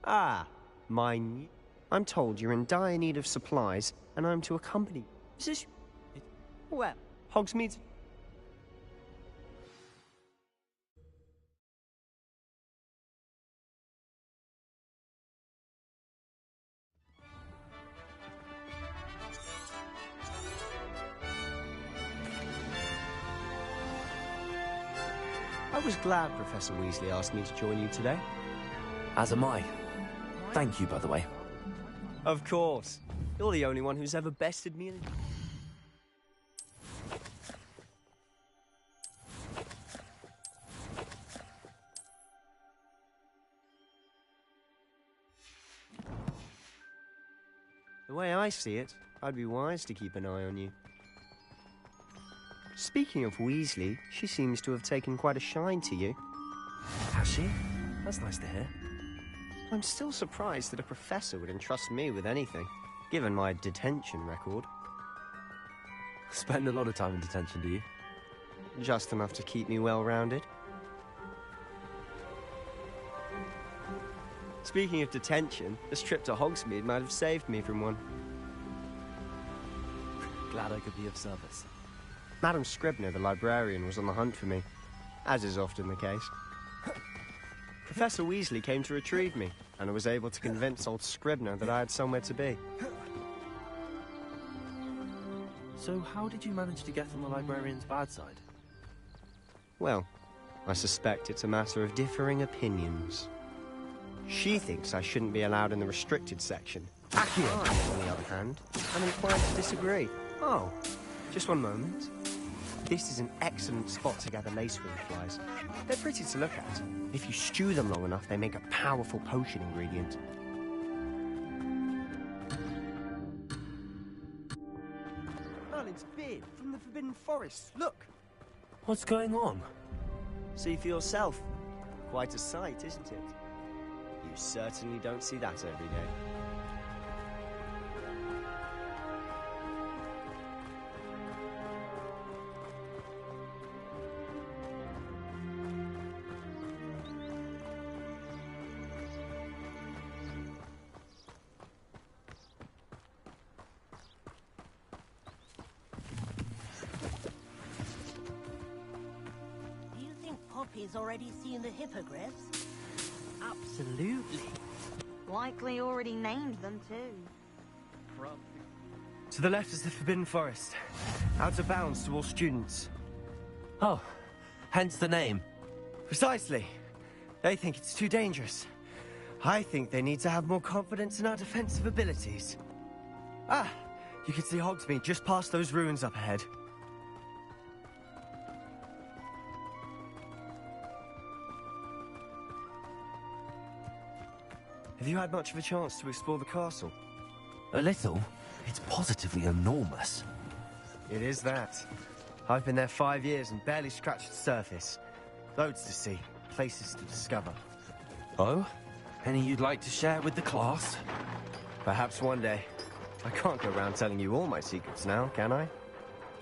[SPEAKER 19] Ah, mine. I'm told you're in dire need of supplies, and I'm to accompany. Is this... Well, Hogsmeade... I was glad Professor Weasley asked me to join you today.
[SPEAKER 3] As am I. Thank you, by the way.
[SPEAKER 19] Of course. You're the only one who's ever bested me in... The way I see it, I'd be wise to keep an eye on you. Speaking of Weasley, she seems to have taken quite a shine to you.
[SPEAKER 3] Has she? That's nice to hear.
[SPEAKER 19] I'm still surprised that a professor would entrust me with anything, given my detention record.
[SPEAKER 3] Spend a lot of time in detention, do you?
[SPEAKER 19] Just enough to keep me well-rounded. Speaking of detention, this trip to Hogsmeade might have saved me from one.
[SPEAKER 3] Glad I could be of service.
[SPEAKER 19] Madam Scribner, the librarian, was on the hunt for me, as is often the case. Professor Weasley came to retrieve me, and I was able to convince old Scribner that I had somewhere to be.
[SPEAKER 3] So how did you manage to get on the librarian's bad side?
[SPEAKER 19] Well, I suspect it's a matter of differing opinions. She thinks I shouldn't be allowed in the restricted section. I, on the other hand, am inclined to disagree. Oh, just one moment. This is an excellent spot to gather lacewing flies. They're pretty to look at. If you stew them long enough, they make a powerful potion ingredient. Merlin's beard from the Forbidden Forest. Look!
[SPEAKER 3] What's going on?
[SPEAKER 19] See for yourself. Quite a sight, isn't it? You certainly don't see that every day.
[SPEAKER 1] Poppy's already seen the hippogriffs?
[SPEAKER 11] Absolutely. Likely already named them too.
[SPEAKER 8] To the left is the Forbidden Forest. Out of bounds to all students.
[SPEAKER 3] Oh, hence the name.
[SPEAKER 8] Precisely. They think it's too dangerous. I think they need to have more confidence in our defensive abilities. Ah, you can see Hogsmeade just past those ruins up ahead. Have you had much of a chance to explore the castle?
[SPEAKER 3] A little. It's positively enormous.
[SPEAKER 8] It is that. I've been there 5 years and barely scratched the surface. Loads to see, places to discover.
[SPEAKER 3] Oh? Any you'd like to share with the class?
[SPEAKER 8] Perhaps one day. I can't go around telling you all my secrets now, can I?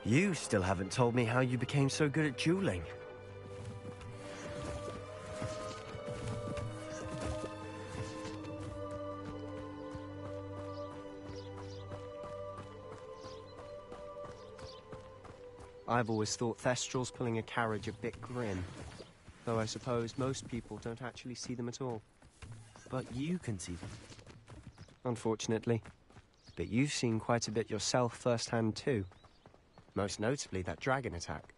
[SPEAKER 8] You still haven't told me how you became so good at dueling. I've always thought Thestrals pulling a carriage a bit grim. Though I suppose most people don't actually see them at all.
[SPEAKER 3] But you can see them.
[SPEAKER 19] Unfortunately. But you've seen quite a bit yourself firsthand too. Most notably that dragon attack.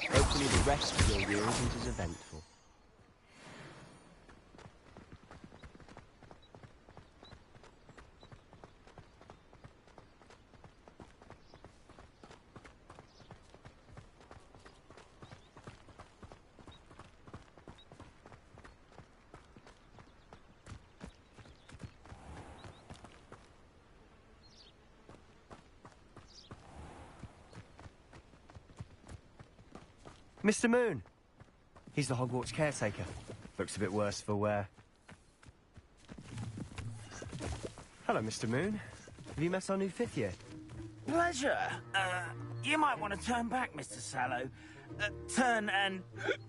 [SPEAKER 19] Hopefully the rest of your year isn't as eventful.
[SPEAKER 8] Mr. Moon! He's the Hogwarts caretaker. Looks a bit worse for wear. Hello, Mr. Moon. Have you met our new 5th year?
[SPEAKER 10] Pleasure. You might want to turn back, Mr. Sallow. Turn and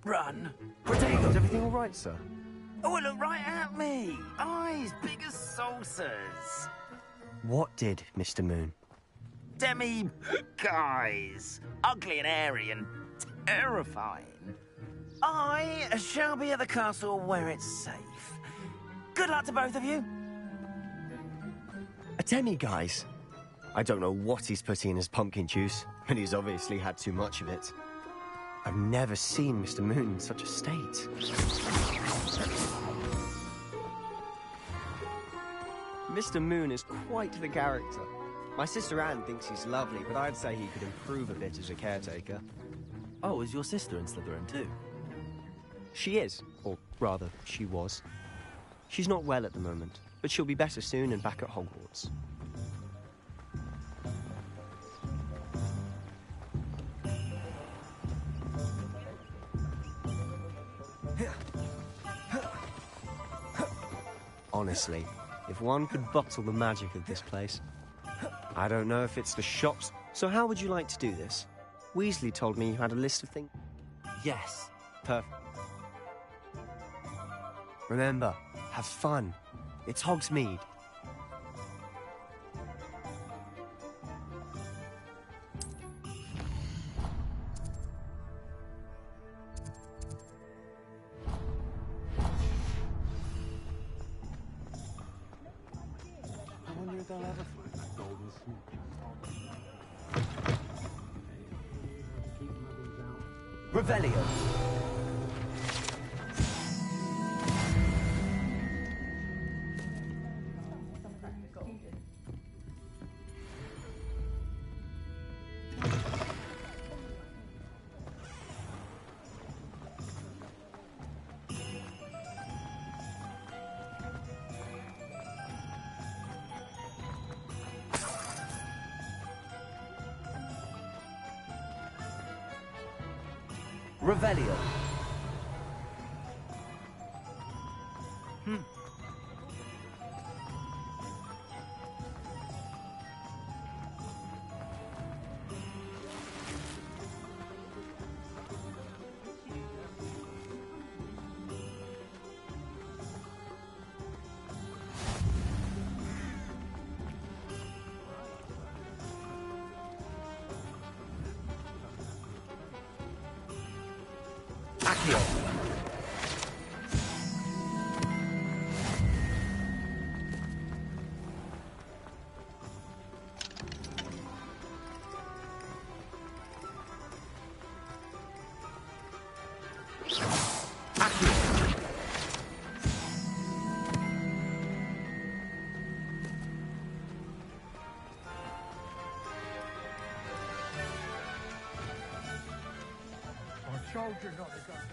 [SPEAKER 10] run.
[SPEAKER 8] Is everything all right, sir?
[SPEAKER 10] Oh, look right at me. Eyes big as saucers.
[SPEAKER 19] What did, Mr. Moon?
[SPEAKER 10] Guys. Ugly and airy and terrifying. I shall be at the castle where it's safe. Good luck to both of you.
[SPEAKER 8] A demi-guise? I don't know what he's putting in his pumpkin juice, but he's obviously had too much of it. I've never seen Mr. Moon in such a state. Mr. Moon is quite the character. My sister Anne thinks he's lovely, but I'd say he could improve a bit as a caretaker.
[SPEAKER 3] Oh, is your sister in Slytherin too?
[SPEAKER 19] She is, or rather, she was. She's not well at the moment, but she'll be better soon and back at Hogwarts. Honestly, if one could bottle the magic of this place. I don't know if it's the shops. So how would you like to do this? Weasley told me you had a list of things.
[SPEAKER 12] Yes.
[SPEAKER 19] Perfect. Remember, have fun. It's Hogsmeade.
[SPEAKER 3] I wonder if they'll ever find that golden smooch.
[SPEAKER 8] Revelio. Revelio. Accio.
[SPEAKER 15] I told you not to go down.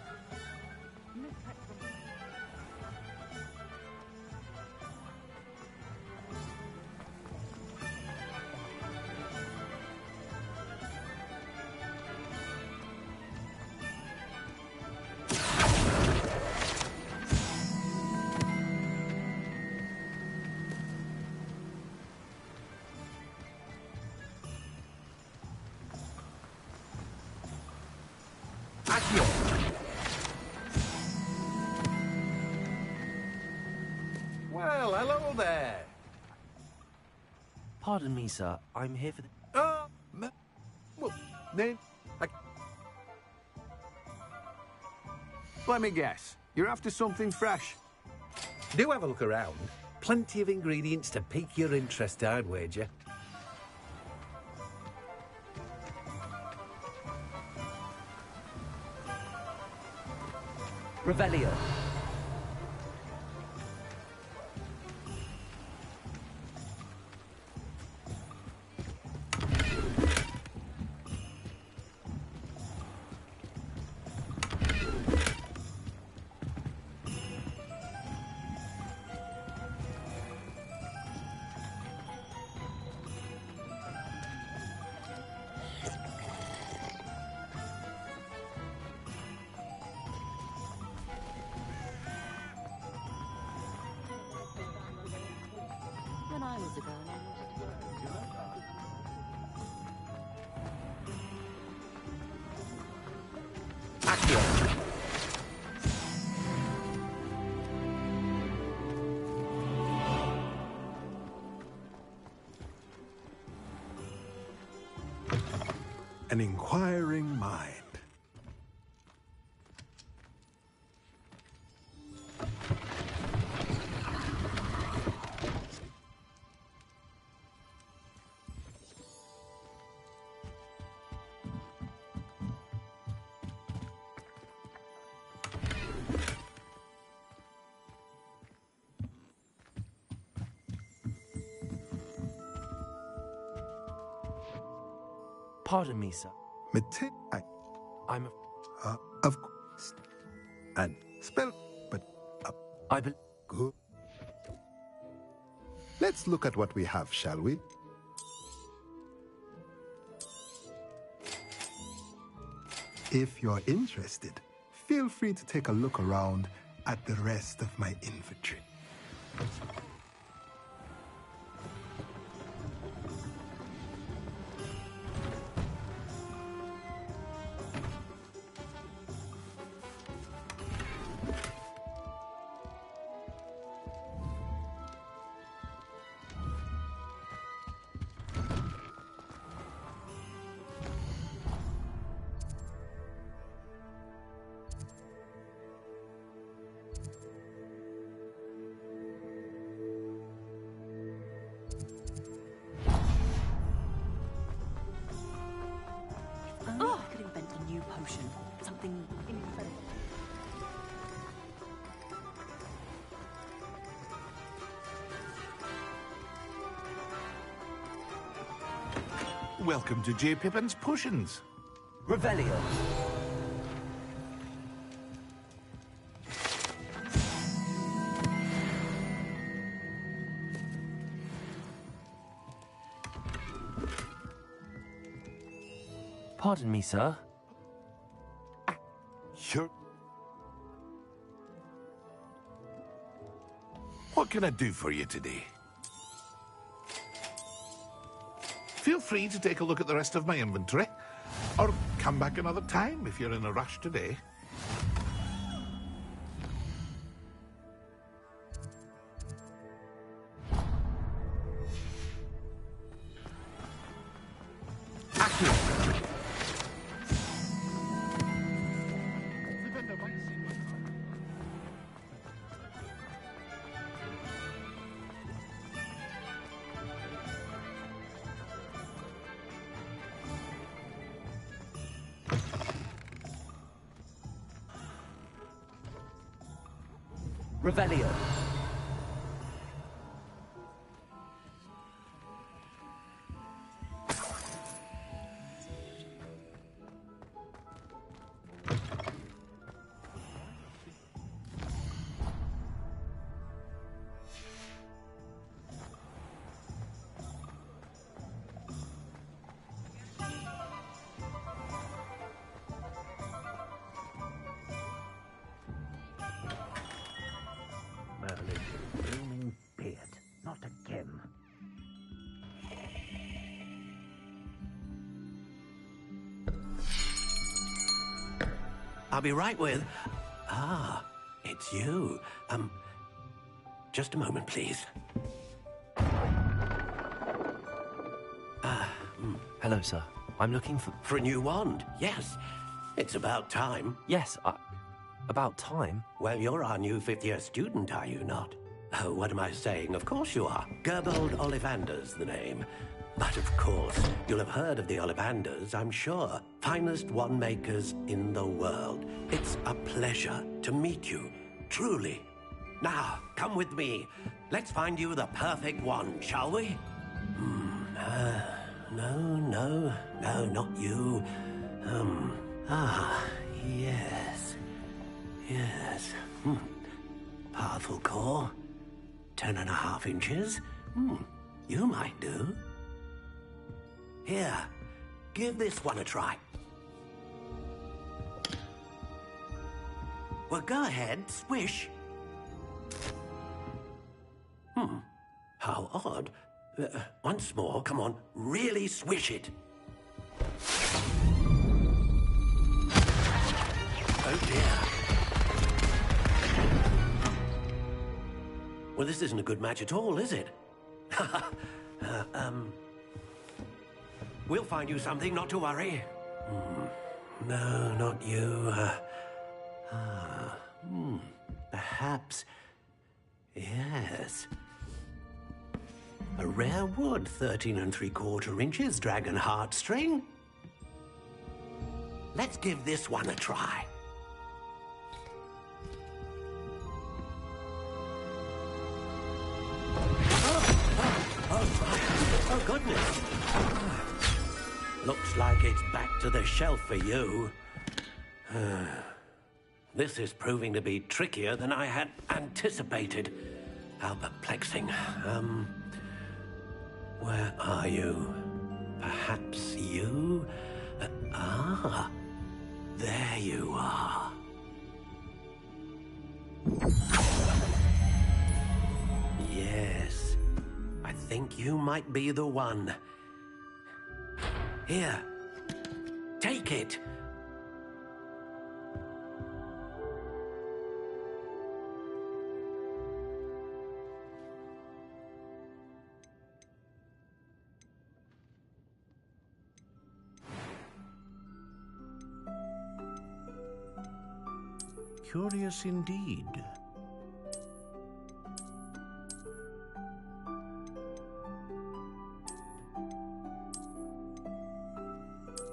[SPEAKER 6] Well, hello there.
[SPEAKER 3] Pardon me, sir. I'm here for the...
[SPEAKER 6] Well, then, let me guess. You're after something fresh. Do have a look around. Plenty of ingredients to pique your interest, I'd wager.
[SPEAKER 8] Revelio.
[SPEAKER 17] When I was a girl,
[SPEAKER 13] An inquiring mind.
[SPEAKER 3] Pardon me, sir.
[SPEAKER 13] I'm of course. And spell, but
[SPEAKER 3] I believe.
[SPEAKER 13] Good. Let's look at what we have, shall we? If you're interested, feel free to take a look around at the rest of my inventory.
[SPEAKER 17] Potion. Something incredible.
[SPEAKER 23] Welcome to J. Pippin's Potions.
[SPEAKER 2] Revelio.
[SPEAKER 3] Pardon me, sir.
[SPEAKER 23] Sure. What can I do for you today? Feel free to take a look at the rest of my inventory, or come back another time if you're in a rush today.
[SPEAKER 2] Revelio.
[SPEAKER 18] I'll be right with... Ah, it's you. Just a moment, please.
[SPEAKER 3] Hello, sir. I'm looking for...
[SPEAKER 18] For a new wand, yes. It's about time.
[SPEAKER 3] Yes, about time?
[SPEAKER 18] Well, you're our new fifth-year student, are you not? Oh, what am I saying? Of course you are. Gerbold Ollivander's the name. But of course, you'll have heard of the Ollivanders, I'm sure. Finest wand makers in the world. It's a pleasure to meet you, truly. Now, come with me. Let's find you the perfect wand, shall we? No, not you. Yes. Powerful core. 10.5 inches. You might do. Here, give this one a try. Well, go ahead, swish. How odd. Once more, come on, really swish it. Oh dear. Well, this isn't a good match at all, is it? We'll find you something, not to worry. No, not you. Perhaps... Yes. A rare wood, 13 3/4 inches, dragon heartstring. Let's give this one a try. Oh, goodness. Looks like it's back to the shelf for you. This is proving to be trickier than I had anticipated. How perplexing. Where are you? Perhaps you? There you are. like you might be the one. Here, take it.
[SPEAKER 7] Curious indeed.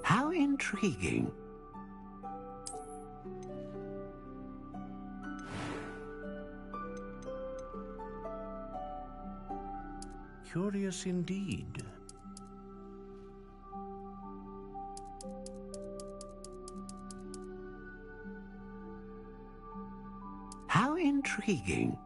[SPEAKER 18] How intriguing.
[SPEAKER 7] Curious indeed.
[SPEAKER 18] How intriguing.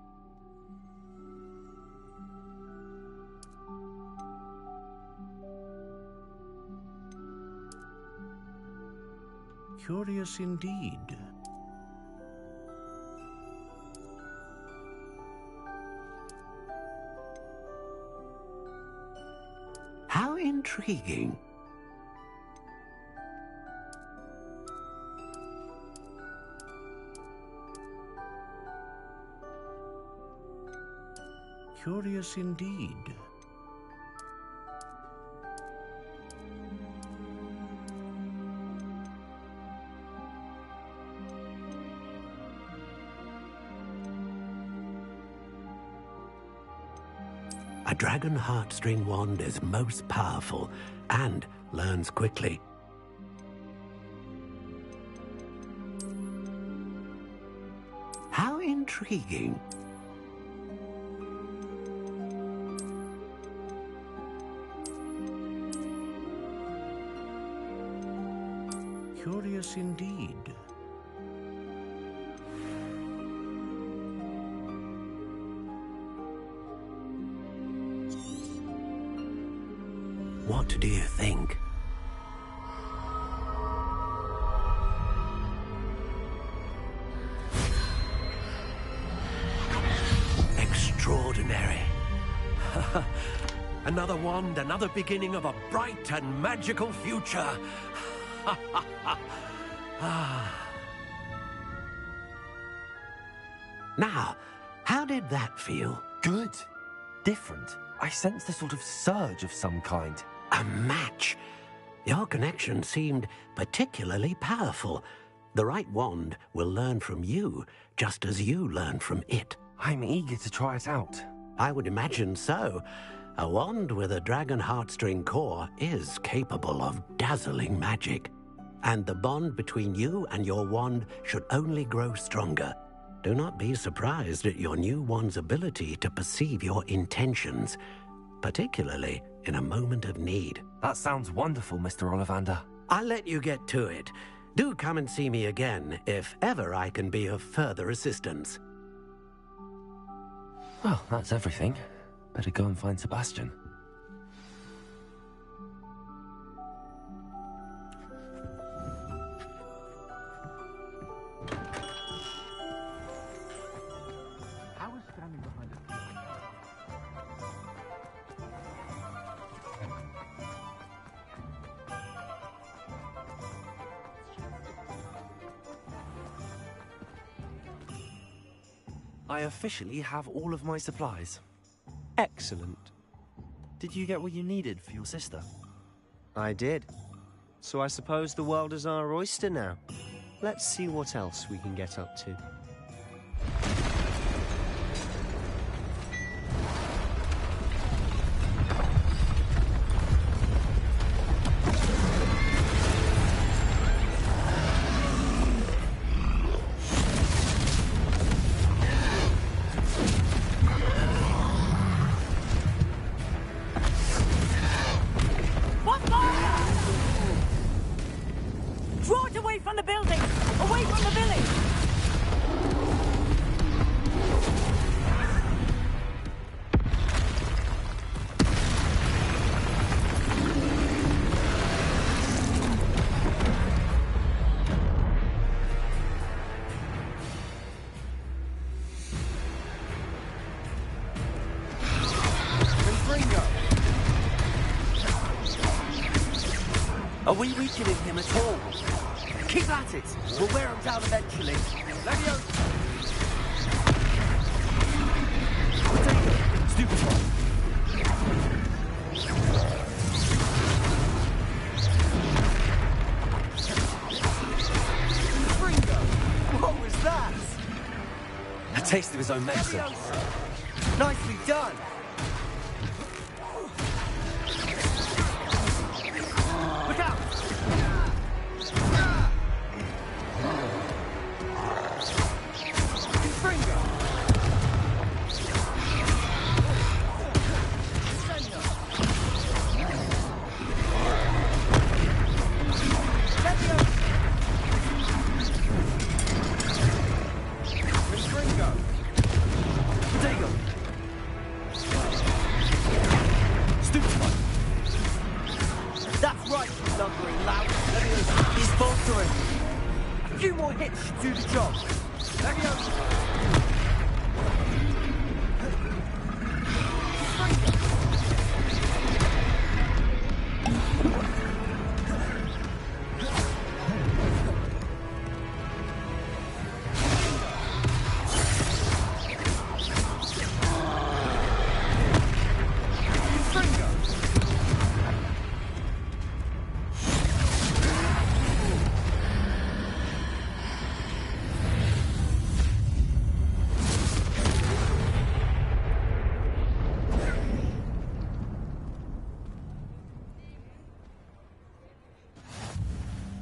[SPEAKER 7] Curious indeed.
[SPEAKER 18] How intriguing.
[SPEAKER 7] Curious indeed.
[SPEAKER 18] A dragon heartstring wand is most powerful and learns quickly. How intriguing.
[SPEAKER 7] Curious indeed.
[SPEAKER 18] What do you think? Extraordinary. Another wand, another beginning of a bright and magical future. Now, how did that feel?
[SPEAKER 3] Good. Different. I sensed a sort of surge of some kind.
[SPEAKER 18] A match. Your connection seemed particularly powerful. The right wand will learn from you, just as you learn from it.
[SPEAKER 3] I'm eager to try it out.
[SPEAKER 18] I would imagine so. A wand with a dragon heartstring core is capable of dazzling magic. And the bond between you and your wand should only grow stronger. Do not be surprised at your new wand's ability to perceive your intentions, particularly in a moment of need.
[SPEAKER 3] That sounds wonderful, Mr. Ollivander.
[SPEAKER 18] I'll let you get to it. Do come and see me again if ever I can be of further assistance.
[SPEAKER 3] Well, that's everything. Better go and find Sebastian.
[SPEAKER 16] I was standing behind a pillar.
[SPEAKER 3] I officially have all of my supplies.
[SPEAKER 19] Excellent.
[SPEAKER 3] Did you get what you needed for your sister?
[SPEAKER 19] I did. So I suppose the world is our oyster now. Let's see what else we can get up to.
[SPEAKER 22] Draw it away from the building! Away from the village!
[SPEAKER 8] Are we weakening him at all? Keep at it. We'll wear him down eventually. Leviosa! Stupid one. What was that?
[SPEAKER 3] A taste of his own medicine.
[SPEAKER 8] Nicely done. Look out! Confringo! That's right, you lumbering lout. He's faltering. A few more hits should do the job.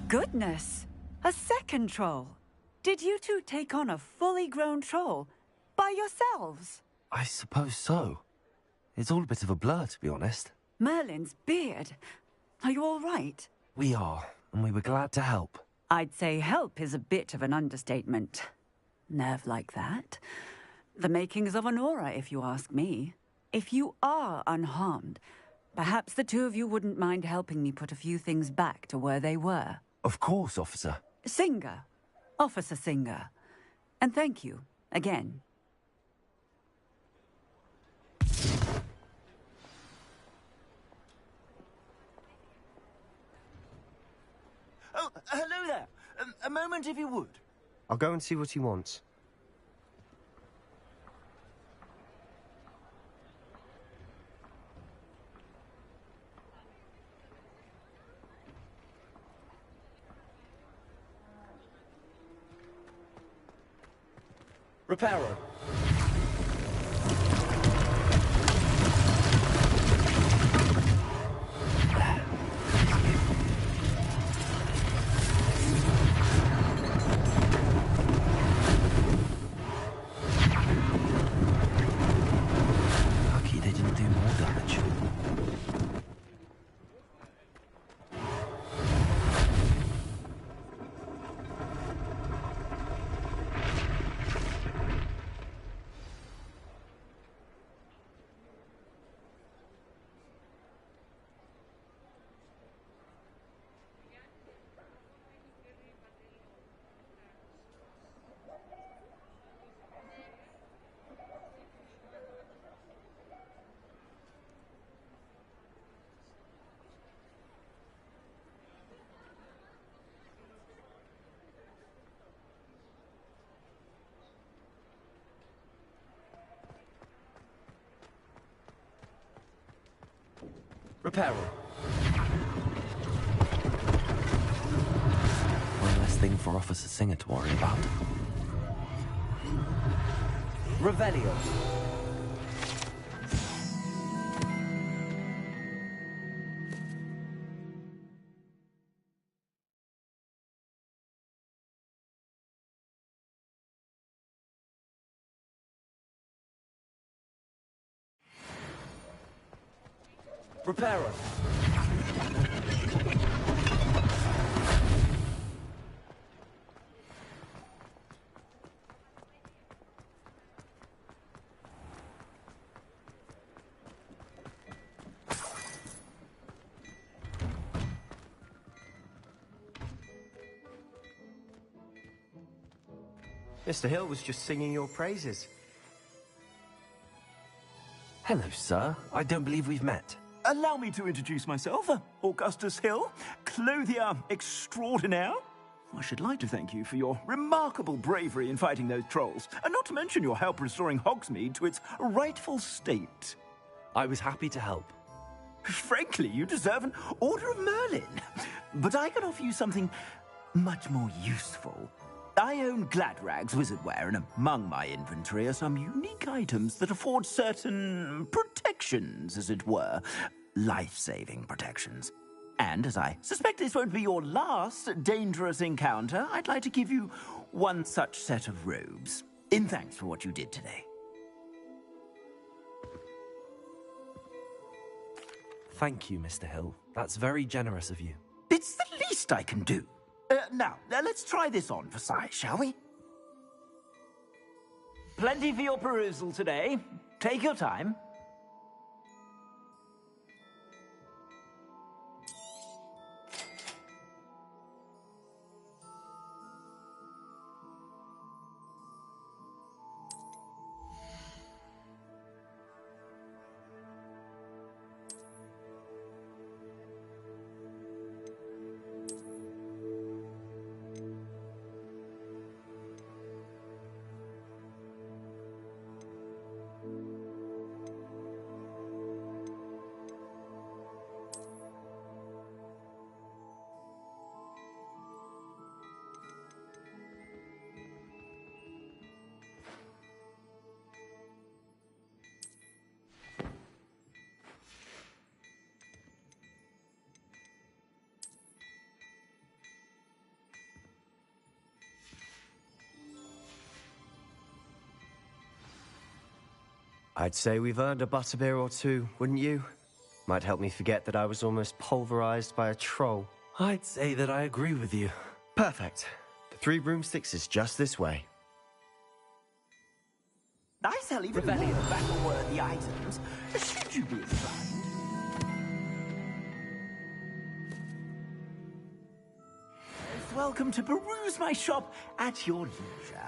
[SPEAKER 9] Goodness! A second troll. Did you two take on a fully grown troll by yourselves?
[SPEAKER 3] I suppose so. It's all a bit of a blur, to be honest.
[SPEAKER 9] Merlin's beard. Are you all right?
[SPEAKER 3] We are, and we were glad to help.
[SPEAKER 9] I'd say help is a bit of an understatement. Nerve like that. The makings of an aura, if you ask me. If you are unharmed, perhaps the two of you wouldn't mind helping me put a few things back to where they were.
[SPEAKER 3] Of course, officer.
[SPEAKER 9] Singer. Officer Singer. And thank you, again.
[SPEAKER 10] Oh, hello there. A moment, if you would.
[SPEAKER 19] I'll go and see what he wants.
[SPEAKER 3] Reparo. Lucky they didn't do more damage. Reparo. One less thing for Officer Singer to worry about.
[SPEAKER 8] Revelio. Reparo.
[SPEAKER 19] Mr. Hill was just singing your praises.
[SPEAKER 3] Hello, sir. I don't believe we've met.
[SPEAKER 10] Allow me to introduce myself, Augustus Hill, clothier extraordinaire. I should like to thank you for your remarkable bravery in fighting those trolls, and not to mention your help restoring Hogsmeade to its rightful state.
[SPEAKER 3] I was happy to help.
[SPEAKER 10] Frankly, you deserve an Order of Merlin. But I can offer you something much more useful. I own Gladrag's wizardwear, and among my inventory are some unique items that afford certain protections, as it were. Life-saving protections. And as I suspect this won't be your last dangerous encounter, I'd like to give you one such set of robes, in thanks for what you did today.
[SPEAKER 3] Thank you, Mr. Hill. That's very generous of you.
[SPEAKER 10] It's the least I can do. Now, let's try this on for size, shall we? Plenty for your perusal today. Take your time.
[SPEAKER 8] I'd say we've earned a butterbeer or two, wouldn't you? Might help me forget that I was almost pulverized by a troll.
[SPEAKER 3] I'd say that I agree with you.
[SPEAKER 8] Perfect. The 3 broomsticks is just this way.
[SPEAKER 10] I sell even more battle-worthy items, should you be inclined. Welcome to peruse my shop at your leisure.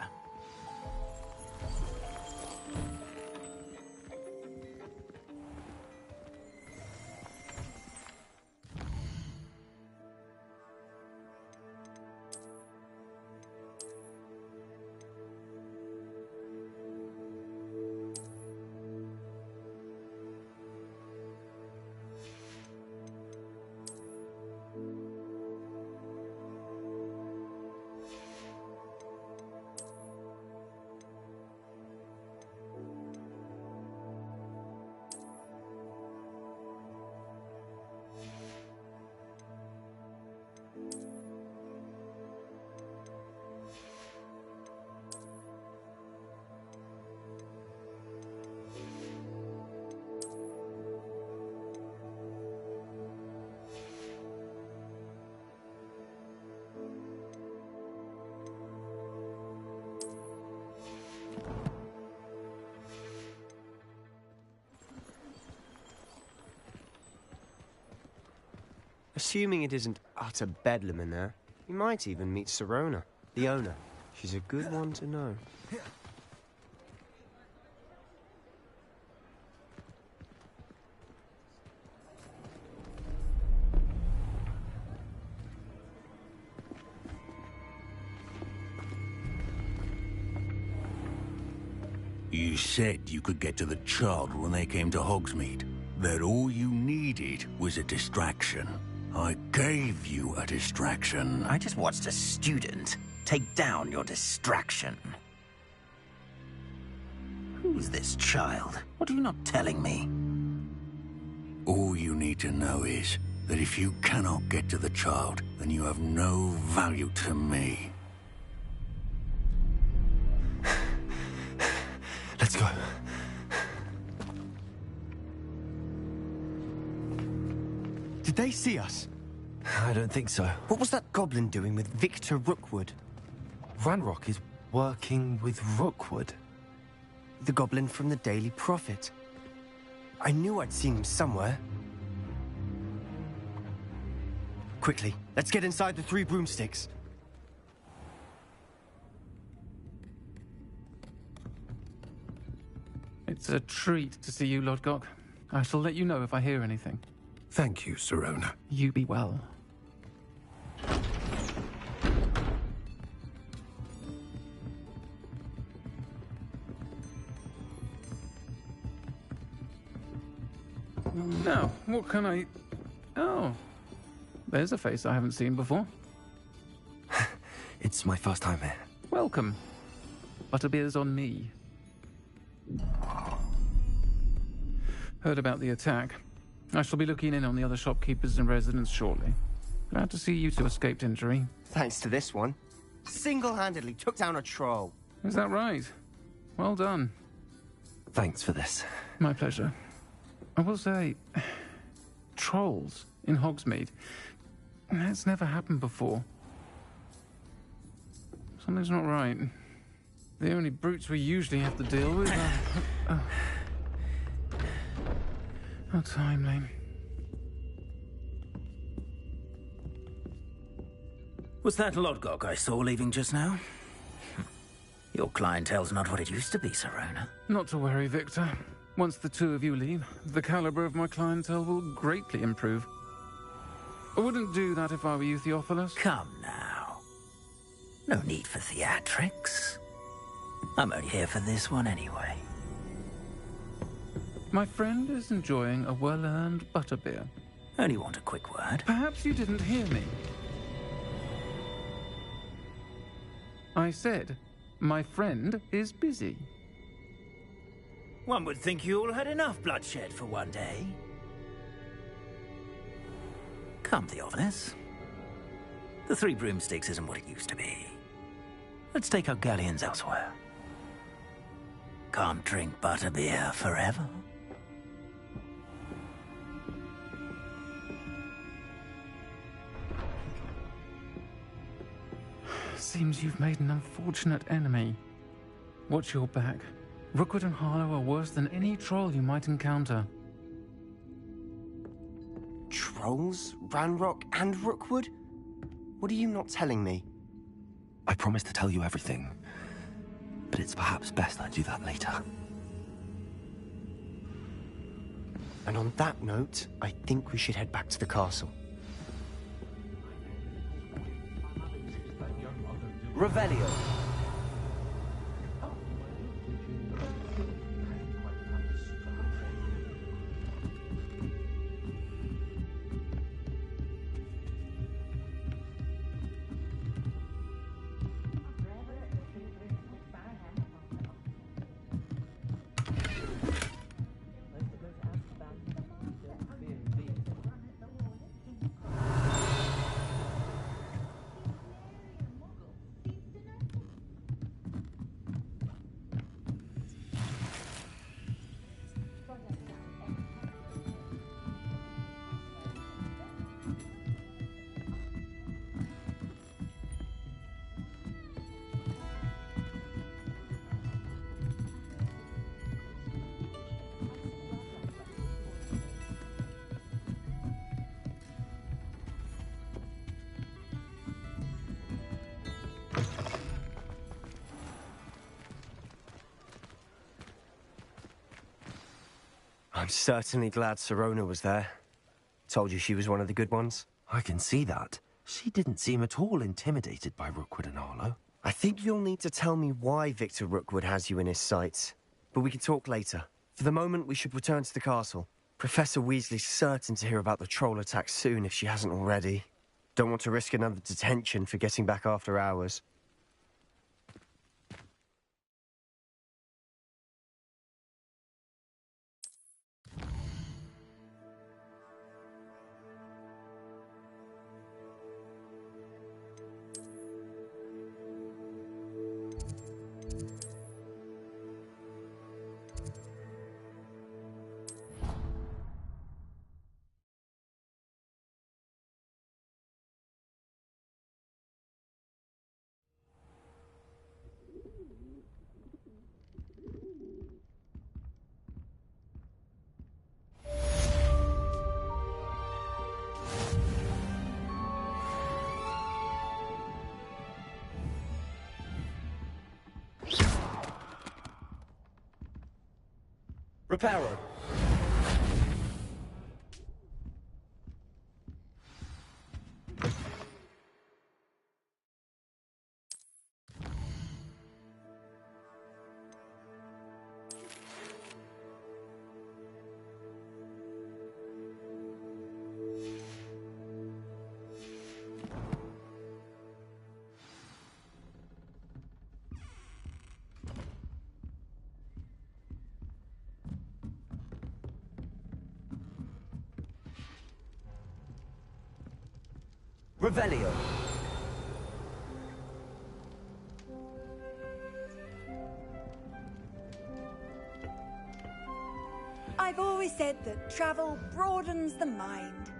[SPEAKER 8] Assuming it isn't utter bedlam in there, you might even meet Sirona, the owner. She's a good one to know.
[SPEAKER 2] You said you could get to the child when they came to Hogsmeade. That all you needed was a distraction. I gave you a distraction.
[SPEAKER 10] I just watched a student take down your distraction. Who's this child? What are you not telling me?
[SPEAKER 2] All you need to know is that if you cannot get to the child, then you have no value to me.
[SPEAKER 3] Let's go.
[SPEAKER 8] Did they see us?
[SPEAKER 3] I don't think so.
[SPEAKER 8] What was that goblin doing with Victor Rookwood?
[SPEAKER 3] Ranrock is working with Rookwood.
[SPEAKER 8] The goblin from the Daily Prophet. I knew I'd seen him somewhere. Quickly, let's get inside the 3 broomsticks.
[SPEAKER 4] It's a treat to see you, Lodgok. I shall let you know if I hear anything.
[SPEAKER 6] Thank you, Sirona.
[SPEAKER 4] You be well. Now, what can I... Oh, there's a face I haven't seen before.
[SPEAKER 3] It's my first time here.
[SPEAKER 4] Welcome. Butterbeer's on me. Heard about the attack. I shall be looking in on the other shopkeepers and residents shortly. Glad to see you two escaped injury.
[SPEAKER 8] Thanks to this one. Single-handedly took down a troll.
[SPEAKER 4] Is that right? Well done.
[SPEAKER 3] Thanks for this.
[SPEAKER 4] My pleasure. I will say, trolls in Hogsmeade. That's never happened before. Something's not right. The only brutes we usually have to deal with are... How timely.
[SPEAKER 2] Was that Lodgok I saw leaving just now? Your clientele's not what it used to be, Sirona.
[SPEAKER 4] Not to worry, Victor. Once the two of you leave, the caliber of my clientele will greatly improve. I wouldn't do that if I were you, Theophilus.
[SPEAKER 2] Come now. No need for theatrics. I'm only here for this one anyway.
[SPEAKER 4] My friend is enjoying a well-earned butterbeer.
[SPEAKER 2] Only want a quick word.
[SPEAKER 4] Perhaps you didn't hear me. I said, my friend is busy.
[SPEAKER 2] One would think you all had enough bloodshed for one day. Come, Theophilus. The Three Broomsticks isn't what it used to be. Let's take our galleons elsewhere. Can't drink butterbeer forever.
[SPEAKER 4] Seems you've made an unfortunate enemy. Watch your back. Rookwood and Harlow are worse than any troll you might encounter.
[SPEAKER 8] Trolls? Ranrock and Rookwood? What are you not telling me?
[SPEAKER 3] I promise to tell you everything, but it's perhaps best I do that later.
[SPEAKER 8] And on that note, I think we should head back to the castle. Revelio. I'm certainly glad Sirona was there. Told you she was one of the good ones.
[SPEAKER 3] I can see that. She didn't seem at all intimidated by Rookwood and Harlow.
[SPEAKER 8] I think you'll need to tell me why Victor Rookwood has you in his sights. But we can talk later. For the moment, we should return to the castle. Professor Weasley's certain to hear about the troll attack soon if she hasn't already. Don't want to risk another detention for getting back after hours.
[SPEAKER 2] Reparo.
[SPEAKER 8] Revelio.
[SPEAKER 22] I've always said that travel broadens the mind.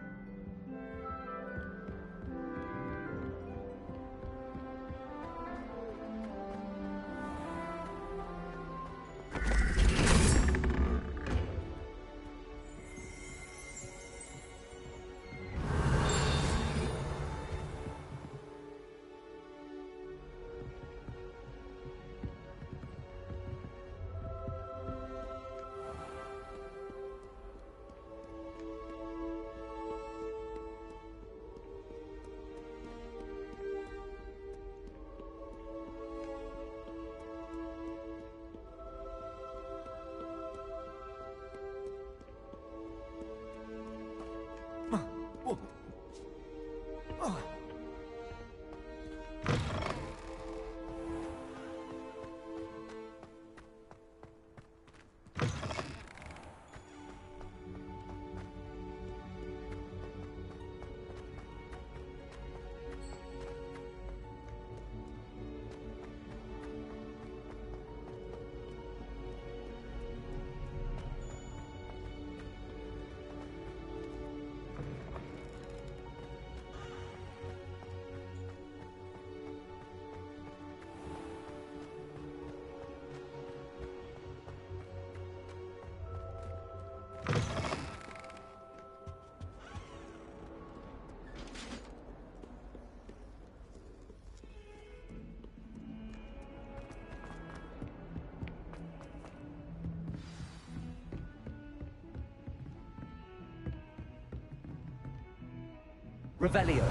[SPEAKER 8] Revelio.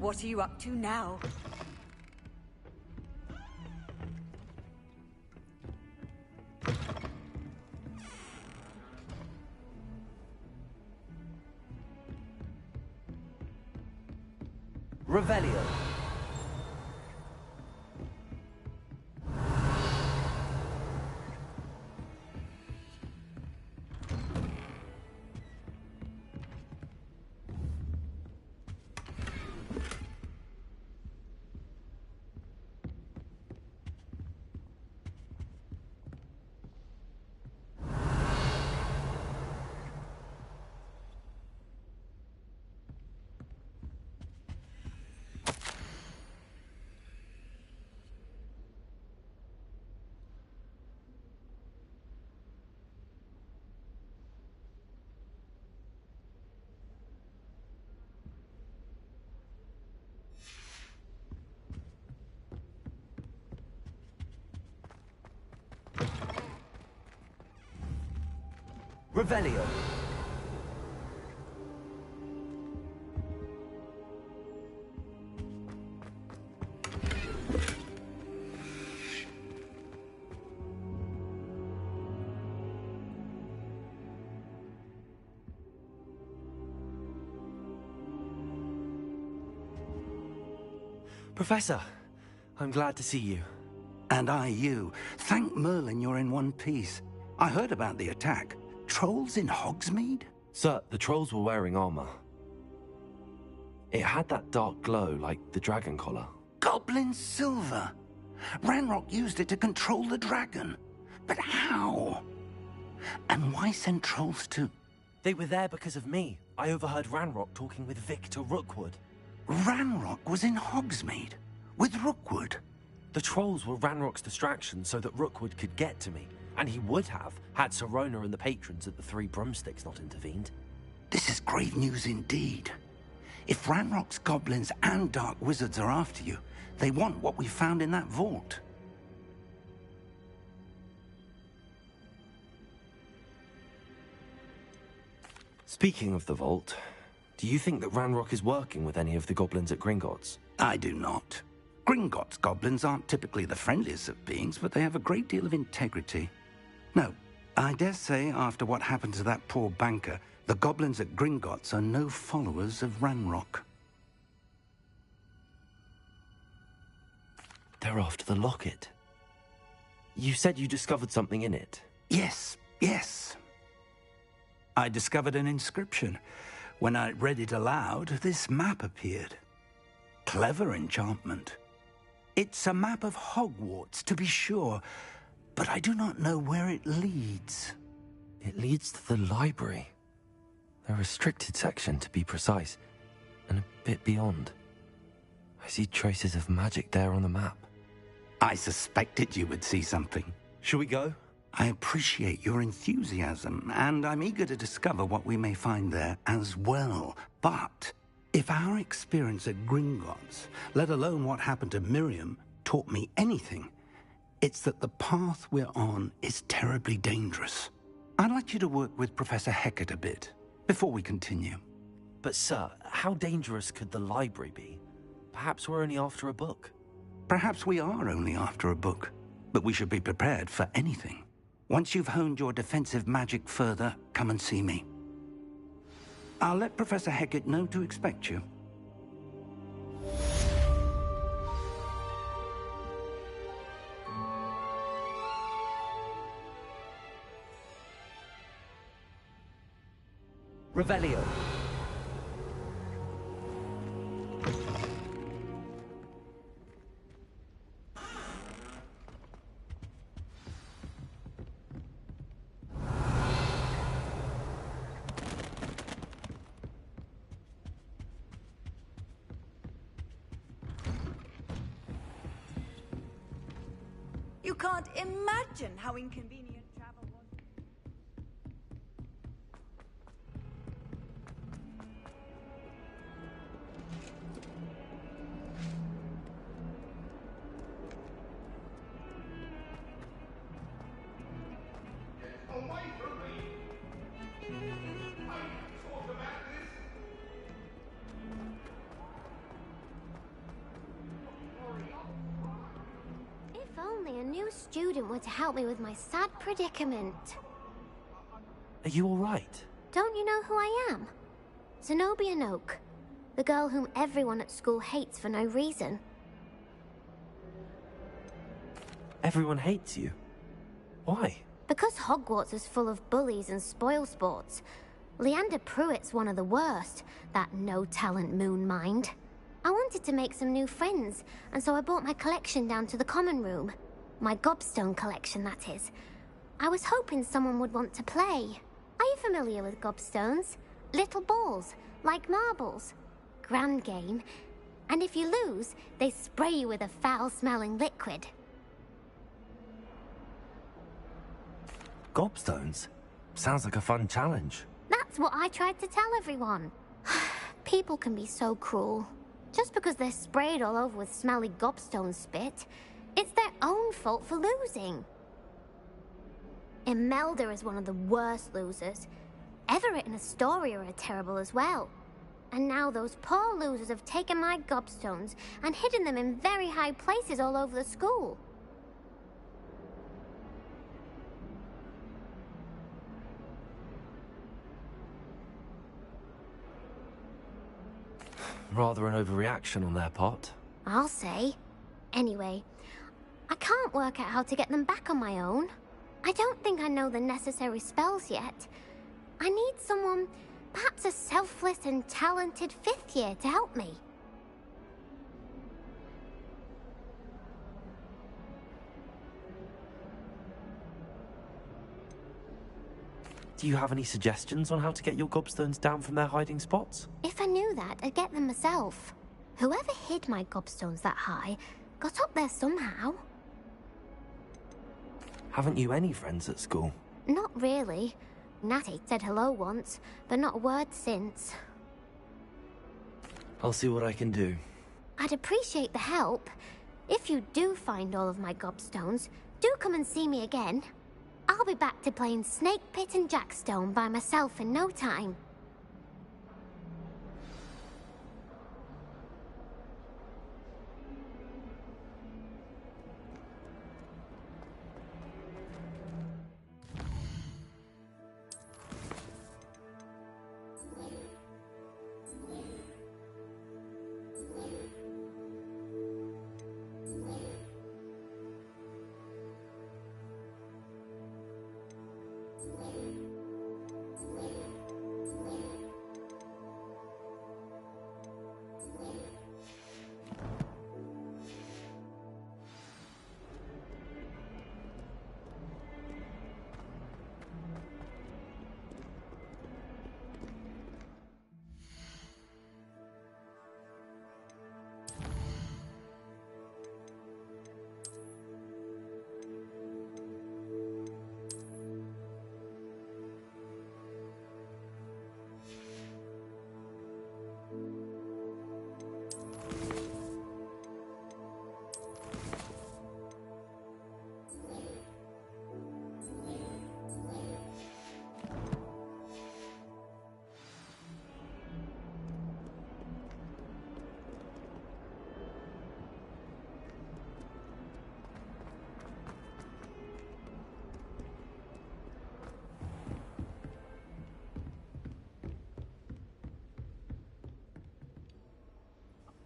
[SPEAKER 22] What are you up to now?
[SPEAKER 8] Revelio. Revelio.
[SPEAKER 3] Professor, I'm glad to see you.
[SPEAKER 2] And I you. Thank Merlin you're in one piece. I heard about the attack. Trolls in Hogsmeade?
[SPEAKER 3] Sir, the trolls were wearing armor. It had that dark glow like the dragon collar.
[SPEAKER 2] Goblin silver. Ranrock used it to control the dragon. But how? And why send trolls to...
[SPEAKER 3] They were there because of me. I overheard Ranrock talking with Victor Rookwood.
[SPEAKER 2] Ranrock was in Hogsmeade? With Rookwood?
[SPEAKER 3] The trolls were Ranrock's distraction so that Rookwood could get to me. And he would have, had Sirona and the patrons at the Three Broomsticks not intervened.
[SPEAKER 2] This is grave news indeed. If Ranrock's goblins and dark wizards are after you, they want what we found in that vault.
[SPEAKER 3] Speaking of the vault, Do you think that Ranrock is working with any of the goblins at Gringotts?
[SPEAKER 2] I do not. Gringotts goblins aren't typically the friendliest of beings, but they have a great deal of integrity. No, I dare say after what happened to that poor banker, the goblins at Gringotts are no followers of Ranrock.
[SPEAKER 3] They're after the locket. You said you discovered something in it.
[SPEAKER 2] Yes, yes. I discovered an inscription. When I read it aloud, this map appeared. Clever enchantment. It's a map of Hogwarts, to be sure, but I do not know where it leads.
[SPEAKER 3] It leads to the library. The restricted section, to be precise, and a bit beyond. I see traces of magic there on the map.
[SPEAKER 2] I suspected you would see something.
[SPEAKER 3] Shall we go?
[SPEAKER 2] I appreciate your enthusiasm, and I'm eager to discover what we may find there as well. But if our experience at Gringotts, let alone what happened to Miriam, taught me anything, it's that the path we're on is terribly dangerous. I'd like you to work with Professor Hecat a bit before we continue.
[SPEAKER 3] But sir, how dangerous could the library be? Perhaps we're only after a book.
[SPEAKER 2] Perhaps we are only after a book, but we should be prepared for anything. Once you've honed your defensive magic further, come and see me. I'll let Professor Hecat know to expect you.
[SPEAKER 3] Revelio.
[SPEAKER 22] You can't imagine how inconvenient travel was.
[SPEAKER 14] If only a new student were to help me with my sad predicament.
[SPEAKER 3] Are you all right?
[SPEAKER 14] Don't you know who I am? Zenobia Noak, the girl whom everyone at school hates for no reason.
[SPEAKER 3] Everyone hates you. Why?
[SPEAKER 14] Because Hogwarts is full of bullies and spoilsports. Leander Pruitt's one of the worst, that no-talent moon mind. I wanted to make some new friends, and so I brought my collection down to the common room. My gobstone collection, that is. I was hoping someone would want to play. Are you familiar with gobstones? Little balls, like marbles. Grand game. And if you lose, they spray you with a foul-smelling liquid.
[SPEAKER 3] Gobstones? Sounds like a fun challenge.
[SPEAKER 14] That's what I tried to tell everyone. People can be so cruel. Just because they're sprayed all over with smelly gobstone spit, it's their own fault for losing. Imelda is one of the worst losers. Everett and Astoria are terrible as well. And now those poor losers have taken my gobstones and hidden them in very high places all over the school.
[SPEAKER 3] Rather an overreaction on their part.
[SPEAKER 14] I'll say. Anyway, I can't work out how to get them back on my own. I don't think I know the necessary spells yet. I need someone, perhaps a selfless and talented fifth year to help me.
[SPEAKER 3] Do you have any suggestions on how to get your gobstones down from their hiding spots?
[SPEAKER 14] If I knew that, I'd get them myself. Whoever hid my gobstones that high got up there somehow.
[SPEAKER 3] Haven't you any friends at school?
[SPEAKER 14] Not really. Natty said hello once, but not a word since.
[SPEAKER 3] I'll see what I can do.
[SPEAKER 14] I'd appreciate the help. If you do find all of my gobstones, do come and see me again. I'll be back to playing Snake Pit and Jackstone by myself in no time.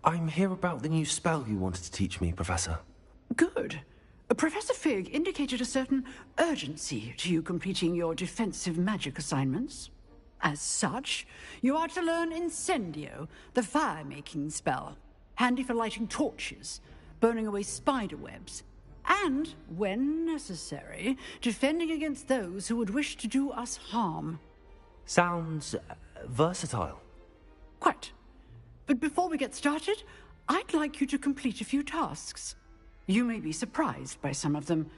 [SPEAKER 3] I'm here about the new spell you wanted to teach me, Professor.
[SPEAKER 5] Good. Professor Fig indicated a certain urgency to you completing your defensive magic assignments. As such, you are to learn Incendio, the fire-making spell, handy for lighting torches, burning away spider webs, and, when necessary, defending against those who would wish to do us harm.
[SPEAKER 3] Sounds versatile.
[SPEAKER 5] Quite. But before we get started, I'd like you to complete a few tasks. You may be surprised by some of them.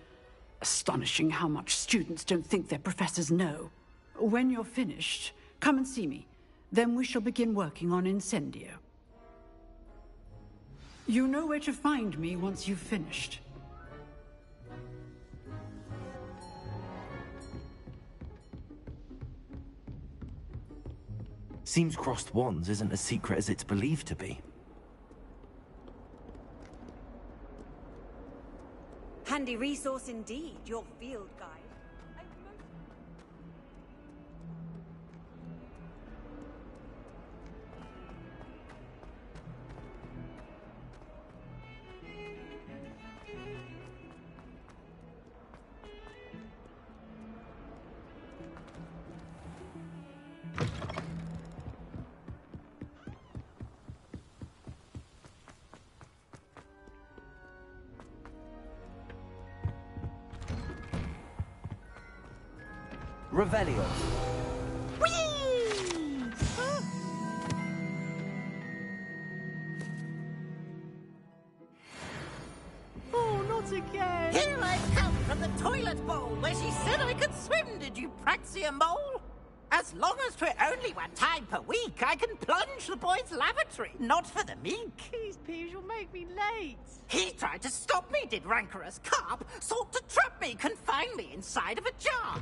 [SPEAKER 5] Astonishing how much students don't think their professors know. When you're finished, come and see me. Then we shall begin working on Incendio. You know where to find me once you've finished.
[SPEAKER 3] Seems crossed wands isn't as secret as it's believed to be.
[SPEAKER 22] Handy resource indeed, your field guide.
[SPEAKER 3] Revelio.
[SPEAKER 22] Oh, not again!
[SPEAKER 20] Here I come from the toilet bowl where she said I could swim, did you praxia mole? As long as 'twere only one time per week, I can plunge the boy's lavatory, not for the meek.
[SPEAKER 22] Please, Peeves, you'll make me late.
[SPEAKER 20] He tried to stop me, did rancorous carp, sought to trap me, confine me inside of a jar.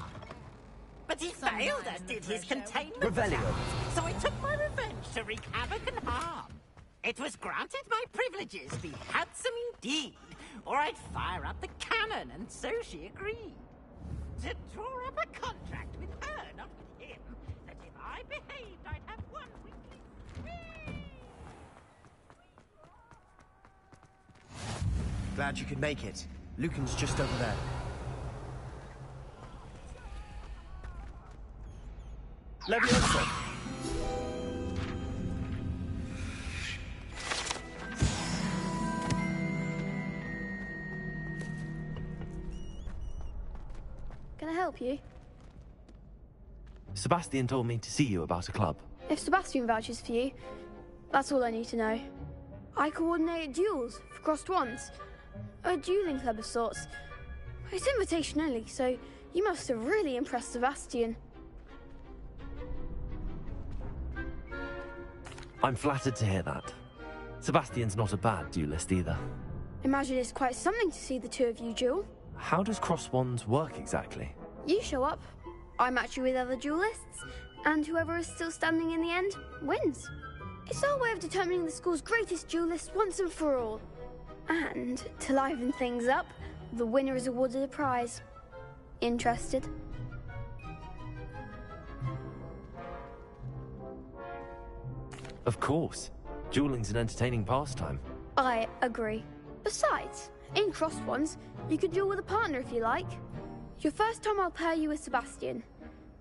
[SPEAKER 20] But he failed, as did his containment
[SPEAKER 3] Revelio.
[SPEAKER 20] so I took my revenge to wreak havoc and harm. It was granted my privileges be handsome indeed, or I'd fire up the cannon, and so she agreed. To draw up a contract with her, not with him, that if I behaved, I'd have one weekly...
[SPEAKER 8] Glad you could make it. Lucan's just over there.
[SPEAKER 3] Leviosa.
[SPEAKER 21] Can I help you?
[SPEAKER 3] Sebastian told me to see you about a club.
[SPEAKER 21] If Sebastian vouches for you, that's all I need to know. I coordinate duels for crossed wands. A dueling club of sorts. It's invitation only, so you must have really impressed Sebastian.
[SPEAKER 3] I'm flattered to hear that. Sebastian's not a bad duelist either.
[SPEAKER 21] Imagine it's quite something to see the two of you duel.
[SPEAKER 3] How does cross wands work exactly?
[SPEAKER 21] You show up, I match you with other duelists, and whoever is still standing in the end wins. It's our way of determining the school's greatest duelist once and for all. And to liven things up, the winner is awarded a prize. Interested?
[SPEAKER 3] Of course. Dueling's an entertaining pastime.
[SPEAKER 21] I agree. Besides, in crossed ones, you could duel with a partner if you like. Your first time I'll pair you with Sebastian.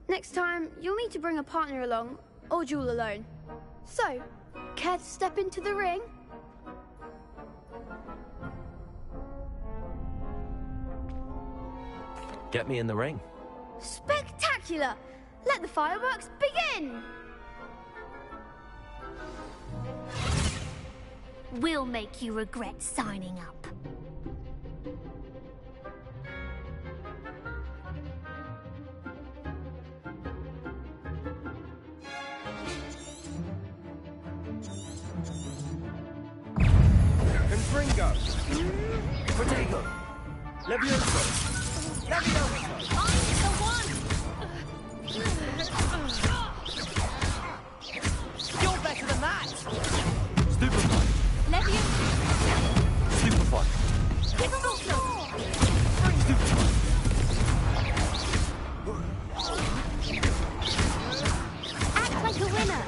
[SPEAKER 21] Next time, you'll need to bring a partner along, or duel alone. So, care to step into the ring?
[SPEAKER 3] Get me in the ring.
[SPEAKER 21] Spectacular! Let the fireworks begin!
[SPEAKER 14] We'll make you regret signing up.
[SPEAKER 8] Confringo! Protego! Levioso! Levioso!
[SPEAKER 14] I'm the one!
[SPEAKER 20] You're better than that!
[SPEAKER 3] Stupefy!
[SPEAKER 14] Levioso!
[SPEAKER 3] Stupefy!
[SPEAKER 14] Act like a winner!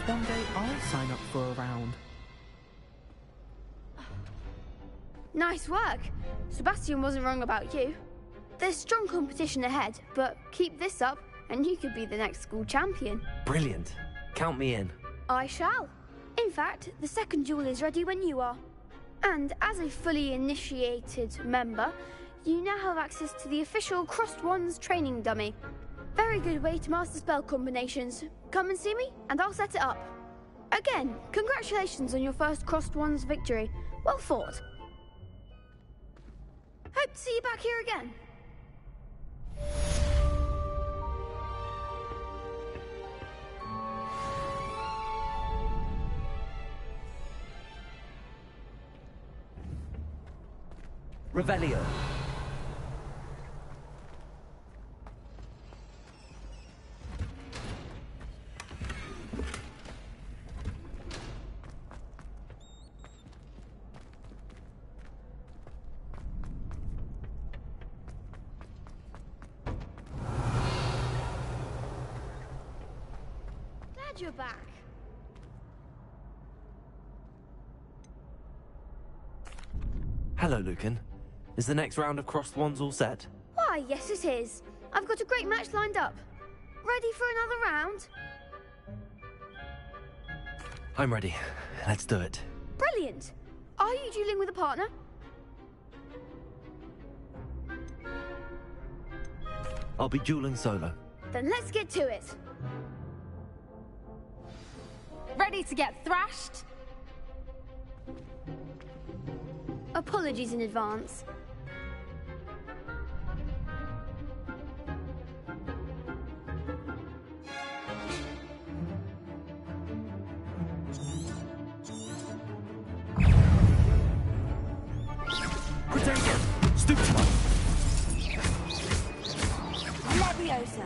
[SPEAKER 16] one day I'll sign up for a round.
[SPEAKER 21] Nice work. Sebastian wasn't wrong about you. There's strong competition ahead, but keep this up and you could be the next school champion.
[SPEAKER 3] Brilliant. Count me in.
[SPEAKER 21] I shall. In fact, the second duel is ready when you are. And as a fully initiated member, you now have access to the official Crossed Wands training dummy. Very good way to master spell combinations. Come and see me, and I'll set it up. Again, congratulations on your first Crossed Wands victory. Well fought. Hope to see you back here again.
[SPEAKER 3] Revelio.
[SPEAKER 21] Glad you're back.
[SPEAKER 3] Hello, Lucan. Is the next round of Crossed Wands all set?
[SPEAKER 21] Why, yes it is. I've got a great match lined up. Ready for another round?
[SPEAKER 3] I'm ready. Let's do it.
[SPEAKER 21] Brilliant. Are you dueling with a partner?
[SPEAKER 3] I'll be dueling solo.
[SPEAKER 21] Then let's get to it.
[SPEAKER 22] Ready to get thrashed?
[SPEAKER 21] Apologies in advance.
[SPEAKER 3] Stupid one.
[SPEAKER 22] Leviosa.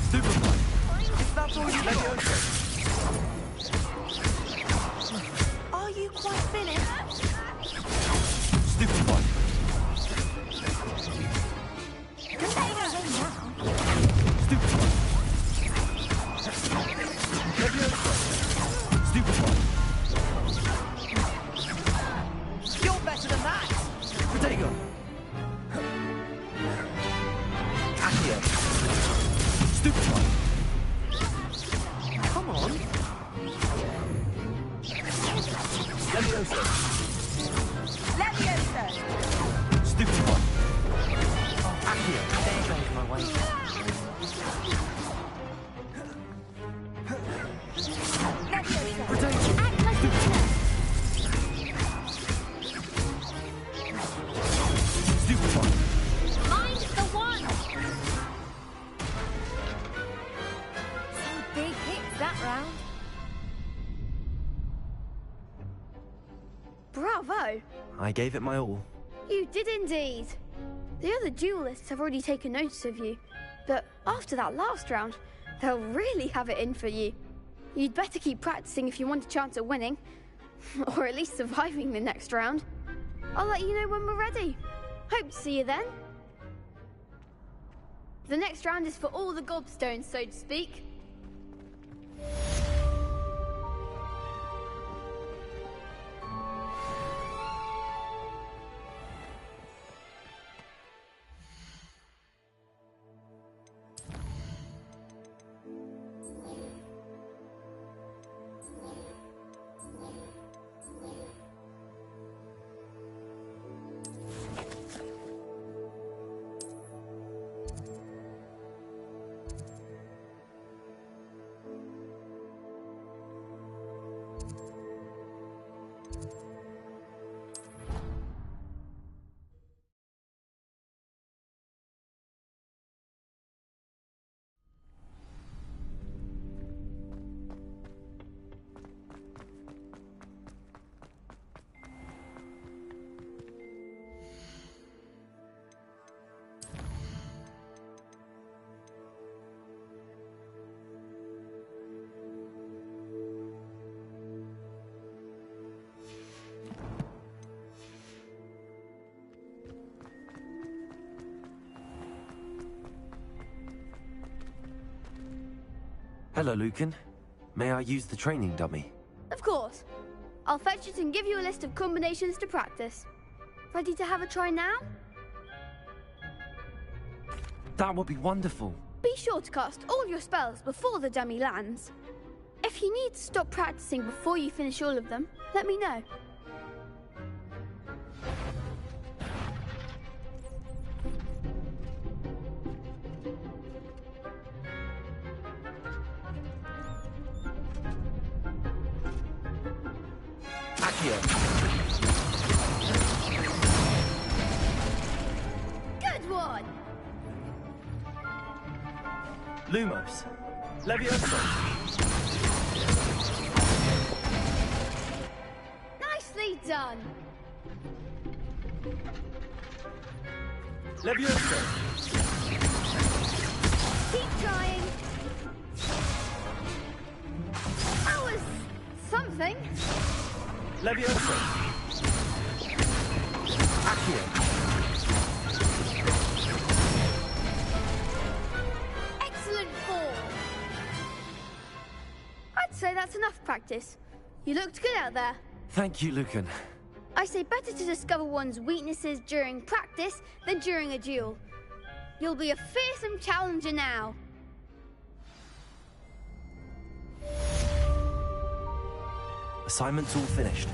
[SPEAKER 3] Stupid one.
[SPEAKER 22] If that's all you
[SPEAKER 3] Leviosa.
[SPEAKER 22] Are you quite finished?
[SPEAKER 3] Stupid one. Stupid one. Leviosa. Stupid one.
[SPEAKER 22] You're better than that.
[SPEAKER 3] Protego. Accio. Stupid one.
[SPEAKER 22] Come on.
[SPEAKER 3] Leviosa.
[SPEAKER 22] Leviosa.
[SPEAKER 3] Stupid one.
[SPEAKER 22] Accio. There goes my way. Leviosa.
[SPEAKER 3] Protego.
[SPEAKER 22] Act like a winner.
[SPEAKER 3] Stupid one.
[SPEAKER 22] Mind the one. Some big hits that round.
[SPEAKER 21] Bravo.
[SPEAKER 3] I gave it my all.
[SPEAKER 21] You did indeed. The other duelists have already taken notice of you, but after that last round, they'll really have it in for you. You'd better keep practicing if you want a chance at winning, or at least surviving the next round. I'll let you know when we're ready. Hope to see you then. The next round is for all the gobstones, so to speak.
[SPEAKER 3] Hello, Lucan. May I use the training dummy?
[SPEAKER 21] Of course. I'll fetch it and give you a list of combinations to practice. Ready to have a try now?
[SPEAKER 3] That would be wonderful.
[SPEAKER 21] Be sure to cast all your spells before the dummy lands. If you need to stop practicing before you finish all of them, let me know. Good one!
[SPEAKER 3] Lumos. Leviosa.
[SPEAKER 21] Nicely done!
[SPEAKER 3] Leviosa.
[SPEAKER 21] Keep trying. That was something.
[SPEAKER 3] Leviosa. Accio.
[SPEAKER 21] Excellent form. I'd say that's enough practice. You looked good out there.
[SPEAKER 3] Thank you, Lucan.
[SPEAKER 21] I say better to discover one's weaknesses during practice than during a duel. You'll be a fearsome challenger now.
[SPEAKER 3] Assignment's all finished.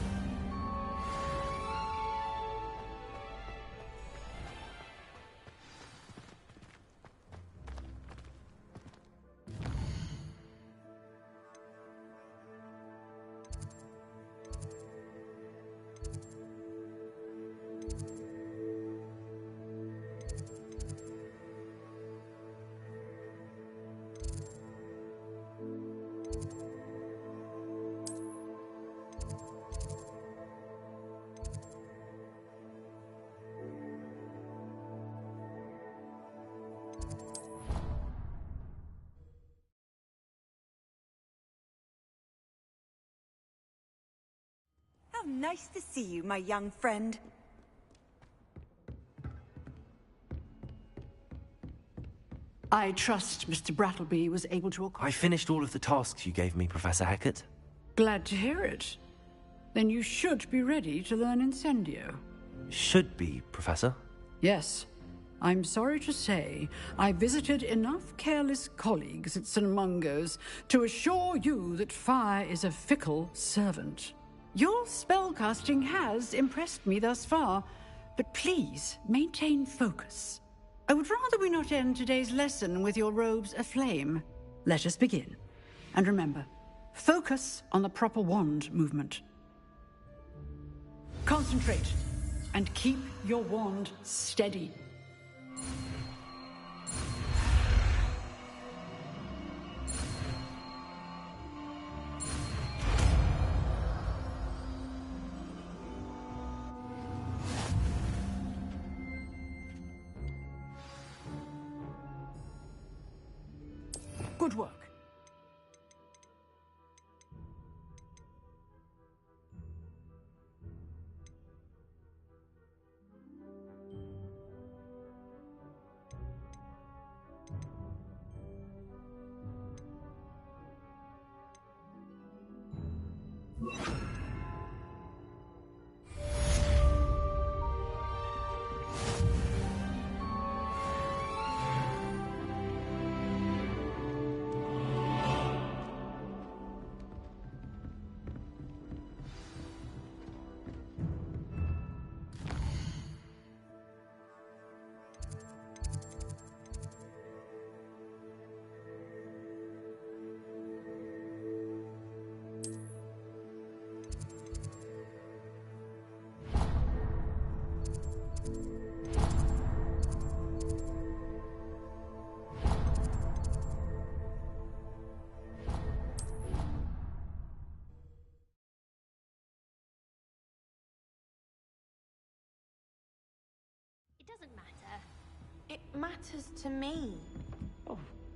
[SPEAKER 1] How nice to see you, my young friend.
[SPEAKER 5] I trust Mr. Brattleby was able to accomplish.
[SPEAKER 3] I finished all of the tasks you gave me, Professor Hackett.
[SPEAKER 5] Glad to hear it. Then you should be ready to learn Incendio.
[SPEAKER 3] Should be, Professor.
[SPEAKER 5] Yes. I'm sorry to say, I visited enough careless colleagues at St. Mungo's to assure you that fire is a fickle servant. Your spellcasting has impressed me thus far, but please maintain focus. I would rather we not end today's lesson with your robes aflame. Let us begin. And remember, focus on the proper wand movement. Concentrate, and keep your wand steady. Good work.
[SPEAKER 22] Doesn't matter. It matters to me.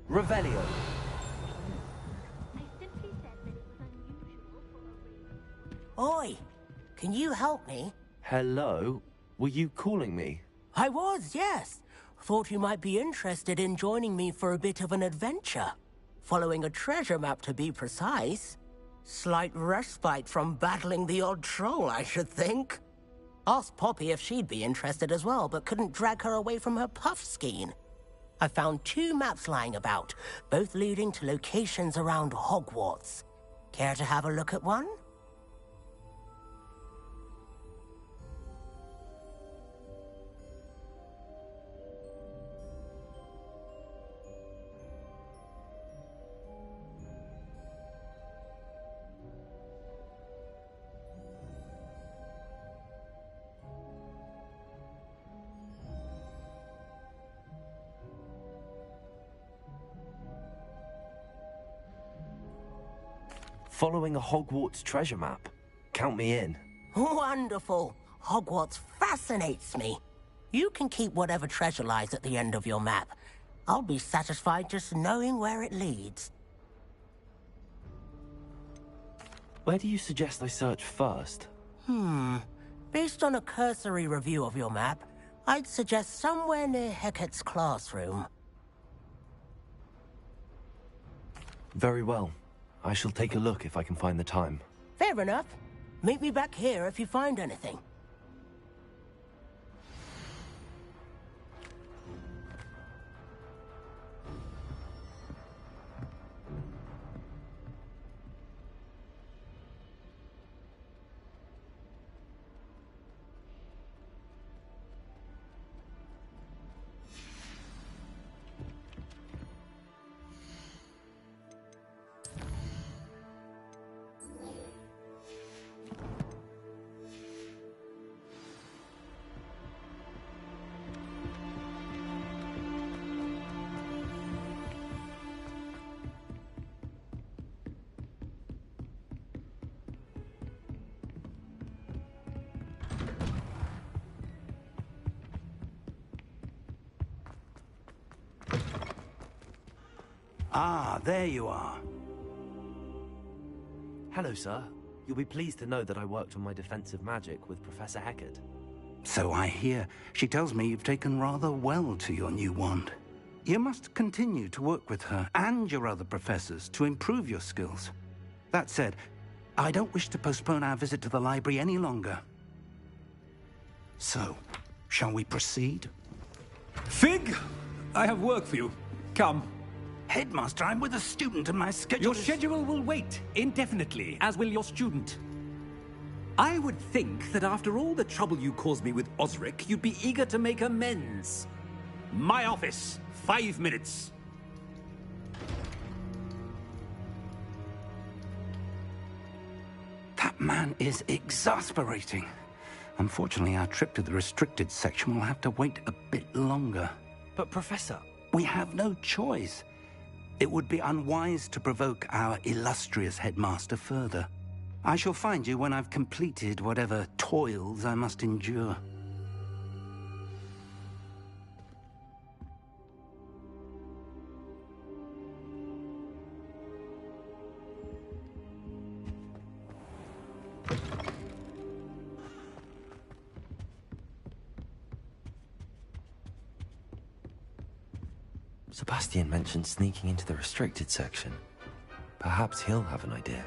[SPEAKER 3] Revelio.
[SPEAKER 22] I simply said that it was unusual for a reason.
[SPEAKER 20] Oi! Can you help me?
[SPEAKER 3] Hello? Were you calling me?
[SPEAKER 20] I was, yes. Thought you might be interested in joining me for a bit of an adventure. Following a treasure map, to be precise. Slight respite from battling the odd troll, I should think. Asked Poppy if she'd be interested as well, but couldn't drag her away from her puff skein. I found 2 maps lying about, both leading to locations around Hogwarts. Care to have a look at one?
[SPEAKER 3] Following a Hogwarts treasure map. Count me in.
[SPEAKER 20] Wonderful. Hogwarts fascinates me. You can keep whatever treasure lies at the end of your map. I'll be satisfied just knowing where it leads.
[SPEAKER 3] Where do you suggest I search first?
[SPEAKER 20] Based on a cursory review of your map, I'd suggest somewhere near Hecat's classroom.
[SPEAKER 3] Very well. I shall take a look if I can find the time.
[SPEAKER 20] Fair enough. Meet me back here if you find anything.
[SPEAKER 2] Ah, there you are.
[SPEAKER 3] Hello, sir. You'll be pleased to know that I worked on my defensive magic with Professor Hecat.
[SPEAKER 2] So I hear. She tells me you've taken rather well to your new wand. You must continue to work with her and your other professors to improve your skills. That said, I don't wish to postpone our visit to the library any longer. So, shall we proceed?
[SPEAKER 11] Fig, I have work for you. Come.
[SPEAKER 2] Headmaster, I'm with a student and my schedule
[SPEAKER 11] Your schedule will wait indefinitely, as will your student. I would think that after all the trouble you caused me with Osric, you'd be eager to make amends. My office, 5 minutes.
[SPEAKER 2] That man is exasperating. Unfortunately, our trip to the restricted section will have to wait a bit longer.
[SPEAKER 3] But, Professor...
[SPEAKER 2] We have no choice. It would be unwise to provoke our illustrious headmaster further. I shall find you when I've completed whatever toils I must endure.
[SPEAKER 3] Sebastian mentioned sneaking into the restricted section. Perhaps he'll have an idea.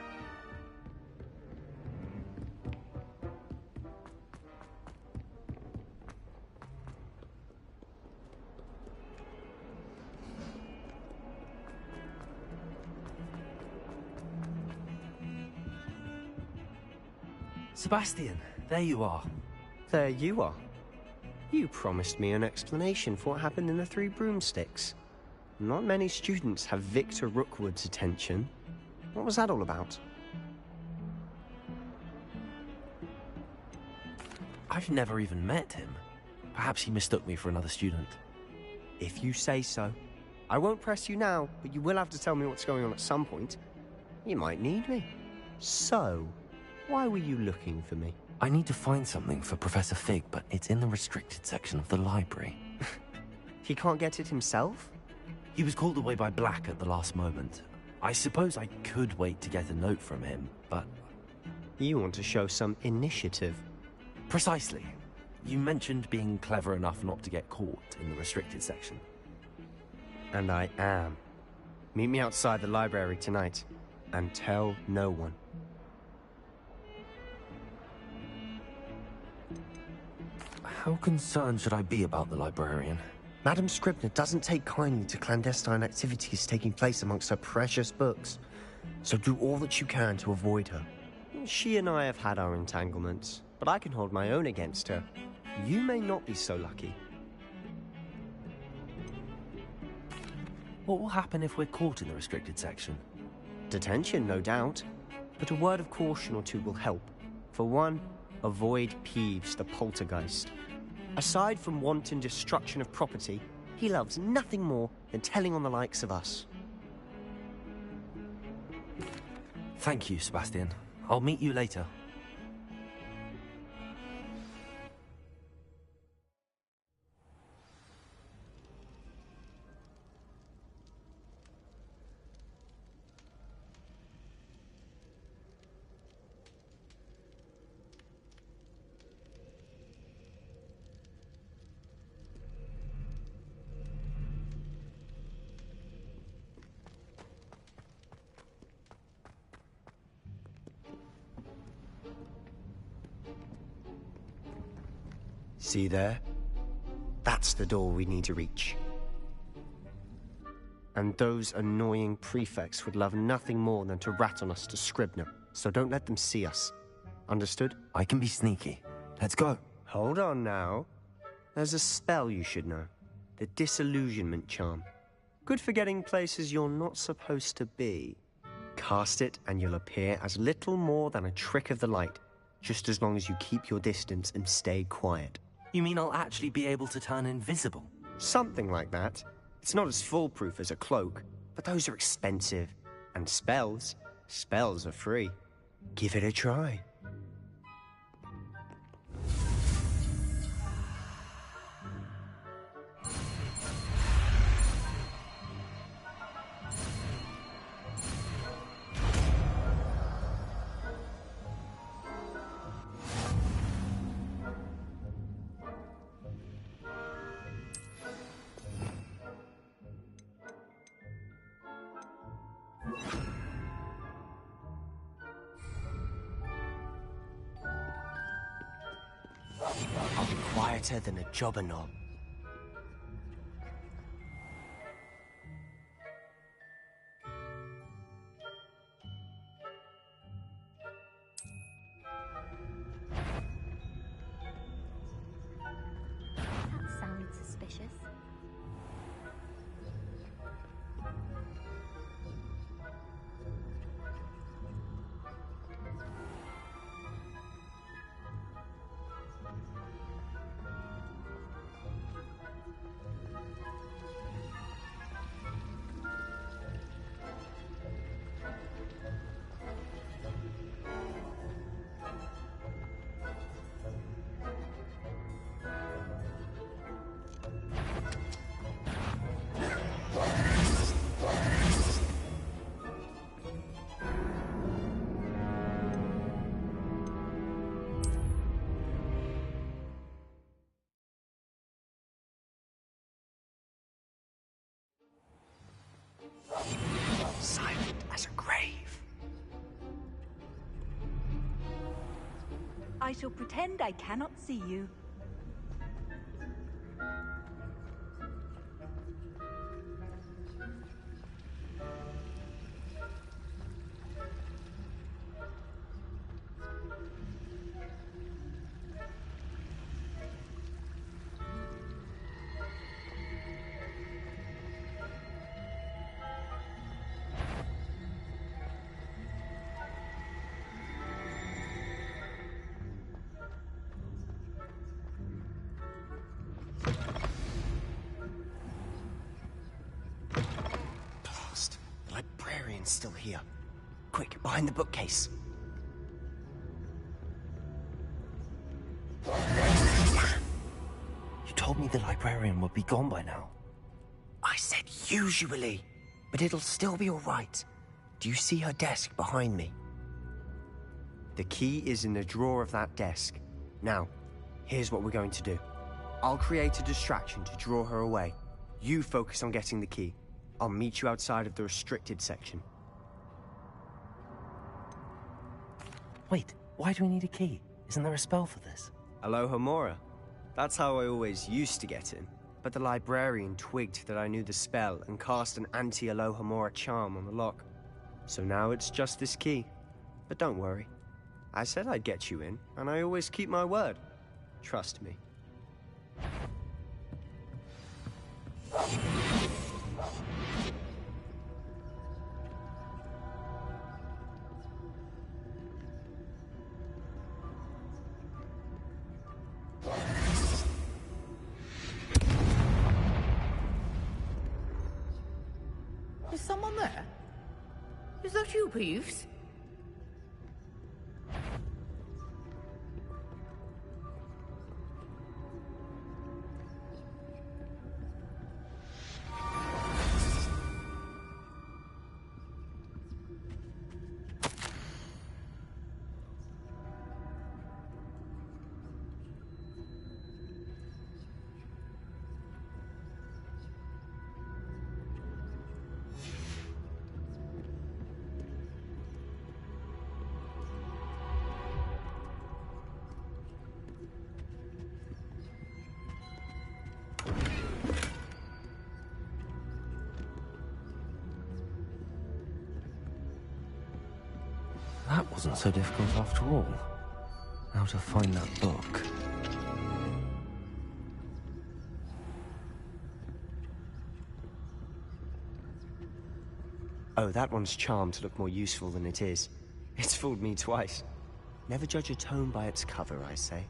[SPEAKER 3] Sebastian, there you are.
[SPEAKER 19] There you are. You promised me an explanation for what happened in the Three Broomsticks. Not many students have Victor Rookwood's attention. What was that all about?
[SPEAKER 3] I've never even met him. Perhaps he mistook me for another student.
[SPEAKER 19] If you say so. I won't press you now, but you will have to tell me what's going on at some point. You might need me. So, why were you looking for me?
[SPEAKER 3] I need to find something for Professor Fig, but it's in the restricted section of the library.
[SPEAKER 19] He can't get it himself?
[SPEAKER 3] He was called away by Black at the last moment. I suppose I could wait to get a note from him, but...
[SPEAKER 19] You want to show some initiative.
[SPEAKER 3] Precisely. You mentioned being clever enough not to get caught in the restricted section.
[SPEAKER 19] And I am. Meet me outside the library tonight, and tell no one.
[SPEAKER 3] How concerned should I be about the librarian?
[SPEAKER 19] Madam Scribner doesn't take kindly to clandestine activities taking place amongst her precious books, so do all that you can to avoid her. She and I have had our entanglements, but I can hold my own against her. You may not be so lucky.
[SPEAKER 3] What will happen if we're caught in the restricted section?
[SPEAKER 19] Detention, no doubt, but a word of caution or two will help. For one, avoid Peeves, the poltergeist. Aside from wanton destruction of property, he loves nothing more than telling on the likes of us.
[SPEAKER 3] Thank you, Sebastian. I'll meet you later.
[SPEAKER 19] See there? That's the door we need to reach. And those annoying prefects would love nothing more than to rat on us to Scribner, so don't let them see us. Understood?
[SPEAKER 3] I can be sneaky. Let's go.
[SPEAKER 19] Hold on now. There's a spell you should know. The Disillusionment Charm. Good for getting places you're not supposed to be. Cast it and you'll appear as little more than a trick of the light, just as long as you keep your distance and stay quiet.
[SPEAKER 3] You mean I'll actually be able to turn invisible?
[SPEAKER 19] Something like that. It's not as foolproof as a cloak, but those are expensive. And spells are free. Give it a try. I'll be quieter than a jobber knob.
[SPEAKER 14] That sounded suspicious.
[SPEAKER 19] Silent as a grave.
[SPEAKER 1] I shall pretend I cannot see you.
[SPEAKER 19] Blast. The librarian's still here. Quick, behind the bookcase.
[SPEAKER 3] You told me the librarian would be gone by now.
[SPEAKER 19] I said usually, but it'll still be all right. Do you see her desk behind me? The key is in the drawer of that desk. Now, here's what we're going to do. I'll create a distraction to draw her away. You focus on getting the key.
[SPEAKER 8] I'll meet you outside of the restricted section.
[SPEAKER 3] Wait, why do we need a key? Isn't there a spell for this?
[SPEAKER 8] Alohomora. That's how I always used to get in. But the librarian twigged that I knew the spell and cast an anti-Alohomora charm on the lock. So now it's just this key. But don't worry. I said I'd get you in, and I always keep my word. Trust me.
[SPEAKER 12] Is someone there? Is that you, Peeves?
[SPEAKER 3] That wasn't so difficult after all. How to find that book.
[SPEAKER 8] Oh, that one's charmed to look more useful than it is. It's fooled me twice. Never judge a tome by its cover, I say.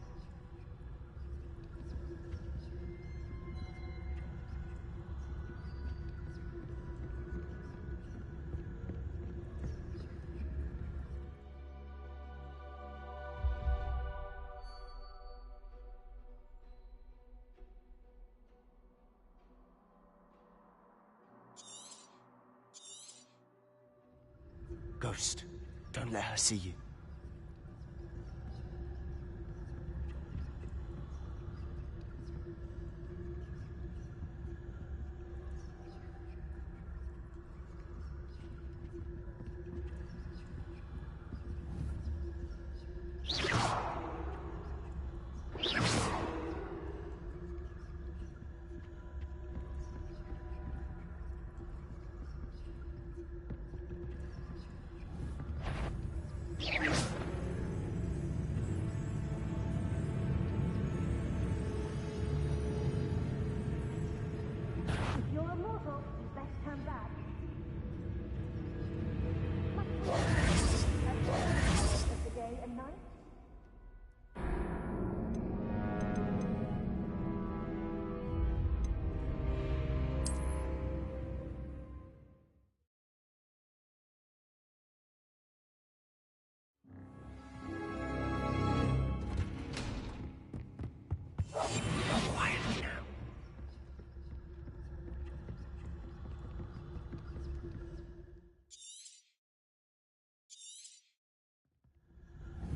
[SPEAKER 8] Ghost, don't let her see you.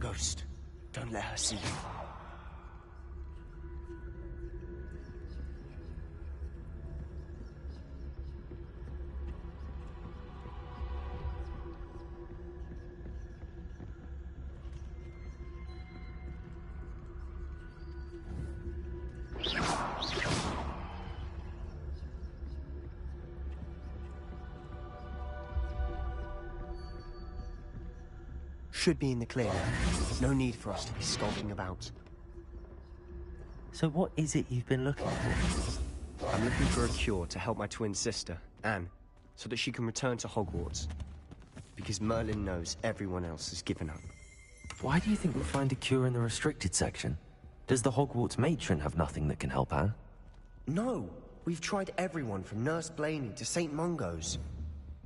[SPEAKER 8] Ghost, don't let her see you. Should be in the clear now. No need for us to be skulking about.
[SPEAKER 3] So what is it you've been looking for?
[SPEAKER 8] I'm looking for a cure to help my twin sister, Anne, so that she can return to Hogwarts. Because Merlin knows everyone else has given up.
[SPEAKER 3] Why do you think we'll find a cure in the restricted section? Does the Hogwarts matron have nothing that can help Anne?
[SPEAKER 8] No! We've tried everyone from Nurse Blaney to St. Mungo's.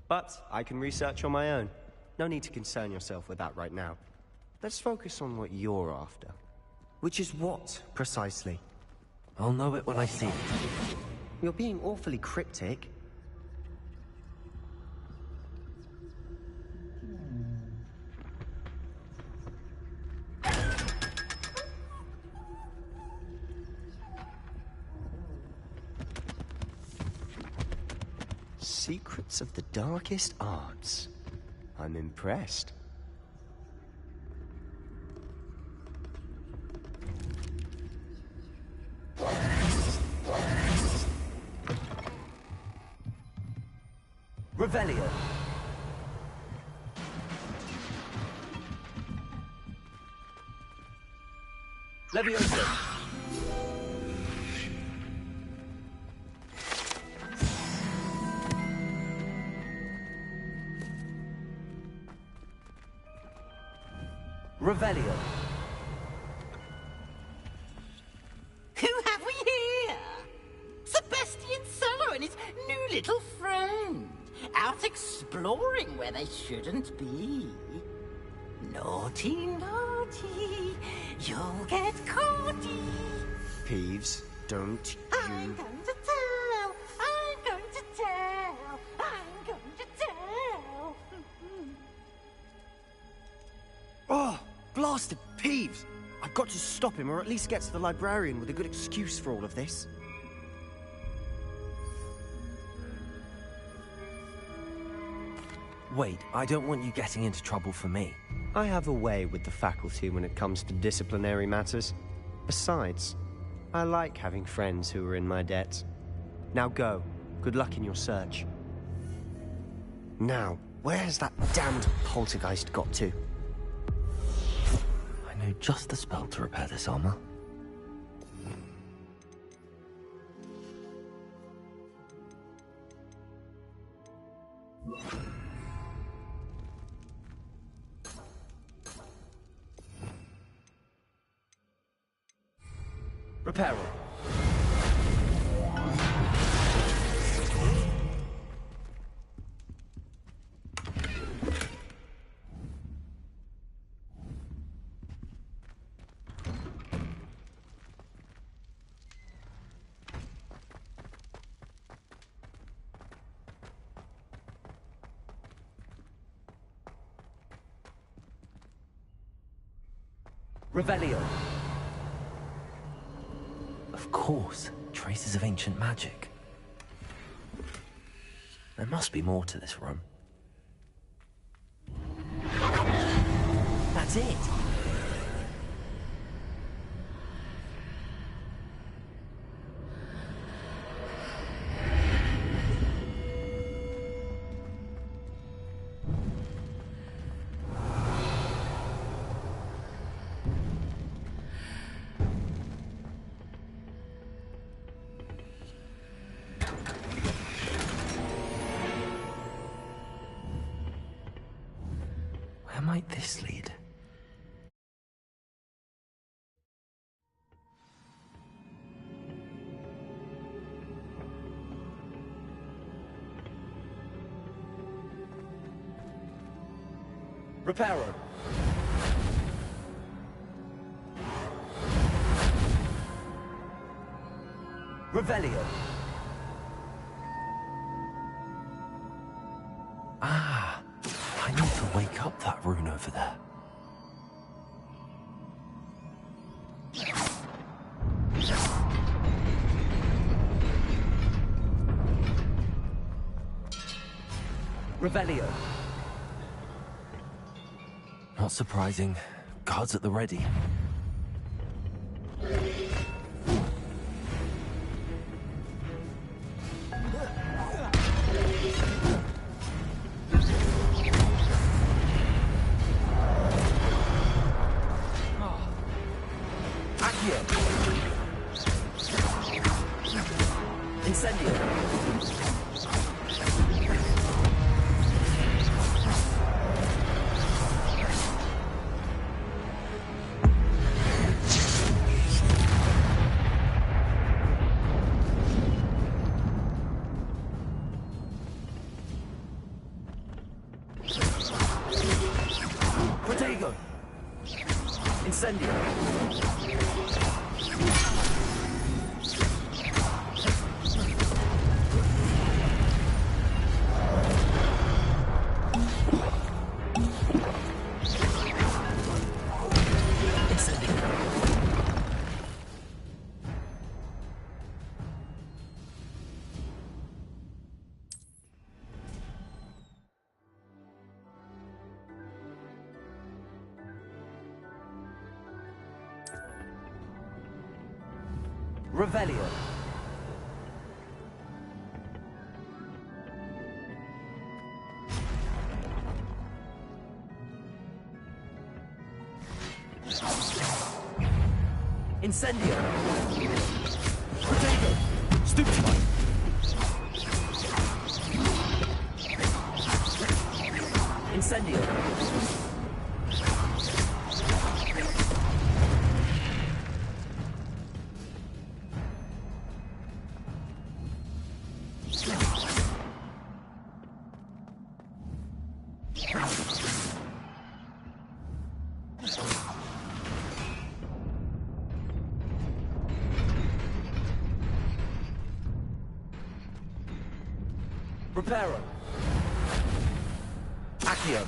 [SPEAKER 8] But I can research on my own. No need to concern yourself with that right now. Let's focus on what you're after. Which is what, precisely?
[SPEAKER 3] I'll know it when I see it.
[SPEAKER 8] You're being awfully cryptic.
[SPEAKER 19] secrets of the darkest arts. I'm impressed.
[SPEAKER 3] Revelio. Leviosa. Revelio.
[SPEAKER 20] Who have we here? Sebastian Solo and his new little friend. Out exploring where they shouldn't be. Naughty, naughty. You'll get caughty.
[SPEAKER 19] Peeves, don't
[SPEAKER 20] I'm
[SPEAKER 19] you...
[SPEAKER 20] going to tell. I'm going to tell. I'm going to tell.
[SPEAKER 8] Oh, blasted Peeves! I've got to stop him, or at least get to the librarian with a good excuse for all of this.
[SPEAKER 3] Wait, I don't want you getting into trouble for me.
[SPEAKER 19] I have a way with the faculty when it comes to disciplinary matters. Besides, I like having friends who are in my debt. Now go. Good luck in your search. Now, where's that damned poltergeist got to?
[SPEAKER 3] I know just the spell to repair this armor. Repair it. Revelio. Of course, traces of ancient magic. There must be more to this room. That's it! Where might this lead? Reparo. Revelio. Ah, I need to wake up that rune over there. Revelio. Not surprising. Guards at the ready. Revelio. Incendio. Protego. Stupefy. Incendio. Reparo. Accio.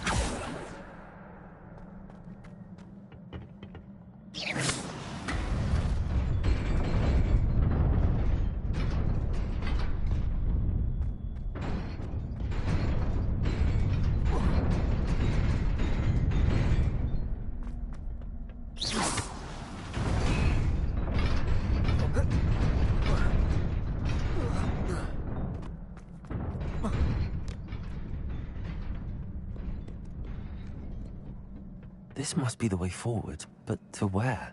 [SPEAKER 3] This must be the way forward, but to where?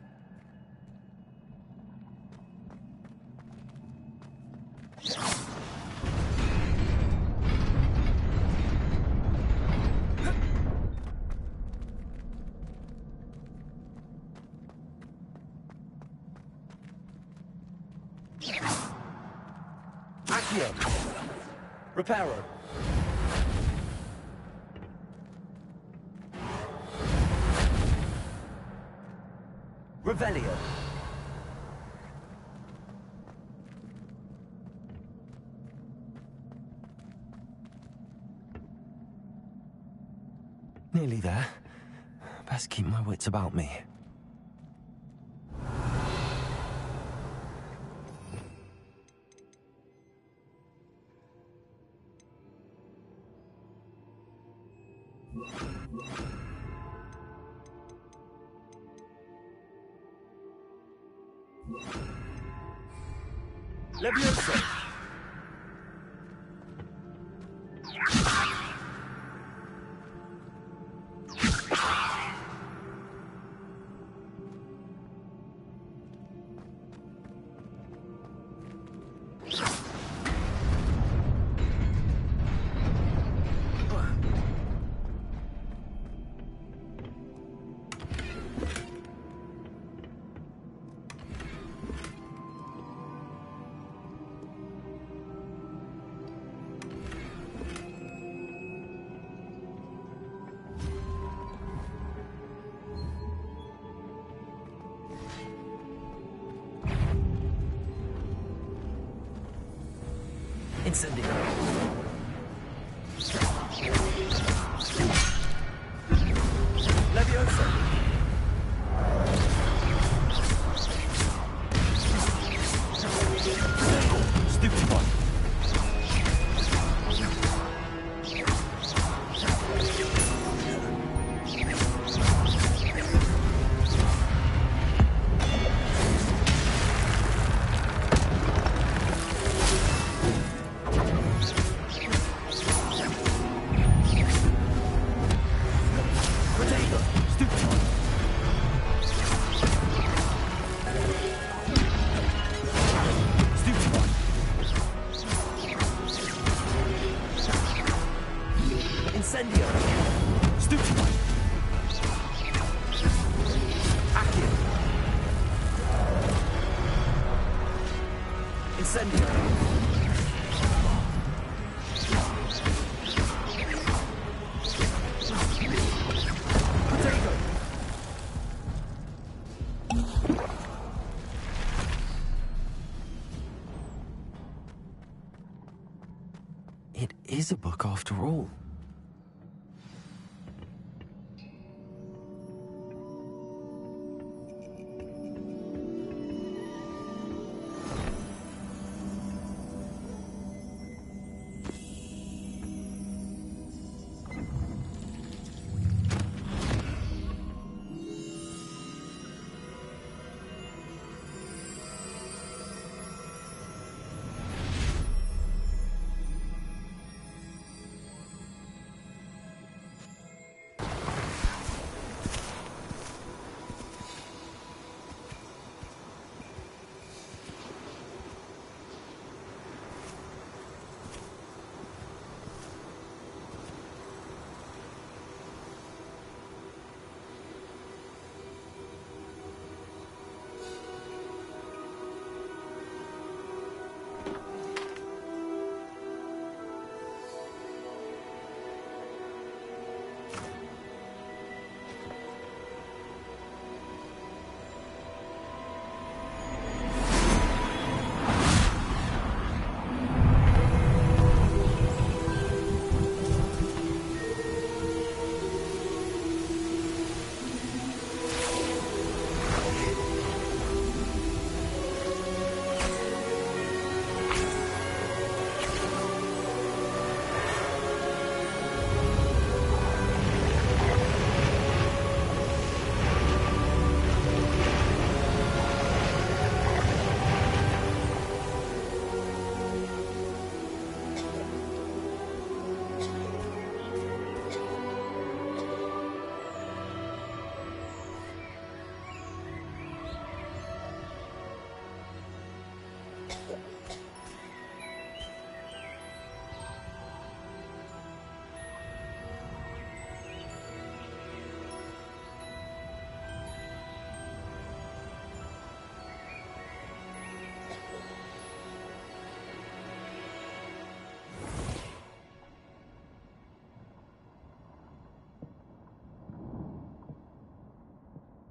[SPEAKER 3] Accio. Reparo. Revelio. Nearly there. Best keep my wits about me. Leviosa. Incendio. Leviosa. Stupefy. Incendio. Stupefy. Accio. Incendio. Potato. It is a book after all.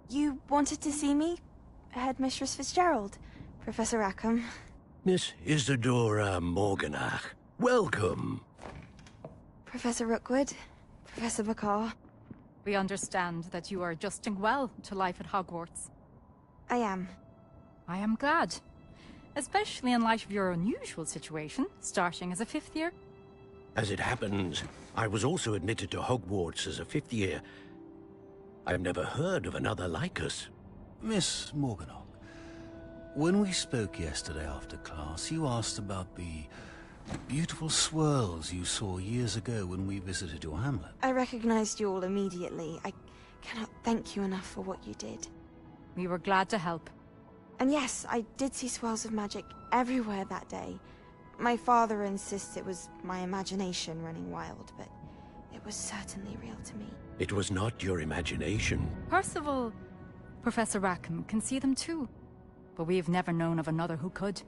[SPEAKER 13] You wanted to see me? Headmistress Fitzgerald, Professor Rackham.
[SPEAKER 7] Miss Isadora Morganach, welcome.
[SPEAKER 13] Professor Rookwood, Professor Bakar.
[SPEAKER 15] We understand that you are adjusting well to life at Hogwarts.
[SPEAKER 13] I am.
[SPEAKER 15] I am glad. Especially in light of your unusual situation, starting as a 5th year.
[SPEAKER 7] As it happens, I was also admitted to Hogwarts as a 5th year. I've never heard of another like us.
[SPEAKER 17] Miss Morganach, when we spoke yesterday after class, you asked about the beautiful swirls you saw years ago when we visited your hamlet.
[SPEAKER 13] I recognized you all immediately. I cannot thank you enough for what you did.
[SPEAKER 15] We were glad to help.
[SPEAKER 13] And yes, I did see swirls of magic everywhere that day. My father insists it was my imagination running wild, but it was certainly real to me.
[SPEAKER 7] It was not your imagination.
[SPEAKER 15] Percival, Professor Rackham can see them too. But we've never known of another who could.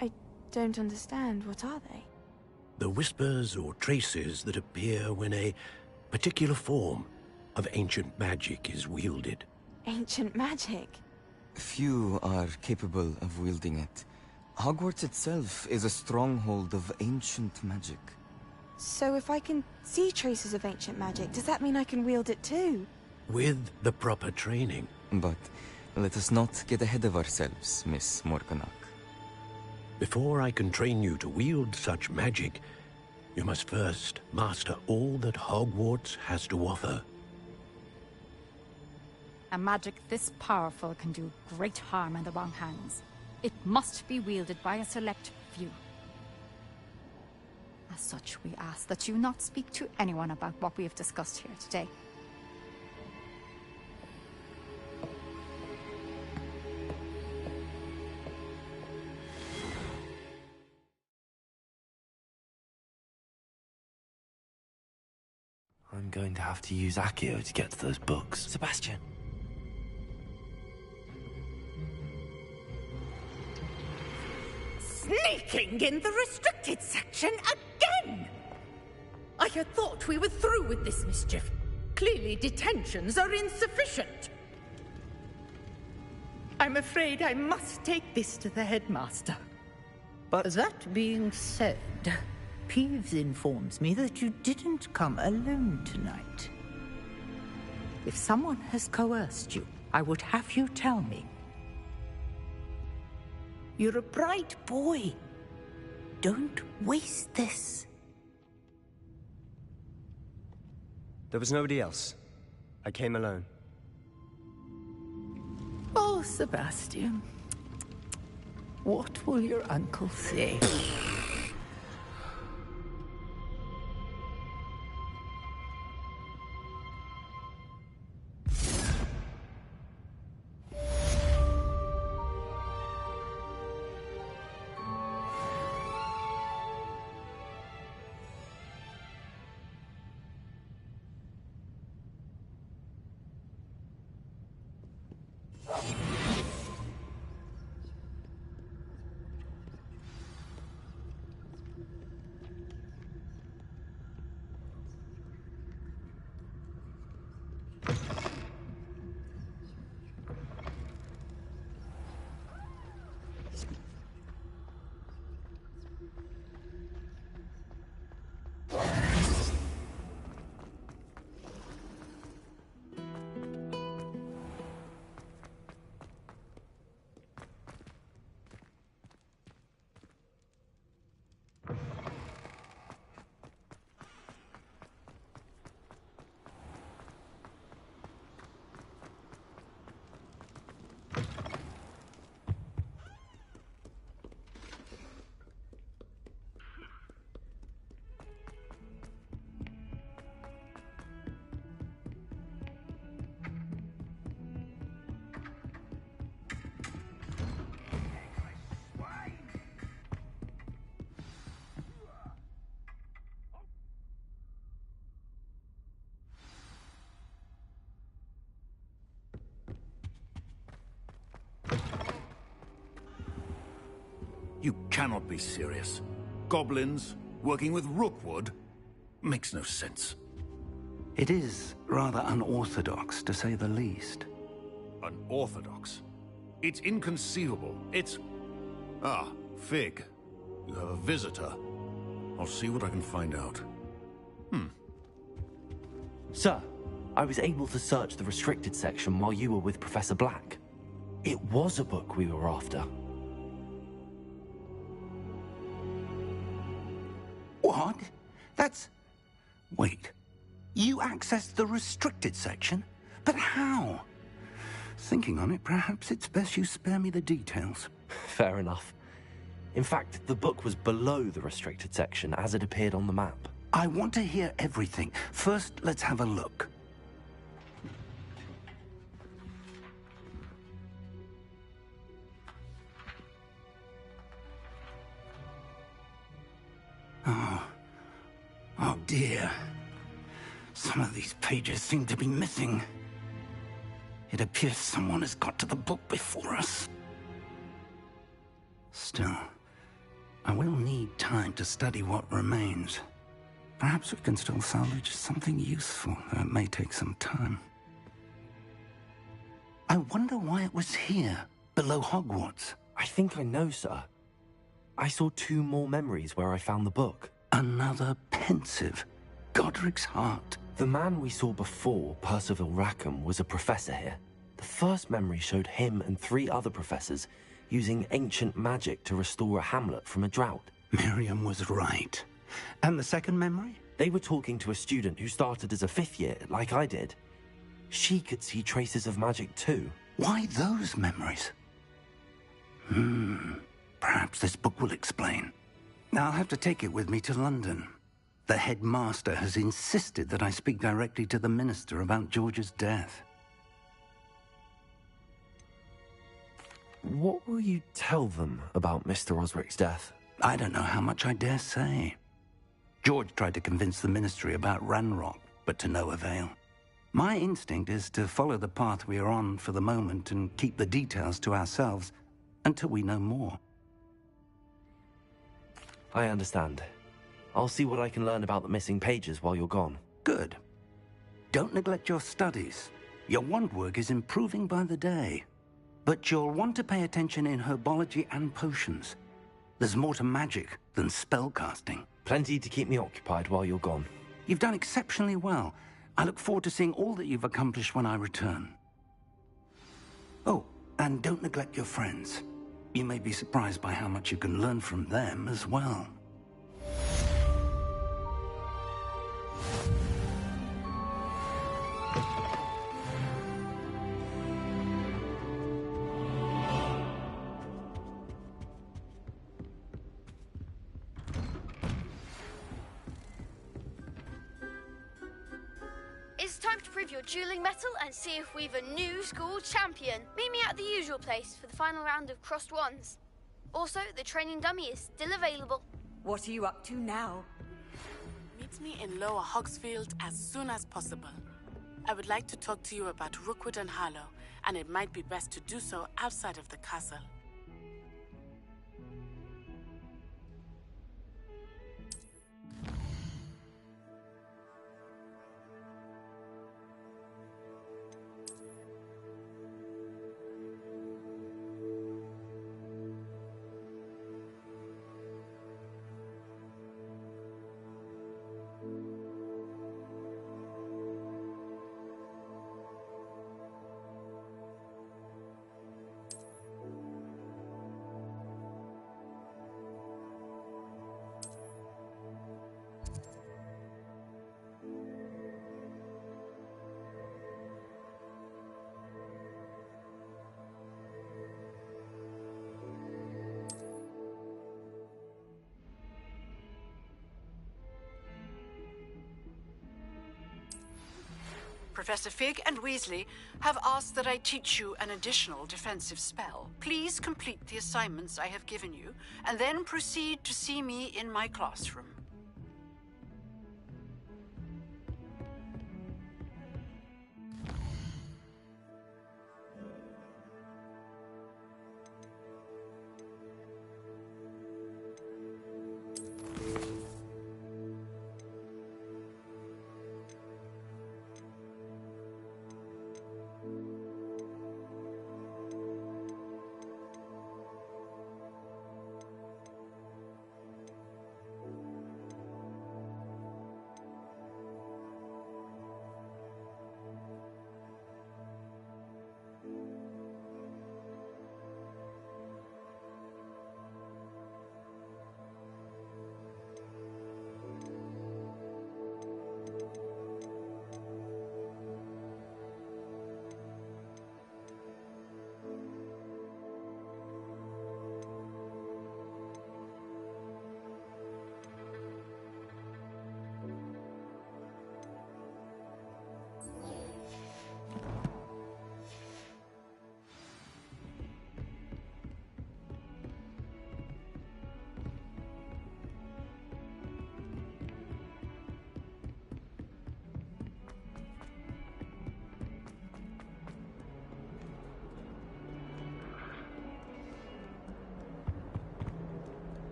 [SPEAKER 13] I don't understand. What are they?
[SPEAKER 7] The whispers or traces that appear when a particular form of ancient magic is wielded.
[SPEAKER 13] Ancient magic?
[SPEAKER 24] Few are capable of wielding it. Hogwarts itself is a stronghold of ancient magic.
[SPEAKER 13] So if I can see traces of ancient magic, does that mean I can wield it too?
[SPEAKER 7] With the proper training.
[SPEAKER 24] But let us not get ahead of ourselves, Miss Morganach.
[SPEAKER 7] Before I can train you to wield such magic, you must first master all that Hogwarts has to offer.
[SPEAKER 15] A magic this powerful can do great harm in the wrong hands. It must be wielded by a select few. As such, we ask that you not speak to anyone about what we have discussed here today.
[SPEAKER 3] I'm going to have to use Accio to get to those books.
[SPEAKER 8] Sebastian.
[SPEAKER 12] Sneaking in the restricted section again! I had thought we were through with this mischief. Clearly detentions are insufficient. I'm afraid I must take this to the headmaster.
[SPEAKER 8] But
[SPEAKER 12] that being said, Peeves informs me that you didn't come alone tonight. If someone has coerced you, I would have you tell me. You're a bright boy. Don't waste this.
[SPEAKER 19] There was nobody else. I came alone.
[SPEAKER 12] Oh, Sebastian. What will your uncle say?
[SPEAKER 2] You cannot be serious. Goblins working with Rookwood? Makes no sense.
[SPEAKER 25] It is rather unorthodox, to say the least.
[SPEAKER 17] Unorthodox? It's inconceivable. It's... Ah, Fig. You have a visitor. I'll see what I can find out.
[SPEAKER 3] Sir, I was able to search the restricted section while you were with Professor Black. It was a book we were after.
[SPEAKER 2] What? That's... Wait. You accessed the restricted section? But how? Thinking on it, perhaps it's best you spare me the details.
[SPEAKER 3] Fair enough. In fact, the book was below the restricted section as it appeared on the map.
[SPEAKER 2] I want to hear everything. First, let's have a look. Oh dear. Some of these pages seem to be missing. It appears someone has got to the book before us. Still, I will need time to study what remains. Perhaps we can still salvage something useful, though it may take some time. I wonder why it was here, below Hogwarts.
[SPEAKER 3] I think I know, sir. I saw 2 more memories where I found the book.
[SPEAKER 2] Another pensive. Godric's heart.
[SPEAKER 3] The man we saw before, Percival Rackham, was a professor here. The first memory showed him and 3 other professors using ancient magic to restore a hamlet from a drought.
[SPEAKER 2] Miriam was right. And the second memory?
[SPEAKER 3] They were talking to a student who started as a 5th year, like I did. She could see traces of magic too.
[SPEAKER 2] Why those memories? Perhaps this book will explain. Now I'll have to take it with me to London. The headmaster has insisted that I speak directly to the minister about George's death.
[SPEAKER 3] What will you tell them about Mr. Osric's death?
[SPEAKER 2] I don't know how much I dare say. George tried to convince the ministry about Ranrock, but to no avail. My instinct is to follow the path we are on for the moment and keep the details to ourselves until we know more.
[SPEAKER 3] I understand. I'll see what I can learn about the missing pages while you're gone.
[SPEAKER 2] Good. Don't neglect your studies. Your wand work is improving by the day. But you'll want to pay attention in herbology and potions. There's more to magic than spellcasting.
[SPEAKER 3] Plenty to keep me occupied while you're gone.
[SPEAKER 2] You've done exceptionally well. I look forward to seeing all that you've accomplished when I return. Oh, and don't neglect your friends. You may be surprised by how much you can learn from them as well.
[SPEAKER 21] It's time to prove your dueling mettle and see if we've a new school champion. Meet me at the usual place for the final round of crossed wands. Also, the training dummy is still available.
[SPEAKER 1] What are you up to now?
[SPEAKER 9] Meet me in Lower Hogsfield as soon as possible. I would like to talk to you about Rookwood and Harlow, and it might be best to do so outside of the castle.
[SPEAKER 5] Professor Fig and Weasley have asked that I teach you an additional defensive spell. Please complete the assignments I have given you, and then proceed to see me in my classroom.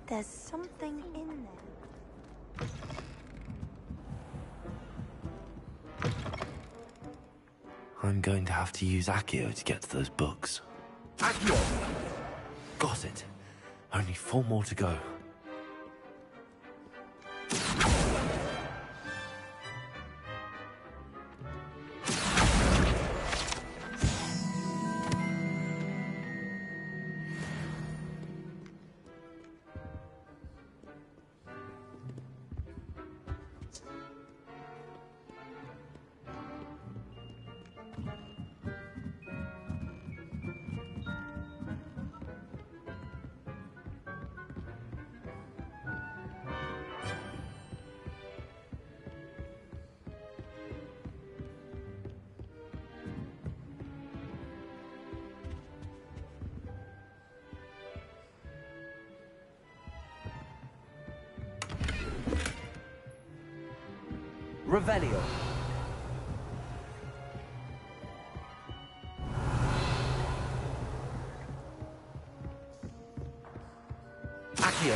[SPEAKER 13] There's something in there.
[SPEAKER 3] I'm going to have to use Accio to get to those books. Accio! Got it. Only 4 more to go.
[SPEAKER 2] Revelio. Accio.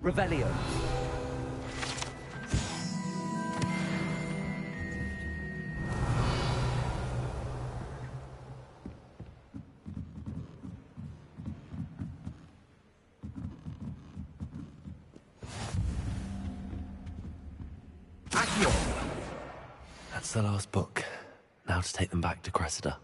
[SPEAKER 2] Revelio. Accio.
[SPEAKER 3] That's the last book. Now to take them back to Cressida.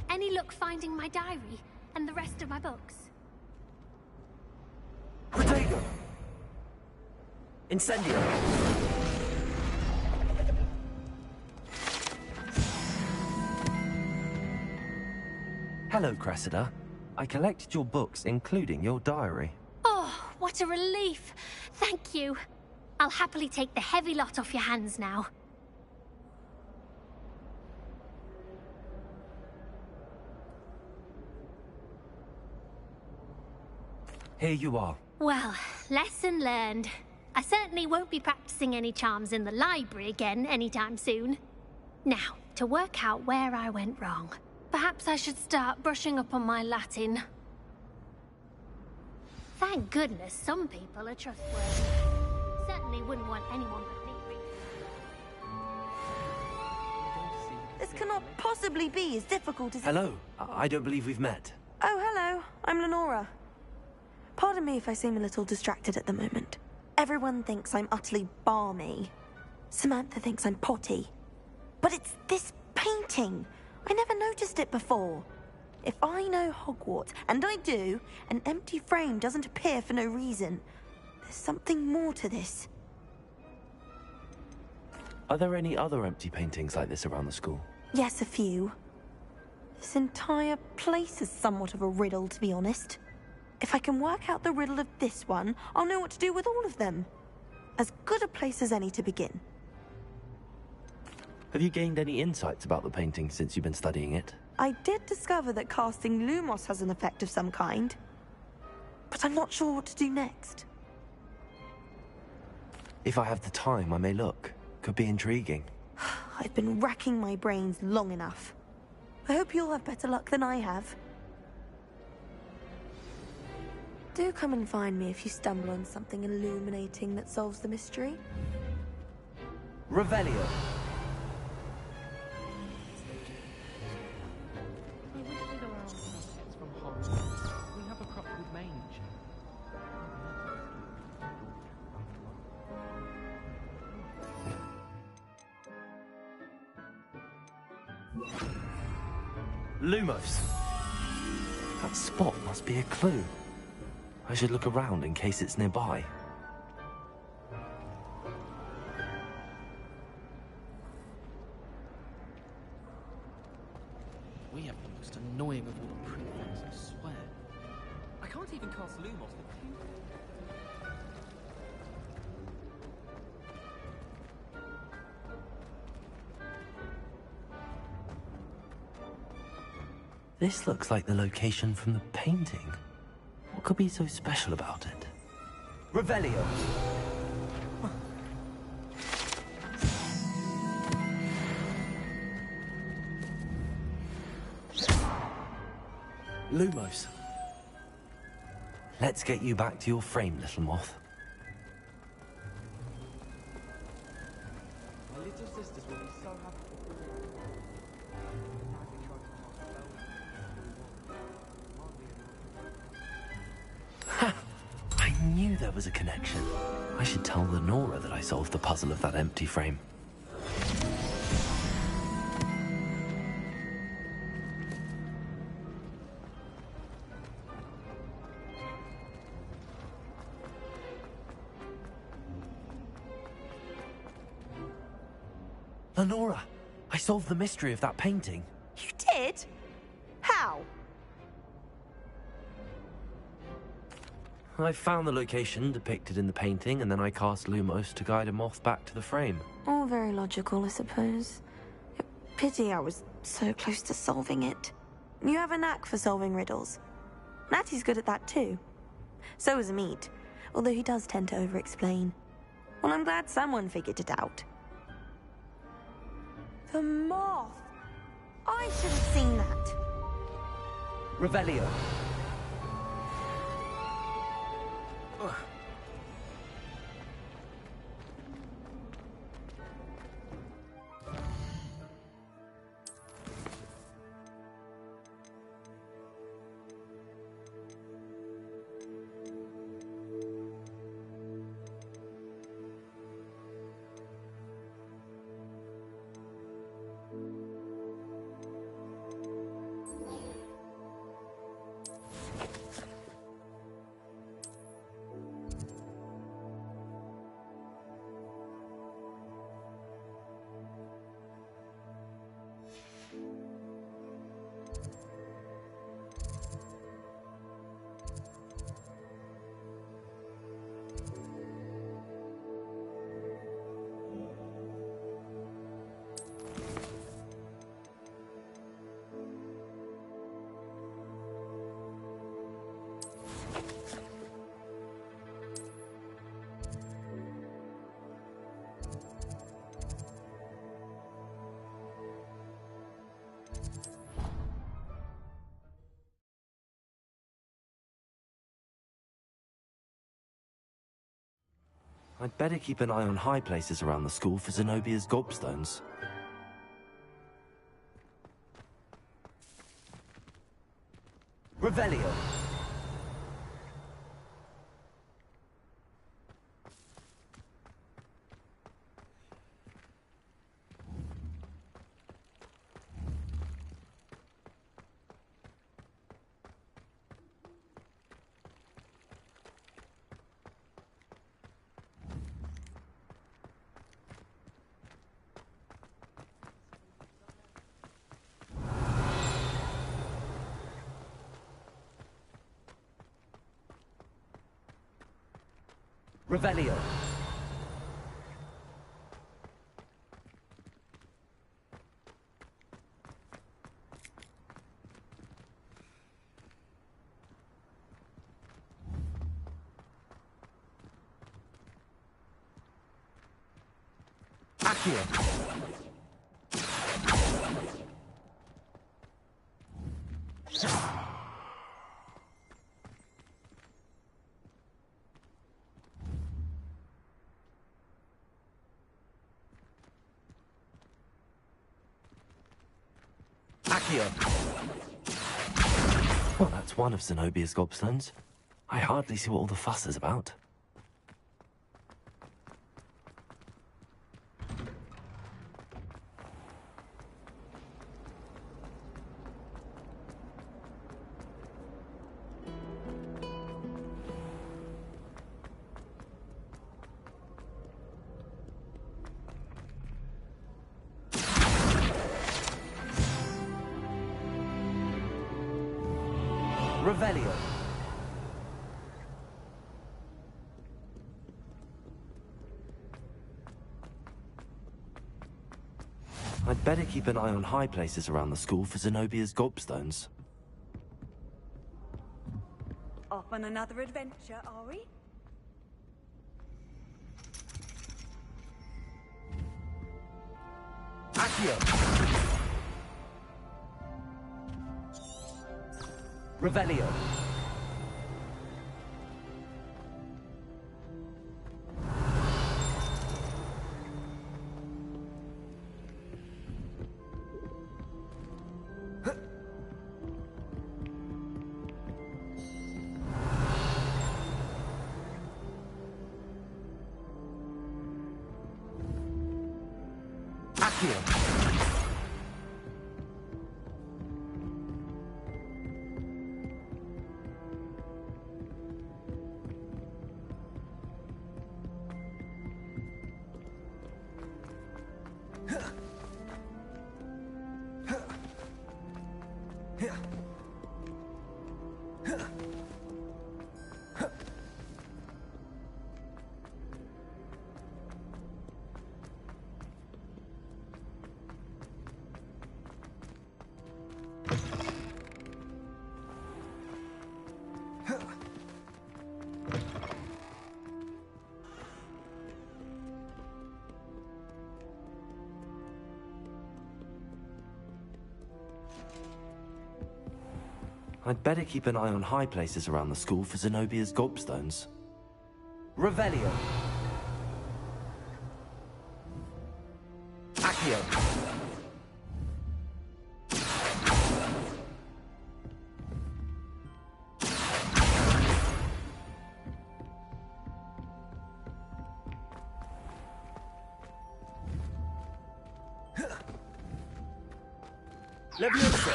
[SPEAKER 14] Any luck finding my diary and the rest of my books?
[SPEAKER 3] Protego! Incendio! Hello, Cressida. I collected your books, including your diary.
[SPEAKER 14] Oh, what a relief. Thank you. I'll happily take the heavy lot off your hands now.
[SPEAKER 3] Here you are.
[SPEAKER 14] Well, lesson learned. I certainly won't be practicing any charms in the library again anytime soon. Now, to work out where I went wrong. Perhaps I should start brushing up on my Latin. Thank goodness some people are trustworthy. Certainly wouldn't want anyone but me.
[SPEAKER 13] This cannot possibly be as difficult as...
[SPEAKER 3] Hello. I don't believe we've met.
[SPEAKER 13] Oh, hello. I'm Lenora. Pardon me if I seem a little distracted at the moment. Everyone thinks I'm utterly balmy. Samantha thinks I'm potty. But it's this painting. I never noticed it before. If I know Hogwarts, and I do, an empty frame doesn't appear for no reason. There's something more to this.
[SPEAKER 3] Are there any other empty paintings like this around the school?
[SPEAKER 13] Yes, a few. This entire place is somewhat of a riddle, to be honest. If I can work out the riddle of this one, I'll know what to do with all of them. As good a place as any to begin.
[SPEAKER 3] Have you gained any insights about the painting since you've been studying it?
[SPEAKER 13] I did discover that casting Lumos has an effect of some kind. But I'm not sure what to do next.
[SPEAKER 3] If I have the time, I may look. Could be intriguing.
[SPEAKER 13] I've been racking my brains long enough. I hope you'll have better luck than I have. Do come and find me if you stumble on something illuminating that solves the mystery.
[SPEAKER 3] Revelio.
[SPEAKER 16] I wish we'd allow pets from Hogwarts. We have a crop with mange.
[SPEAKER 3] Lumos. That spot must be a clue. I should look around in case it's nearby.
[SPEAKER 16] We have the most annoying of all the prefects, I swear. I can't even cast Lumos for 2
[SPEAKER 3] This looks like the location from the painting. What could be so special about it? Revelio. Lumos. Let's get you back to your frame, little moth.
[SPEAKER 16] My little sisters will be so happy.
[SPEAKER 3] I knew there was a connection. I should tell Lenora that I solved the puzzle of that empty frame. Lenora, I solved the mystery of that painting.
[SPEAKER 13] You did? How?
[SPEAKER 3] I found the location depicted in the painting, and then I cast Lumos to guide a moth back to the frame.
[SPEAKER 13] All very logical, I suppose. Pity I was so close to solving it. You have a knack for solving riddles. Natty's good at that too. So is Meat, although he does tend to over-explain. Well, I'm glad someone figured it out. The moth! I should have seen that.
[SPEAKER 3] Revelio. I'd better keep an eye on high places around the school for Zenobia's gobstones. Revelio. Revelio. Accio.
[SPEAKER 2] Accio.
[SPEAKER 3] Well, that's one of Zenobia's gobstones. I hardly see what all the fuss is about.
[SPEAKER 2] Revelio.
[SPEAKER 3] I'd better keep an eye on high places around the school for Zenobia's gobstones.
[SPEAKER 1] Off on another adventure, are we?
[SPEAKER 2] Accio. Revelio. Accio.
[SPEAKER 3] I'd better keep an eye on high places around the school for Zenobia's gobstones.
[SPEAKER 2] Revelio. Accio. Levioso.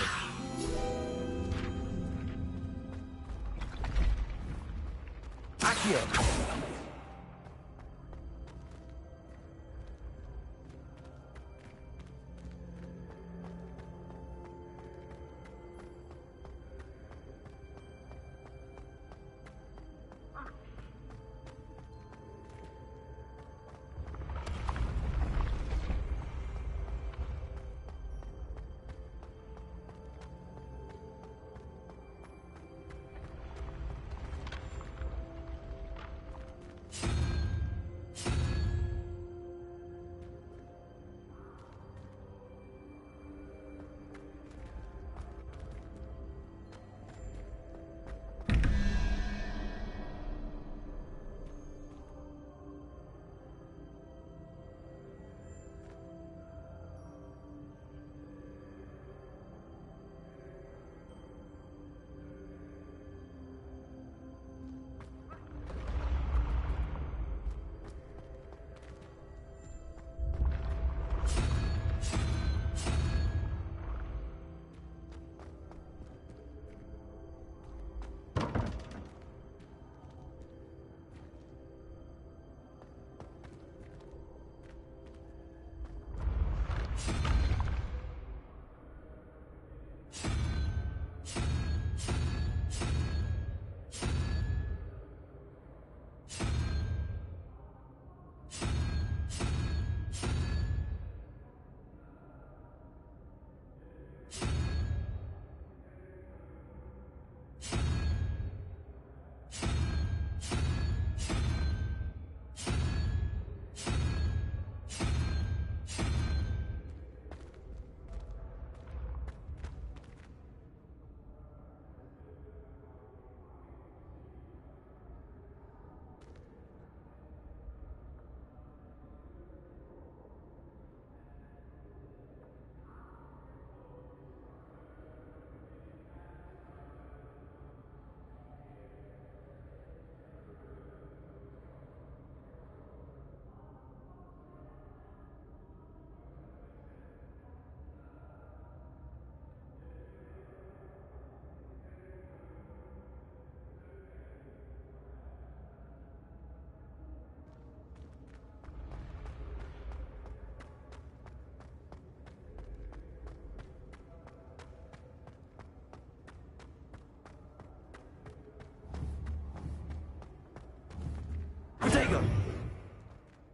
[SPEAKER 2] Accio.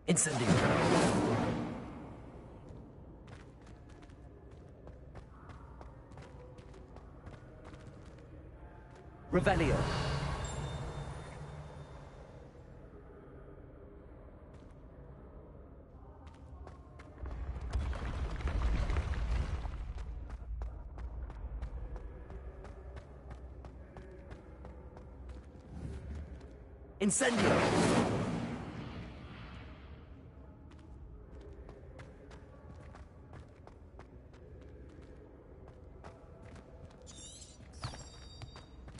[SPEAKER 3] Incendio. Revelio. Incendio.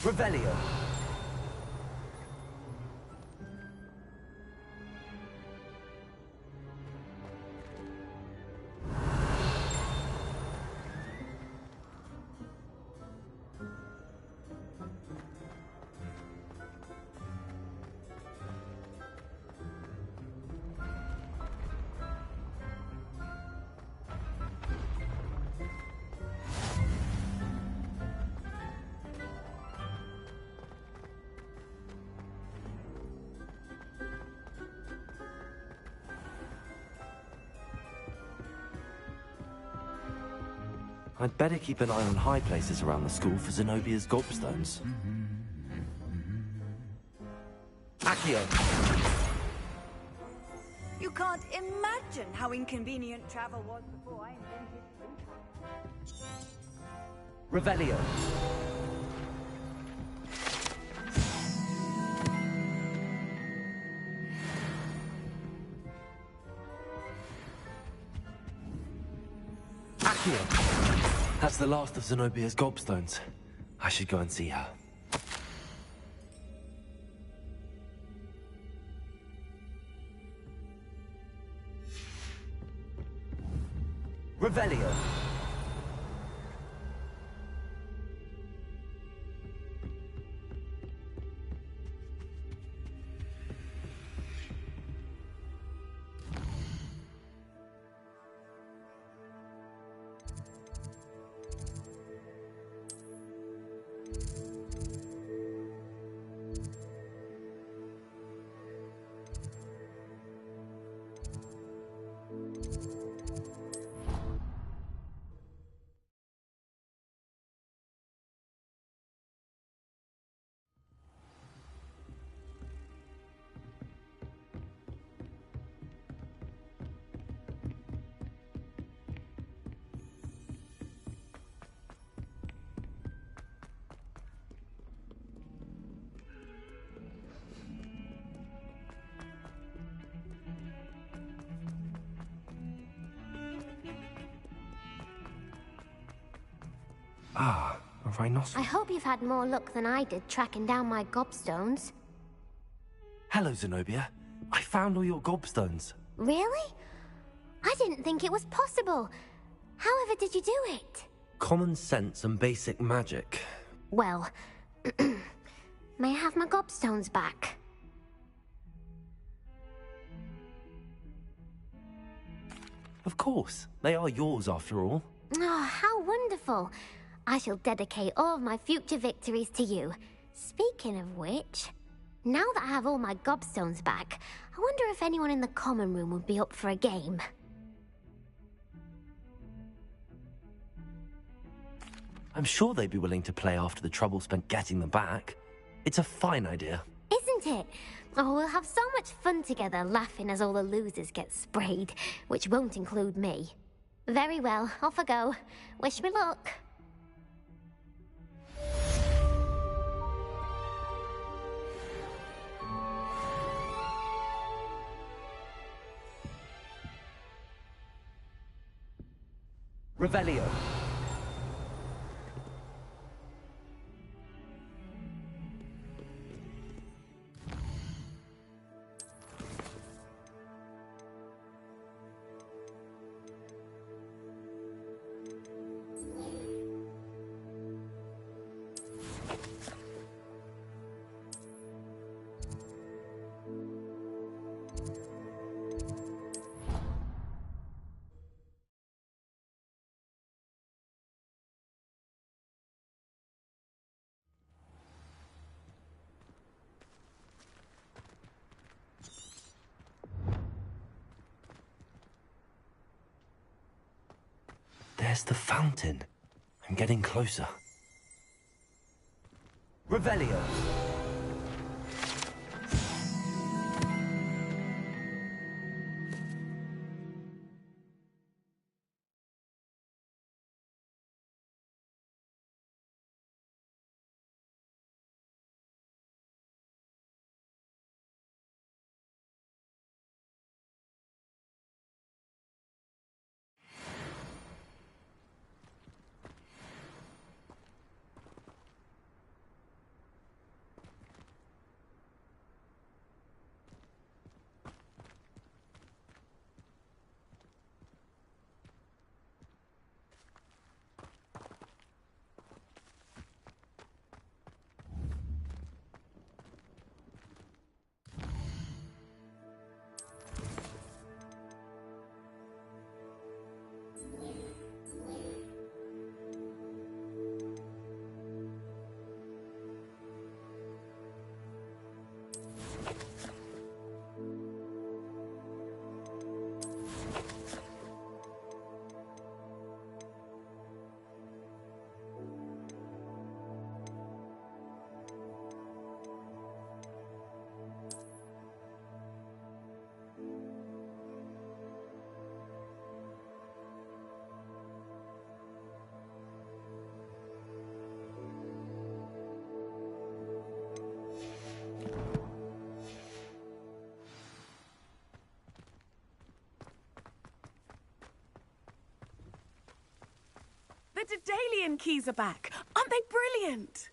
[SPEAKER 3] Revelio. I'd better keep an eye on high places around the school for Zenobia's gobstones. Accio!
[SPEAKER 1] You can't imagine how inconvenient travel was before I invented food.
[SPEAKER 3] Revelio. Accio! That's the last of Zenobia's gobstones. I should go and see her. Revelio. Ah, a rhinoceros.
[SPEAKER 14] I hope you've had more luck than I did tracking down my gobstones.
[SPEAKER 3] Hello, Zenobia. I found all your gobstones.
[SPEAKER 14] Really? I didn't think it was possible. However did you do it?
[SPEAKER 3] Common sense and basic magic.
[SPEAKER 14] Well, may I have my gobstones back?
[SPEAKER 3] Of course. They are yours after all.
[SPEAKER 14] Oh, how wonderful. I shall dedicate all of my future victories to you. Speaking of which, now that I have all my gobstones back, I wonder if anyone in the common room would be up for a game.
[SPEAKER 3] I'm sure they'd be willing to play after the trouble spent getting them back. It's a fine idea.
[SPEAKER 14] Isn't it? Oh, we'll have so much fun together laughing as all the losers get sprayed, which won't include me. Very well, off I go. Wish me luck.
[SPEAKER 3] Revelio. There's the fountain. I'm getting closer.
[SPEAKER 2] Revelio.
[SPEAKER 9] The Daedalian keys are back. Aren't they brilliant?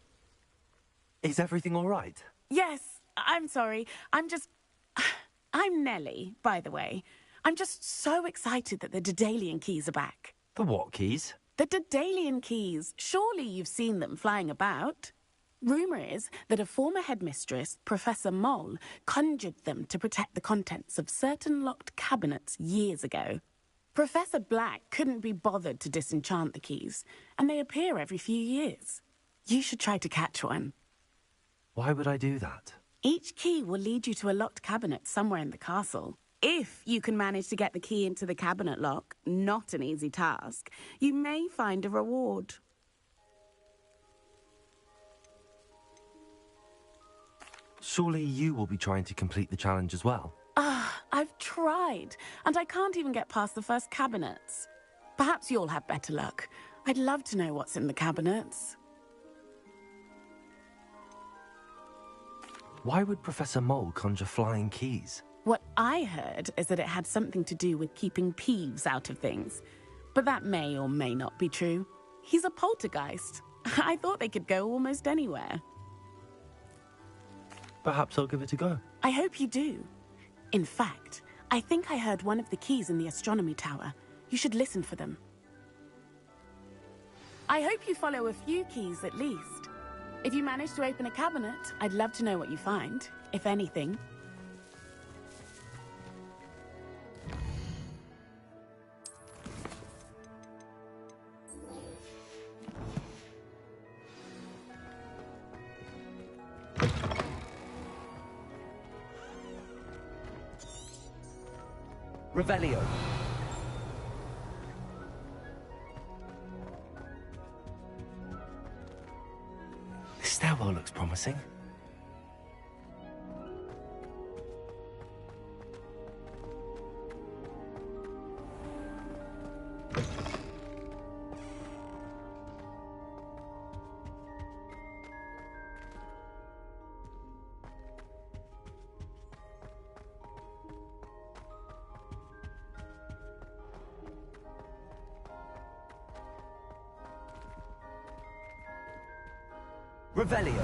[SPEAKER 3] Is everything all right?
[SPEAKER 9] Yes, I'm sorry. I'm Nellie, by the way. I'm just so excited that the Daedalian keys are back.
[SPEAKER 3] The what keys?
[SPEAKER 9] The Daedalian keys. Surely you've seen them flying about. Rumour is that a former headmistress, Professor Moll, conjured them to protect the contents of certain locked cabinets years ago. Professor Black couldn't be bothered to disenchant the keys, and they appear every few years. You should try to catch one.
[SPEAKER 3] Why would I do that?
[SPEAKER 9] Each key will lead you to a locked cabinet somewhere in the castle. If you can manage to get the key into the cabinet lock, not an easy task, you may find a reward.
[SPEAKER 3] Surely you will be trying to complete the challenge as well.
[SPEAKER 9] I've tried, and I can't even get past the first cabinets. Perhaps you'll have better luck. I'd love to know what's in the cabinets.
[SPEAKER 3] Why would Professor Moll conjure flying keys?
[SPEAKER 9] What I heard is that it had something to do with keeping Peeves out of things. But that may or may not be true. He's a poltergeist. I thought they could go almost anywhere.
[SPEAKER 3] Perhaps I'll give it a go.
[SPEAKER 9] I hope you do. In fact, I think I heard one of the keys in the astronomy tower. You should listen for them. I hope you follow a few keys at least. If you manage to open a cabinet, I'd love to know what you find, if anything.
[SPEAKER 2] Revelio.
[SPEAKER 3] This stairwell looks promising.
[SPEAKER 2] Revelio.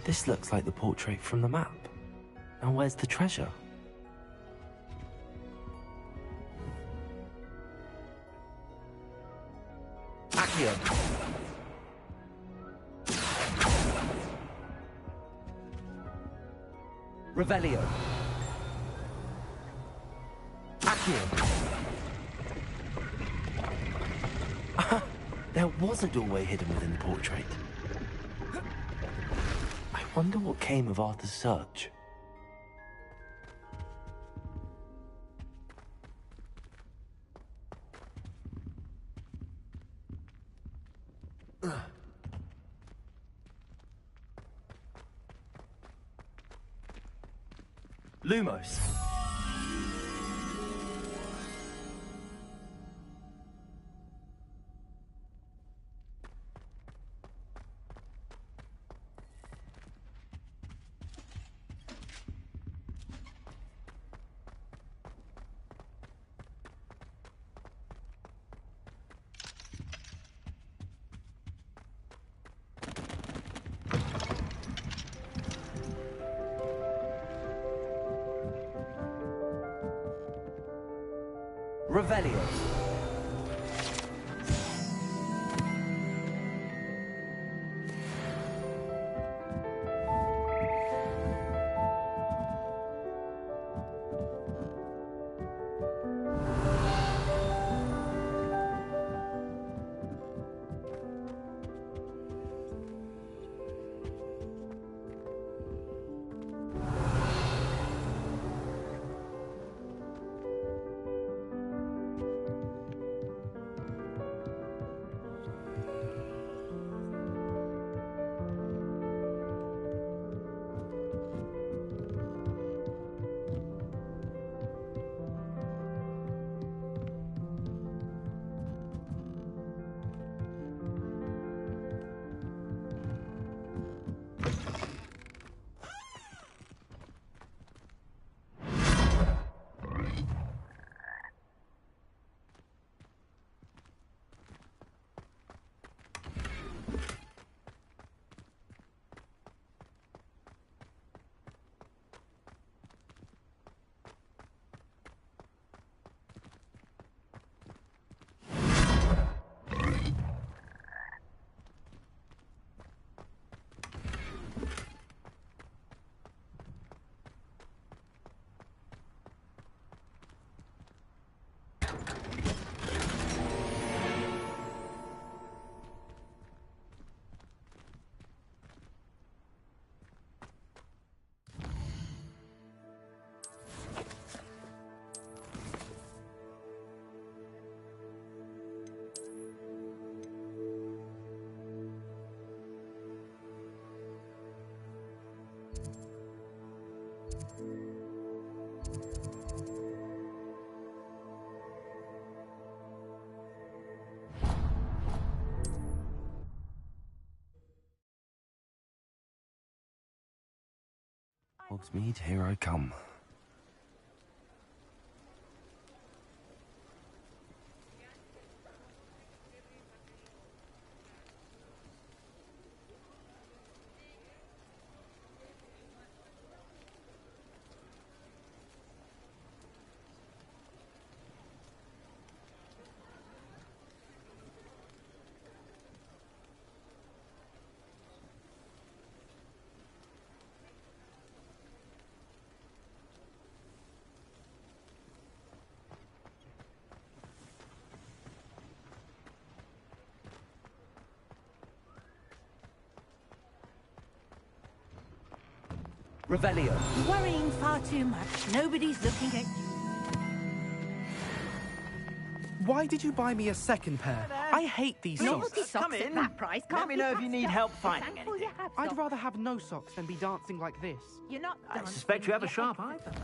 [SPEAKER 3] This looks like the portrait from the map. Now where's the treasure?
[SPEAKER 2] Accio. Revelio. Accio.
[SPEAKER 3] There was a doorway hidden within the portrait. I wonder what came of Arthur's search.
[SPEAKER 8] Lumos.
[SPEAKER 2] Revelio.
[SPEAKER 3] Hogsmeade, here I come.
[SPEAKER 2] Revelio.
[SPEAKER 12] You're worrying far too much. Nobody's looking at you.
[SPEAKER 16] Why did you buy me a second pair? I hate these socks.
[SPEAKER 20] Come in.
[SPEAKER 21] That price
[SPEAKER 20] Let me know if you need help finding anything.
[SPEAKER 16] I'd rather have no socks than be dancing like this.
[SPEAKER 21] You're not.
[SPEAKER 11] I suspect you have a sharp eye for that.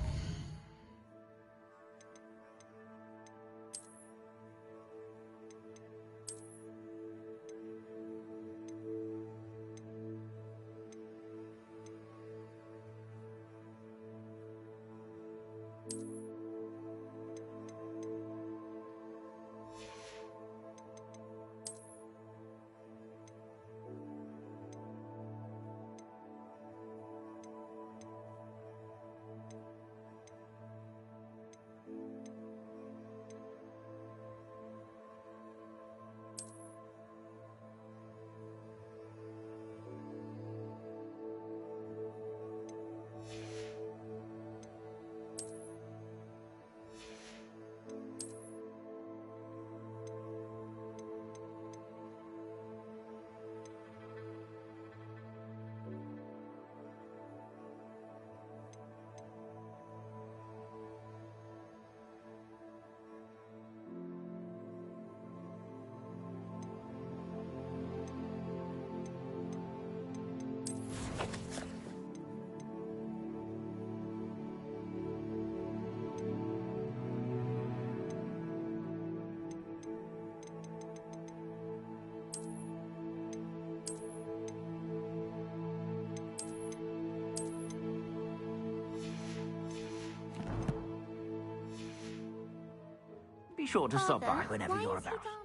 [SPEAKER 11] sure to stop by
[SPEAKER 14] Father,
[SPEAKER 11] whenever
[SPEAKER 14] why
[SPEAKER 11] you're
[SPEAKER 14] is he
[SPEAKER 11] about.
[SPEAKER 14] gone?